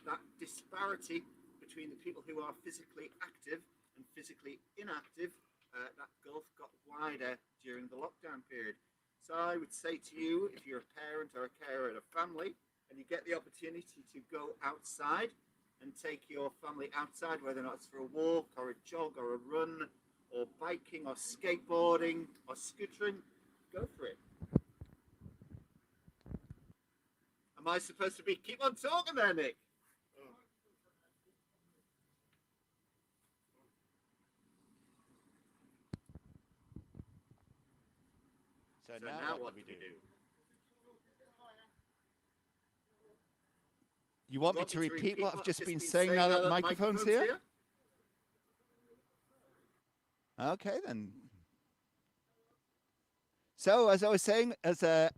that disparity between the people who are physically active and physically inactive, that gulf got wider during the lockdown period. So I would say to you, if you're a parent or a carer in a family, and you get the opportunity to go outside and take your family outside, whether or not it's for a walk or a jog or a run or biking or skateboarding or scootering, go for it. Am I supposed to keep on talking there, Nick? So now what do we do? You want me to repeat what I've just been saying now that the microphone's here? Okay then. So as I was saying, as a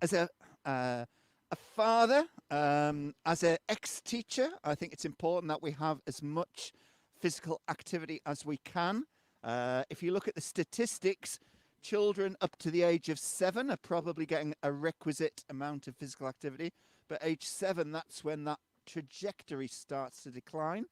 father, as an ex-teacher, I think it's important that we have as much physical activity as we can. If you look at the statistics, children up to the age of 7 are probably getting a requisite amount of physical activity, but age 7, that's when that trajectory starts to decline.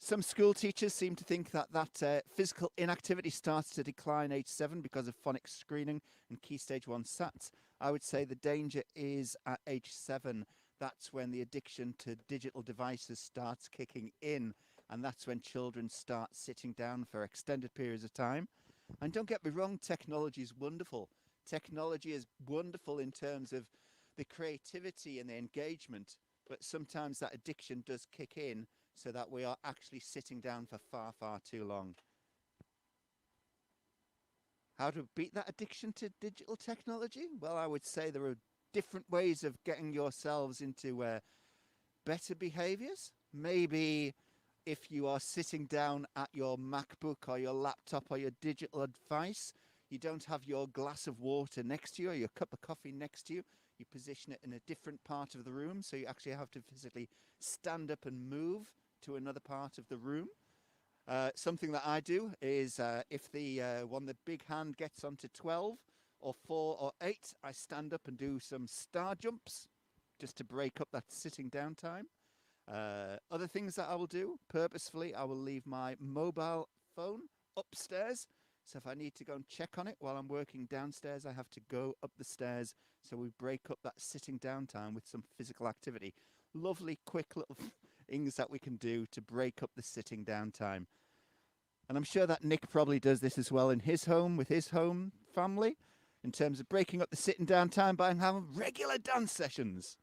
Some school teachers seem to think that physical inactivity starts to decline age 7 because of phonics screening and Key Stage 1 SATs. I would say the danger is at age 7. That's when the addiction to digital devices starts kicking in, and that's when children start sitting down for extended periods of time. And don't get me wrong, technology is wonderful. Technology is wonderful in terms of the creativity and the engagement, but sometimes that addiction does kick in so that we are actually sitting down for far, far too long. How to beat that addiction to digital technology? Well, I would say there are different ways of getting yourselves into better behaviors. Maybe if you are sitting down at your MacBook or your laptop or your digital device, you don't have your glass of water next to you or your cup of coffee next to you. You position it in a different part of the room, so you actually have to physically stand up and move to another part of the room. Something that I do is if the big hand gets onto 12 or 4 or 8, I stand up and do some star jumps just to break up that sitting down time. Other things that I will do, purposefully, I will leave my mobile phone upstairs. So if I need to go and check on it while I'm working downstairs, I have to go up the stairs. So we break up that sitting down time with some physical activity. Lovely, quick little things that we can do to break up the sitting down time. And I'm sure that Nick probably does this as well in his home, with his home family, in terms of breaking up the sitting down time by having regular dance sessions.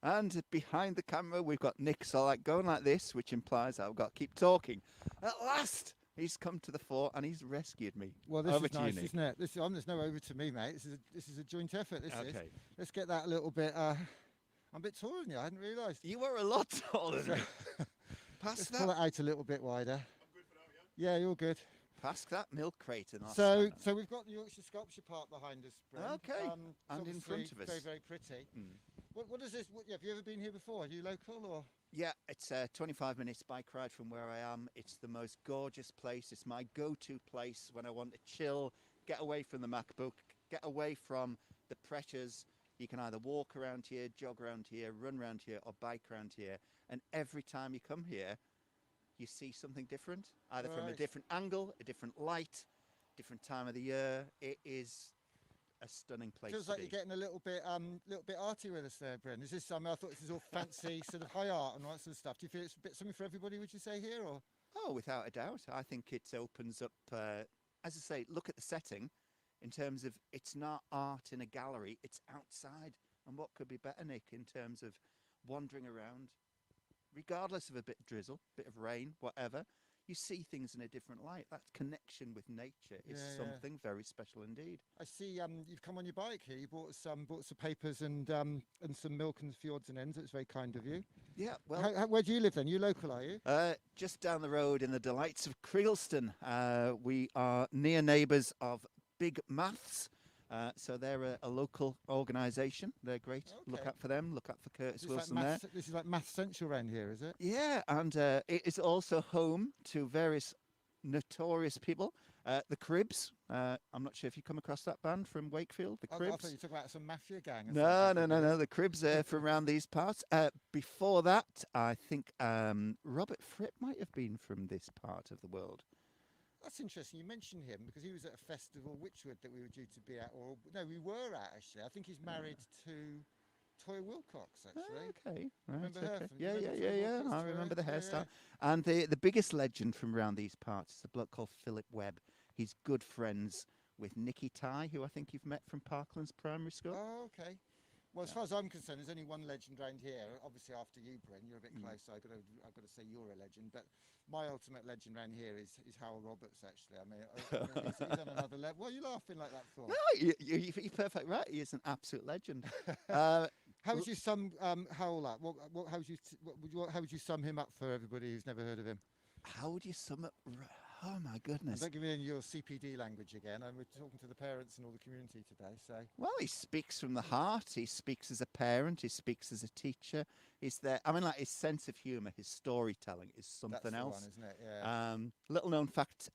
And behind the camera, we've got Nick going like this, which implies I've got to keep talking. At last, he's come to the fore and he's rescued me. Well, this over is to nice, you, Nick. isn't it? There's no over to me, mate. This is a joint effort. This is. Okay. Let's get that a little bit. I'm a bit taller than you. I hadn't realised. You were a lot taller than me. Let's pull it out a little bit wider. Yeah, you're good. Pass that milk crate and I'll So stand up. we've got the Yorkshire Sculpture Park behind us, Bryn. Okay. It's And in front obviously of us. Very, very pretty. What is this? Have you ever been here before? Are you local or? Yeah, it's 25 minutes bike ride from where I am. It's the most gorgeous place. It's my go-to place when I want to chill, get away from the MacBook, get away from the pressures. You can either walk around here, jog around here, run around here, or bike around here. And every time you come here, you see something different, either from a Right. different angle, a different light, different time of the year. It is a stunning place Feels to like be. you're getting a little bit arty with us there, Bryn. Is this? I thought this is all fancy, sort of high art and all that sort of stuff. Do you feel it's a bit something for everybody? Would you say here or? Oh, without a doubt. I think it opens up, as I say, look at the setting in terms of it's not art in a gallery, it's outside. And what could be better, Nick, in terms of wandering around, regardless of a bit of drizzle, bit of rain, whatever, you see things in a different light. That connection with nature is Yeah, yeah. something very special indeed. I see you've come on your bike here. You bought some papers and some milk and a few odds and ends. It's very kind of you. Yeah, well, Where do you live then? You local, are you? Just down the road in the delights of Craigleston. We are near neighbours of Big Maths. So they're a local organisation. They're great. Okay. Look out for them. Look out for Curtis This is Wilson like there. maths, this is like Maths Central around here, is it? Yeah, and it is also home to various notorious people. The Cribs. I'm not sure if you come across that band from Wakefield. The I Cribs. thought you were talking about some mafia gang. Or No. something. The Cribs are from around these parts. Before that, I think Robert Fripp might have been from this part of the world. That's interesting. You mentioned him because he was at a festival, Witchwood, that we were due to be at, or no, we were at actually. I think he's married to Toya Wilcox, actually. Okay, right, Remember her? okay. From, Yeah. remember Toya Wilcox, I Toya? remember the Yeah, hairstyle. And the biggest legend from around these parts is a bloke called Philip Webb. He's good friends with Nicky Ty, who I think you've met from Parklands Primary School. Oh, okay. Well, as far as I'm concerned, there's only one legend around here. Obviously, after you, Bryn, you're a bit closer. I've got to say you're a legend. But my ultimate legend around here is Howell Roberts. Actually, I mean, he's on another level. What are you laughing like that for? No, you're perfect right. He is an absolute legend. How would you sum Howell up? How would you sum him up for everybody who's never heard of him? How would you sum up? Oh my goodness! Don't give me in your CPD language again. We're talking to the parents and all the community today. So Well, he speaks from the heart. He speaks as a parent. He speaks as a teacher. He's there. I mean, like his sense of humour, his storytelling is something that's the else. one, isn't it? Yeah. Little known fact: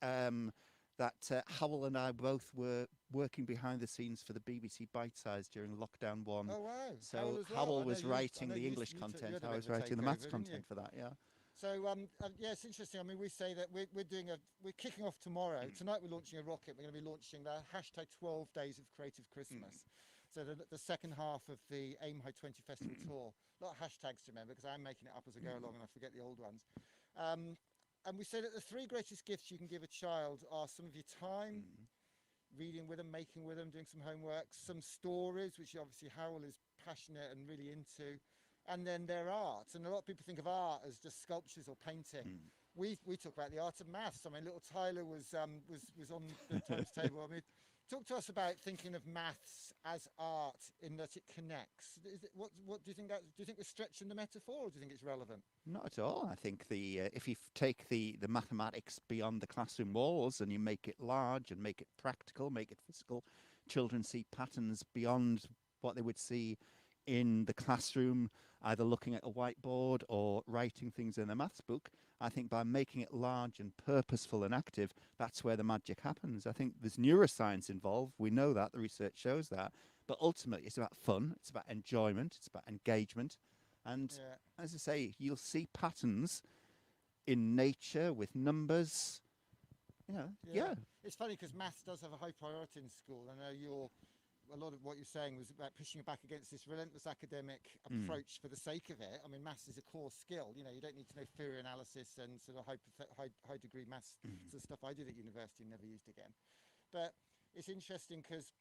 that Howell and I both were working behind the scenes for the BBC Bite Size during lockdown 1. Oh, wow. So as well. Howell I was know you- I writing know the you- English you content, had a I bit was of a writing the takeover, maths didn't you? content for that, yeah. So yeah, it's interesting. I mean, we say that we're kicking off tomorrow. Tonight we're launching a rocket. We're going to be launching the hashtag 12 Days of Creative Christmas. So the second half of the Aim High 20 Festival tour. A lot of hashtags to remember because I'm making it up as I go along and I forget the old ones. And we say that the 3 greatest gifts you can give a child are some of your time, reading with them, making with them, doing some homework, some stories, which obviously Howell is passionate and really into, and then their art. And a lot of people think of art as just sculptures or painting. We talk about the art of maths. I mean, little Tyler was on the times table. I mean, talk to us about thinking of maths as art in that it connects. What do you think? Do you think we're stretching the metaphor, or do you think it's relevant? Not at all. I think if you take the mathematics beyond the classroom walls and you make it large and make it practical, make it physical, children see patterns beyond what they would see in the classroom, either looking at a whiteboard or writing things in a maths book. I think by making it large and purposeful and active, that's where the magic happens. I think there's neuroscience involved. We know that. The research shows that. But ultimately, it's about fun. It's about enjoyment. It's about engagement. And as I say, you'll see patterns in nature with numbers. Yeah. It's funny because maths does have a high priority in school. I know a lot of what you're saying was about pushing back against this relentless academic approach for the sake of it. I mean, maths is a core skill. You don't need to know theory analysis and sort of high degree maths sort of stuff I did at university and never used again. But it's interesting because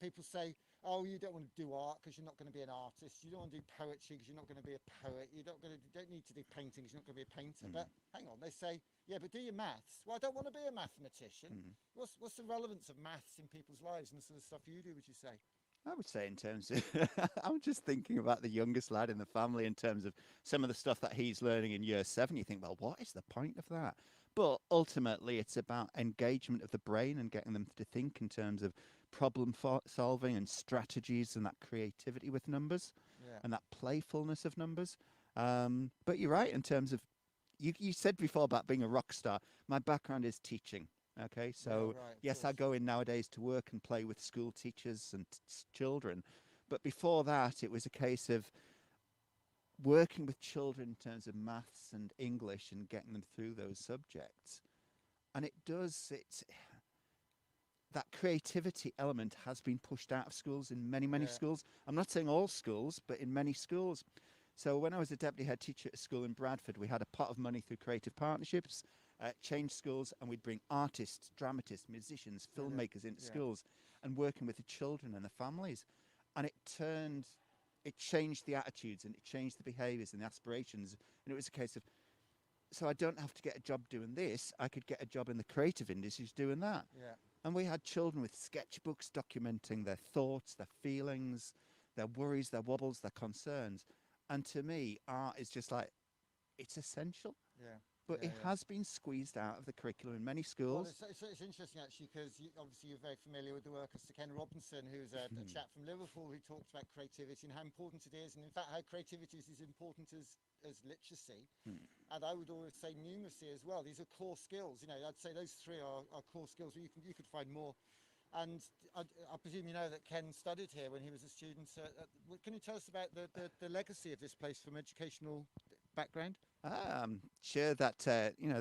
people say, oh, you don't want to do art because you're not going to be an artist. You don't want to do poetry because you're not going to be a poet. You don't need to do painting because you're not going to be a painter. But hang on, they say, yeah, but do your maths. Well, I don't want to be a mathematician. What's the relevance of maths in people's lives and the sort of stuff you do, would you say? I would say in terms of, I'm just thinking about the youngest lad in the family in terms of some of the stuff that he's learning in year 7. You think, well, what is the point of that? But ultimately, it's about engagement of the brain and getting them to think in terms of problem solving and strategies and that creativity with numbers and that playfulness of numbers. But you're right in terms of, you said before about being a rock star. My background is teaching. Okay, so yes, I go in nowadays to work and play with school teachers and children. But before that, it was a case of working with children in terms of maths and English and getting them through those subjects. And that creativity element has been pushed out of schools in many schools. I'm not saying all schools, but in many schools. So when I was a deputy head teacher at a school in Bradford, we had a pot of money through creative partnerships, change schools, and we'd bring artists, dramatists, musicians, filmmakers into schools and working with the children and the families. And it changed the attitudes and it changed the behaviours and the aspirations. And it was a case of, so I don't have to get a job doing this, I could get a job in the creative industries doing that. Yeah. And we had children with sketchbooks documenting their thoughts, their feelings, their worries, their wobbles, their concerns. And to me, art is just like, it's essential. Yeah. But it has been squeezed out of the curriculum in many schools. Well, it's interesting actually because obviously you're very familiar with the work of Sir Ken Robinson, who's a chap from Liverpool who talks about creativity and how important it is, and in fact how creativity is as important as literacy. And I would always say numeracy as well. These are core skills. I'd say those 3 are core skills. You could find more. And I presume you know that Ken studied here when he was a student. Can you tell us about the legacy of this place from educational background? I'm sure that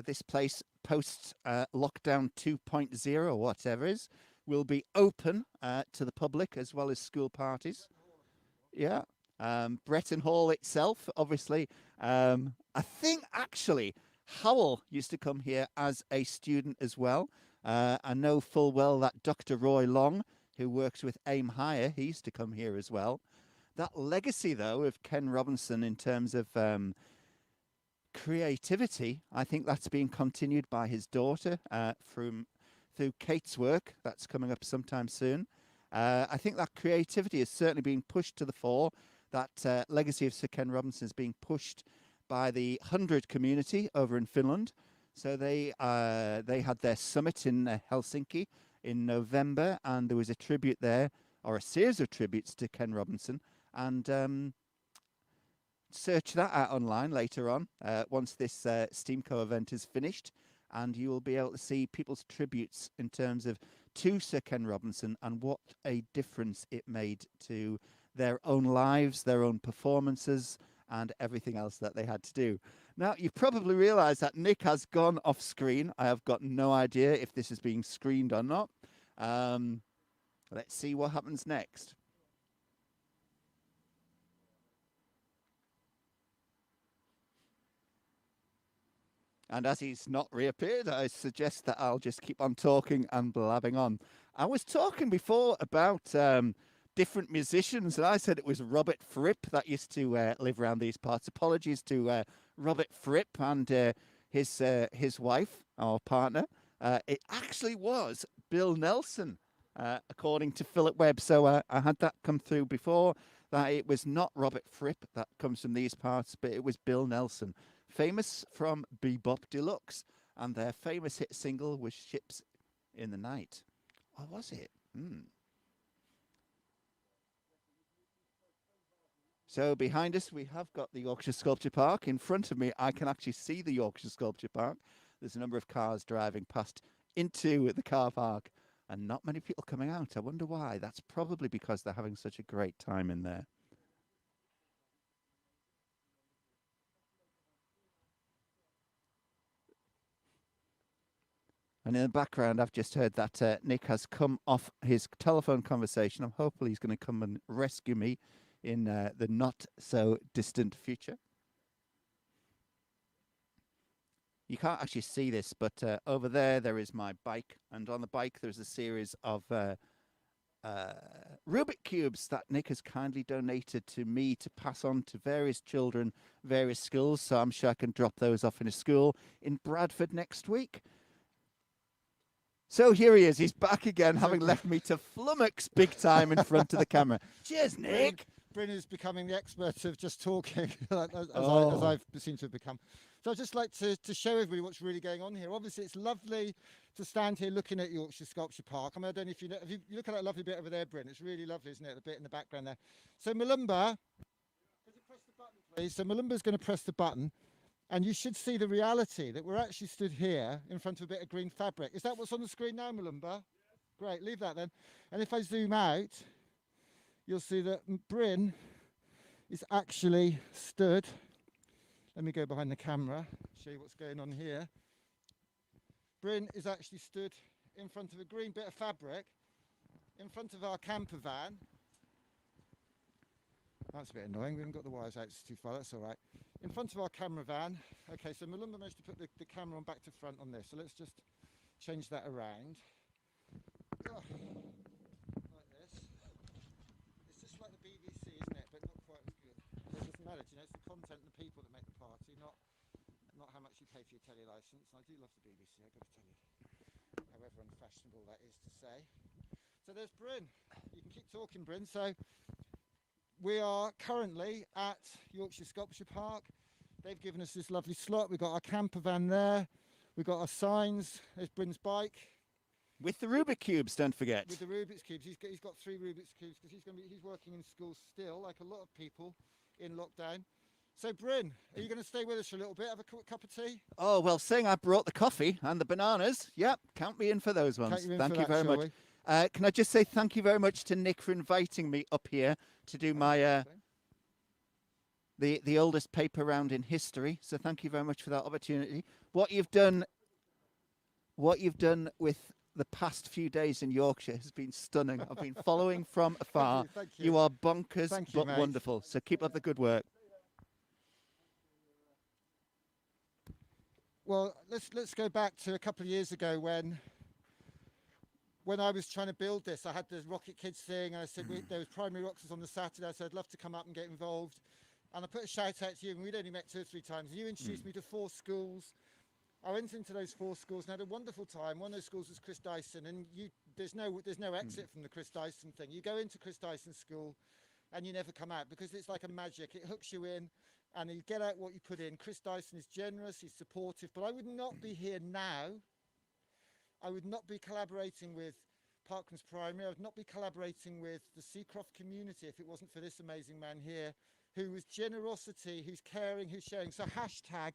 this place post lockdown 2.0 or whatever is will be open to the public as well as school parties. Yeah. Bretton Hall itself, obviously. I think actually Howell used to come here as a student as well. I know full well that Dr. Roy Long, who works with Aim Higher, he used to come here as well. That legacy, though, of Ken Robinson in terms of creativity, I think that's being continued by his daughter through Kate's work. That's coming up sometime soon. I think that creativity is certainly being pushed to the fore. That legacy of Sir Ken Robinson is being pushed by the 100 community over in Finland. So they had their summit in Helsinki in November, and there was a tribute there, or a series of tributes to Ken Robinson. And search that out online later on, once this STEAMCO event is finished. and you will be able to see people's tributes in terms of to Sir Ken Robinson and what a difference it made to their own lives, their own performances, and everything else that they had to do. Now, you probably realise that Nick has gone off screen. I have got no idea if this is being screened or not. Let's see what happens next. And as he's not reappeared, I suggest that I'll just keep on talking and blabbing on. I was talking before about different musicians, and I said it was Robert Fripp that used to live around these parts. Apologies to Robert Fripp and his wife, our partner. It actually was Bill Nelson, according to Philip Webb. So I had that come through before, that it was not Robert Fripp that comes from these parts, but it was Bill Nelson. Famous from Bebop Deluxe, and their famous hit single was Ships in the Night. Or was it? So behind us, we have got the Yorkshire Sculpture Park. In front of me, I can actually see the Yorkshire Sculpture Park. There's a number of cars driving past into the car park, and not many people coming out. I wonder why. That's probably because they're having such a great time in there. And in the background, I've just heard that Nick has come off his telephone conversation. I'm hopeful he's going to come and rescue me in the not-so-distant future. You can't actually see this, but over there is my bike. And on the bike, there's a series of Rubik Cubes that Nick has kindly donated to me to pass on to various children, various schools. So I'm sure I can drop those off in a school in Bradford next week. So here he is. He's back again, having left me to flummox big time in front of the camera. Cheers, Nick. Bryn is becoming the expert of just talking, as I've seemed to have become. So I'd just like to show everybody what's really going on here. Obviously, it's lovely to stand here looking at Yorkshire Sculpture Park. I mean, I don't know if you know, if you look at that lovely bit over there, Bryn, it's really lovely, isn't it? The bit in the background there. So Malumba, could you press the button, please? So Malumba's going to press the button. And you should see the reality that we're actually stood here in front of a bit of green fabric. Is that what's on the screen now, Malumba? Great, leave that then. And if I zoom out, you'll see that Bryn is actually stood. Let me go behind the camera, show you what's going on here. Bryn is actually stood in front of a green bit of fabric, in front of our camper van. That's a bit annoying, we haven't got the wires out, it's too far, that's all right. In front of our camera van. Okay, so Malumba managed to put the camera on back to front on this, so let's just change that around. Oh, like this. It's just like the BBC, isn't it? But not quite as good. It doesn't matter, you know, it's the content and the people that make the party, not how much you pay for your telly licence. And I do love the BBC, I've got to tell you, however unfashionable that is to say. So there's Bryn. You can keep talking, Bryn. So we are currently at Yorkshire Sculpture Park. They've given us this lovely slot. We've got our camper van there. We've got our signs. There's Bryn's bike. With the Rubik Cubes, don't forget. With the Rubik's Cubes. He's got 3 Rubik's Cubes because he's working in school still, like a lot of people in lockdown. So Bryn, are you going to stay with us for a little bit? Have a quick cup of tea? Oh, well, seeing I brought the coffee and the bananas, yep, count me in for those ones. Thank you very much. Can I just say thank you very much to Nick for inviting me up here to do my the oldest paper round in history. So thank you very much for that opportunity. What you've done with the past few days in Yorkshire has been stunning. I've been following from afar. Thank you. You are bonkers, but mate. wonderful. So keep up the good work. Well, let's go back to a couple of years ago when I was trying to build this. I had the Rocket Kids thing, and I said there was primary Rockers on the Saturday. I said I'd love to come up and get involved. And I put a shout out to you, and we'd only met 2 or 3 times. And you introduced me to 4 schools. I went into those 4 schools and had a wonderful time. One of those schools was Chris Dyson, and there's no exit from the Chris Dyson thing. You go into Chris Dyson school, and you never come out because it's like a magic. It hooks you in, and you get out what you put in. Chris Dyson is generous, he's supportive, but I would not be here now. I would not be collaborating with Parklands Primary. I would not be collaborating with the Seacroft community if it wasn't for this amazing man here, who was generosity, who's caring, who's sharing. So hashtag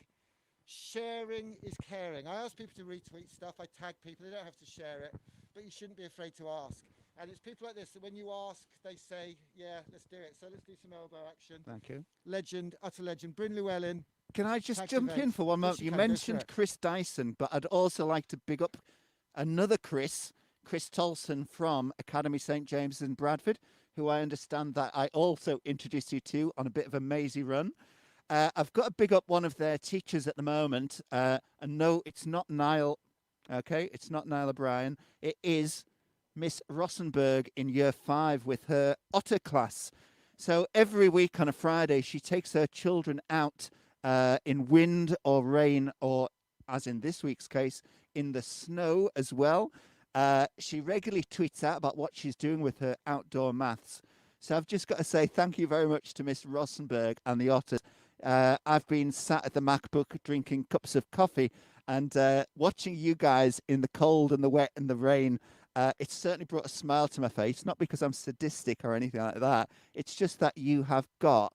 sharing is caring. I ask people to retweet stuff. I tag people. They don't have to share it, but you shouldn't be afraid to ask. And it's people like this that when you ask, they say, yeah, let's do it. So let's do some elbow action. Thank you. Legend, utter legend. Bryn Llewellyn. Can I just Tag jump event. in for one moment? Yes, You can. Go for mentioned it. Chris Dyson, but I'd also like to big up another Chris Tolson from Academy St. James in Bradford, who I understand that I also introduced you to on a bit of a mazy run. I've got to big up one of their teachers at the moment. And no, it's not Niall. Okay, it's not Niall O'Brien. It is Miss Rossenberg in year 5 with her Otter class. So every week on a Friday, she takes her children out in wind or rain, or as in this week's case, in the snow as well. She regularly tweets out about what she's doing with her outdoor maths. So I've just got to say thank you very much to Miss Rossenberg and the Otters. I've been sat at the MacBook drinking cups of coffee and watching you guys in the cold and the wet and the rain. It's certainly brought a smile to my face, not because I'm sadistic or anything like that. It's just that you have got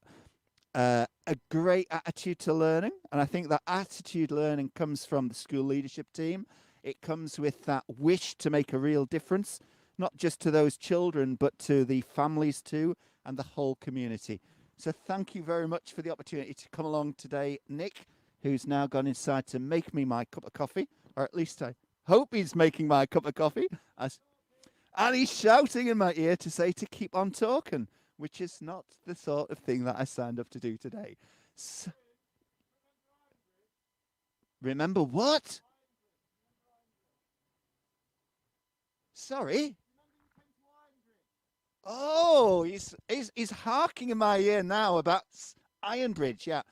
a great attitude to learning. And I think that attitude learning comes from the school leadership team. It comes with that wish to make a real difference, not just to those children, but to the families too, and the whole community. So thank you very much for the opportunity to come along today, Nick, who's now gone inside to make me my cup of coffee, or at least I hope he's making my cup of coffee. And he's shouting in my ear to say to keep on talking, which is not the sort of thing that I signed up to do today. So, remember what? Sorry? Oh, he's harking in my ear now about Ironbridge, yeah.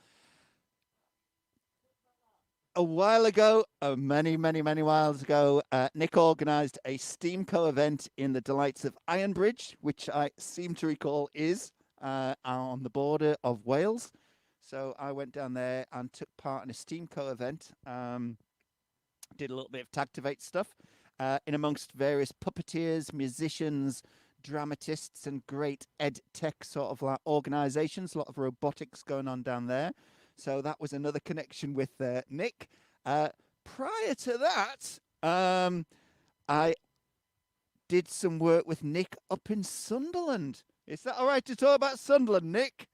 A while ago, many whiles ago, Nick organised a Steamco event in the delights of Ironbridge, which I seem to recall is on the border of Wales. So I went down there and took part in a Steamco event, did a little bit of Tactivate stuff, in amongst various puppeteers, musicians, dramatists, and great ed tech sort of like organisations, a lot of robotics going on down there. So that was another connection with Nick. Prior to that, I did some work with Nick up in Sunderland. Is that all right to talk about Sunderland, Nick?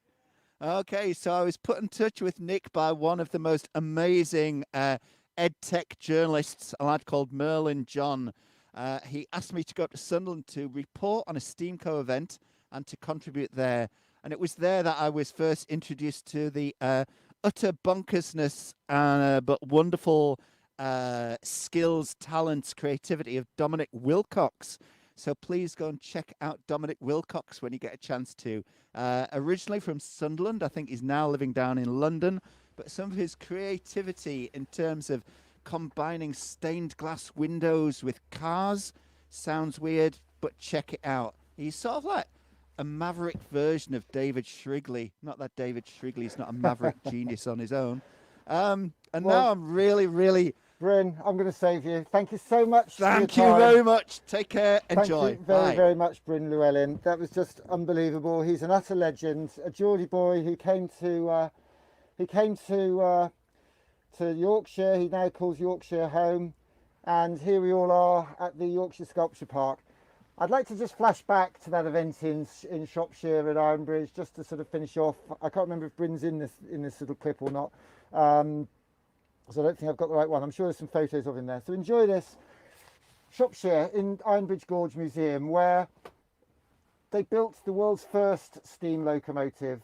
Okay, so I was put in touch with Nick by one of the most amazing ed-tech journalists, a lad called Merlin John. He asked me to go up to Sunderland to report on a Steamco event and to contribute there. And it was there that I was first introduced to the utter bonkersness but wonderful skills, talents, creativity of Dominic Wilcox. So please go and check out Dominic Wilcox when you get a chance to. Originally from Sunderland, I think he's now living down in London. But some of his creativity in terms of combining stained glass windows with cars sounds weird, but check it out. He's sort of like a maverick version of David Shrigley. Not that David Shrigley's not a maverick genius on his own. And now I'm really... Bryn, I'm going to save you. Thank you so much. Thank you very much. Take care. Enjoy. Thank you very much, Bryn Llewellyn. That was just unbelievable. He's an utter legend, a Geordie boy who came to Yorkshire. He now calls Yorkshire home, and here we all are at the Yorkshire Sculpture Park. I'd like to just flash back to that event in Shropshire at Ironbridge, just to sort of finish off. I can't remember if Bryn's in this little clip or not, so I don't think I've got the right one. I'm sure there's some photos of him there. So enjoy this. Shropshire in Ironbridge Gorge Museum, where they built the world's first steam locomotive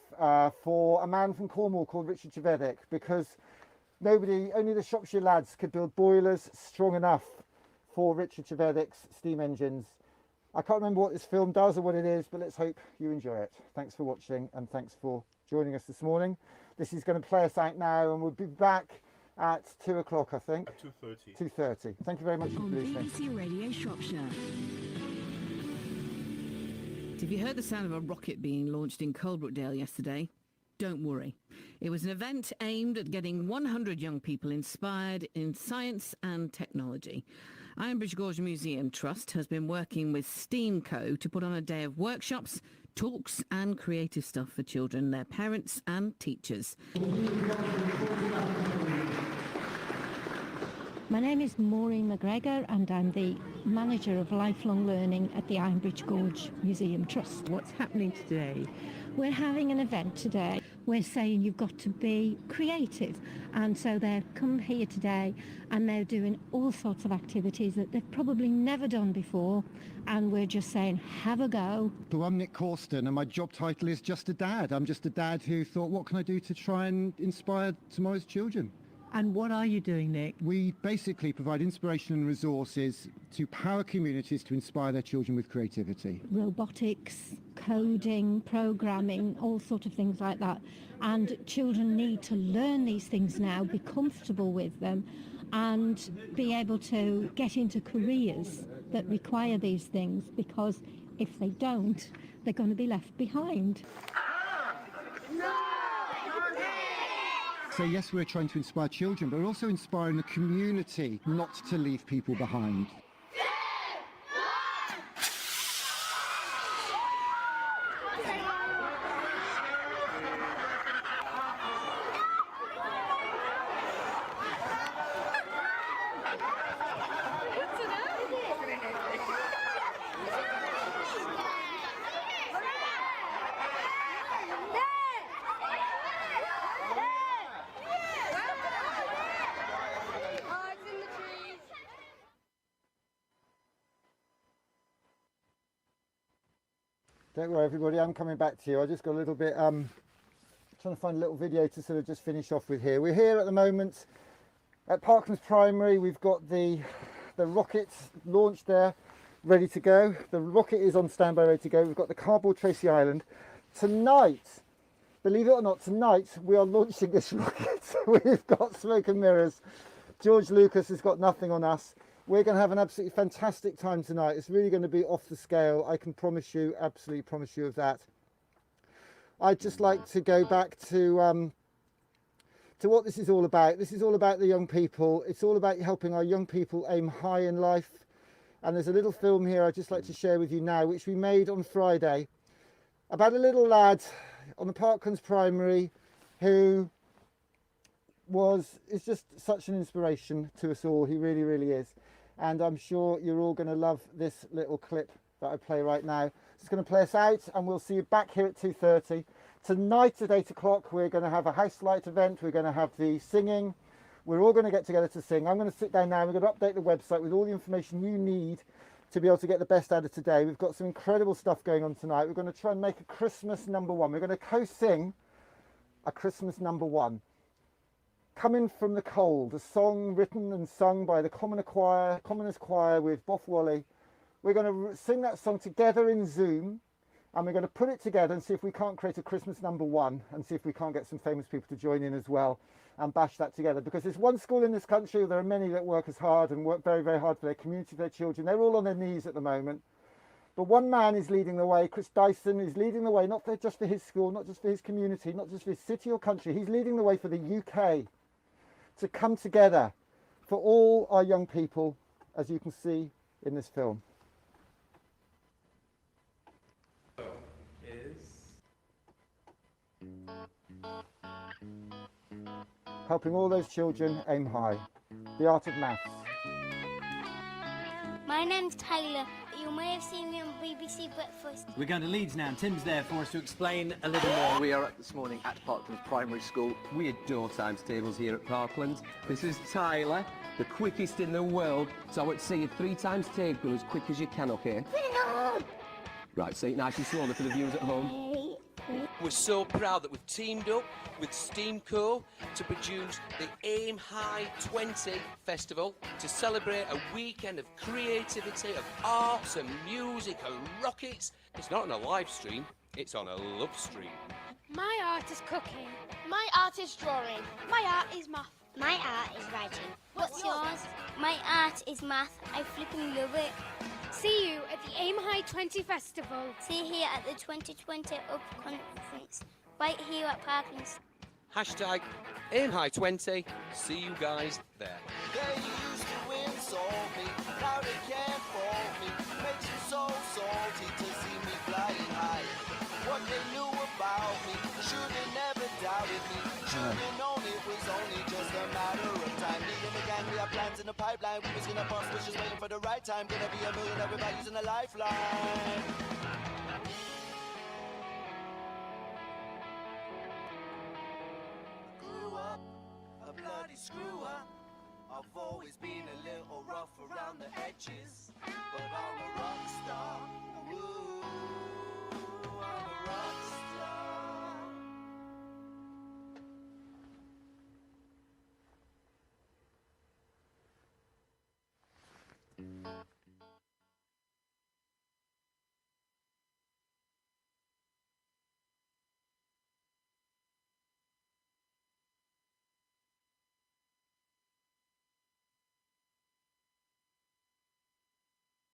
for a man from Cornwall called Richard Trevedick, because only the Shropshire lads could build boilers strong enough for Richard Trevedick's steam engines. I can't remember what this film does or what it is, but let's hope you enjoy it. Thanks for watching, and thanks for joining us this morning. This is going to play us out now, and we'll be back at 2 o'clock, I think. At 2:30. 2:30. Thank you very much for listening. On BBC Radio Shropshire. Have you heard the sound of a rocket being launched in Coalbrookdale yesterday? Don't worry. It was an event aimed at getting 100 young people inspired in science and technology. Ironbridge Gorge Museum Trust has been working with Steamco to put on a day of workshops, talks and creative stuff for children, their parents and teachers. My name is Maureen McGregor and I'm the Manager of Lifelong Learning at the Ironbridge Gorge Museum Trust. What's happening today? We're having an event today. We're saying you've got to be creative, and so they've come here today and they're doing all sorts of activities that they've probably never done before, and we're just saying have a go. So I'm Nick Causton and my job title is Just a Dad. I'm just a dad who thought, what can I do to try and inspire tomorrow's children? And what are you doing, Nick? We basically provide inspiration and resources to power communities to inspire their children with creativity. Robotics, coding, programming, all sorts of things like that. And children need to learn these things now, be comfortable with them, and be able to get into careers that require these things, because if they don't, they're going to be left behind. So yes, we're trying to inspire children, but we're also inspiring the community not to leave people behind. Don't worry everybody, I'm coming back to you. I just got a little bit, trying to find a little video to sort of just finish off with here. We're here at the moment at Parklands Primary. We've got the rocket launched there, ready to go. The rocket is on standby, ready to go. We've got the cardboard Tracy Island. Tonight, believe it or not, tonight we are launching this rocket. We've got smoke and mirrors. George Lucas has got nothing on us. We're going to have an absolutely fantastic time tonight. It's really going to be off the scale. I can promise you, absolutely promise you of that. I'd just like to go back to what this is all about. This is all about the young people. It's all about helping our young people aim high in life. And there's a little film here I'd just like to share with you now, which we made on Friday, about a little lad on the Parklands Primary who is just such an inspiration to us all. He really, really is. And I'm sure you're all going to love this little clip that I play right now. It's going to play us out, and we'll see you back here at 2:30. Tonight at 8 o'clock, we're going to have a house light event. We're going to have the singing. We're all going to get together to sing. I'm going to sit down now. We're going to update the website with all the information you need to be able to get the best out of today. We've got some incredible stuff going on tonight. We're going to try and make a Christmas number one. We're going to co-sing a Christmas number one. Coming from the Cold, a song written and sung by the Commoners Choir with Boff Wally. We're going to sing that song together in Zoom, and we're going to put it together and see if we can't create a Christmas number one, and see if we can't get some famous people to join in as well and bash that together. Because there's one school in this country, there are many that work as hard and work very, very hard for their community, their children. They're all on their knees at the moment. But one man is leading the way. Chris Dyson is leading the way, not just for his school, not just for his community, not just for his city or country. He's leading the way for the UK to come together for all our young people, as you can see in this film. Helping all those children aim high. The Art of Maths. My name's Taylor. You may have seen me on BBC Breakfast. We're going to Leeds now, and Tim's there for us to explain a little more. We are this morning at Parklands Primary School. We adore times tables here at Parklands. This is Tyler, the quickest in the world, so I would say you 3 times table as quick as you can, okay? Right, say it nice and slowly for the viewers at home. We're so proud that we've teamed up with Steamco to produce the Aim High 20 Festival to celebrate a weekend of creativity, of arts and music and rockets. It's not on a live stream, it's on a love stream. My art is cooking. My art is drawing. My art is math. My art is writing. What's yours? My art is math. I flipping love it. See you at the Aim High 20 Festival. See you here at the 2020 Up Conference. Right here at Parklands. Hashtag Aim High 20. See you guys there. They used to insult me, now they can't fault me. Makes you so salty to see me flying high. What they knew about me, should've never doubted me. Should've known it was only just a matter of time. Me and the gang, we have plans in the the pipeline. We was gonna bust, was just waiting for the right time. Gonna be a millionaire without using a lifeline. Grew up a bloody screw up. I've always been a little rough around the edges, but I'm a rock star. Ooh, I'm a rock star.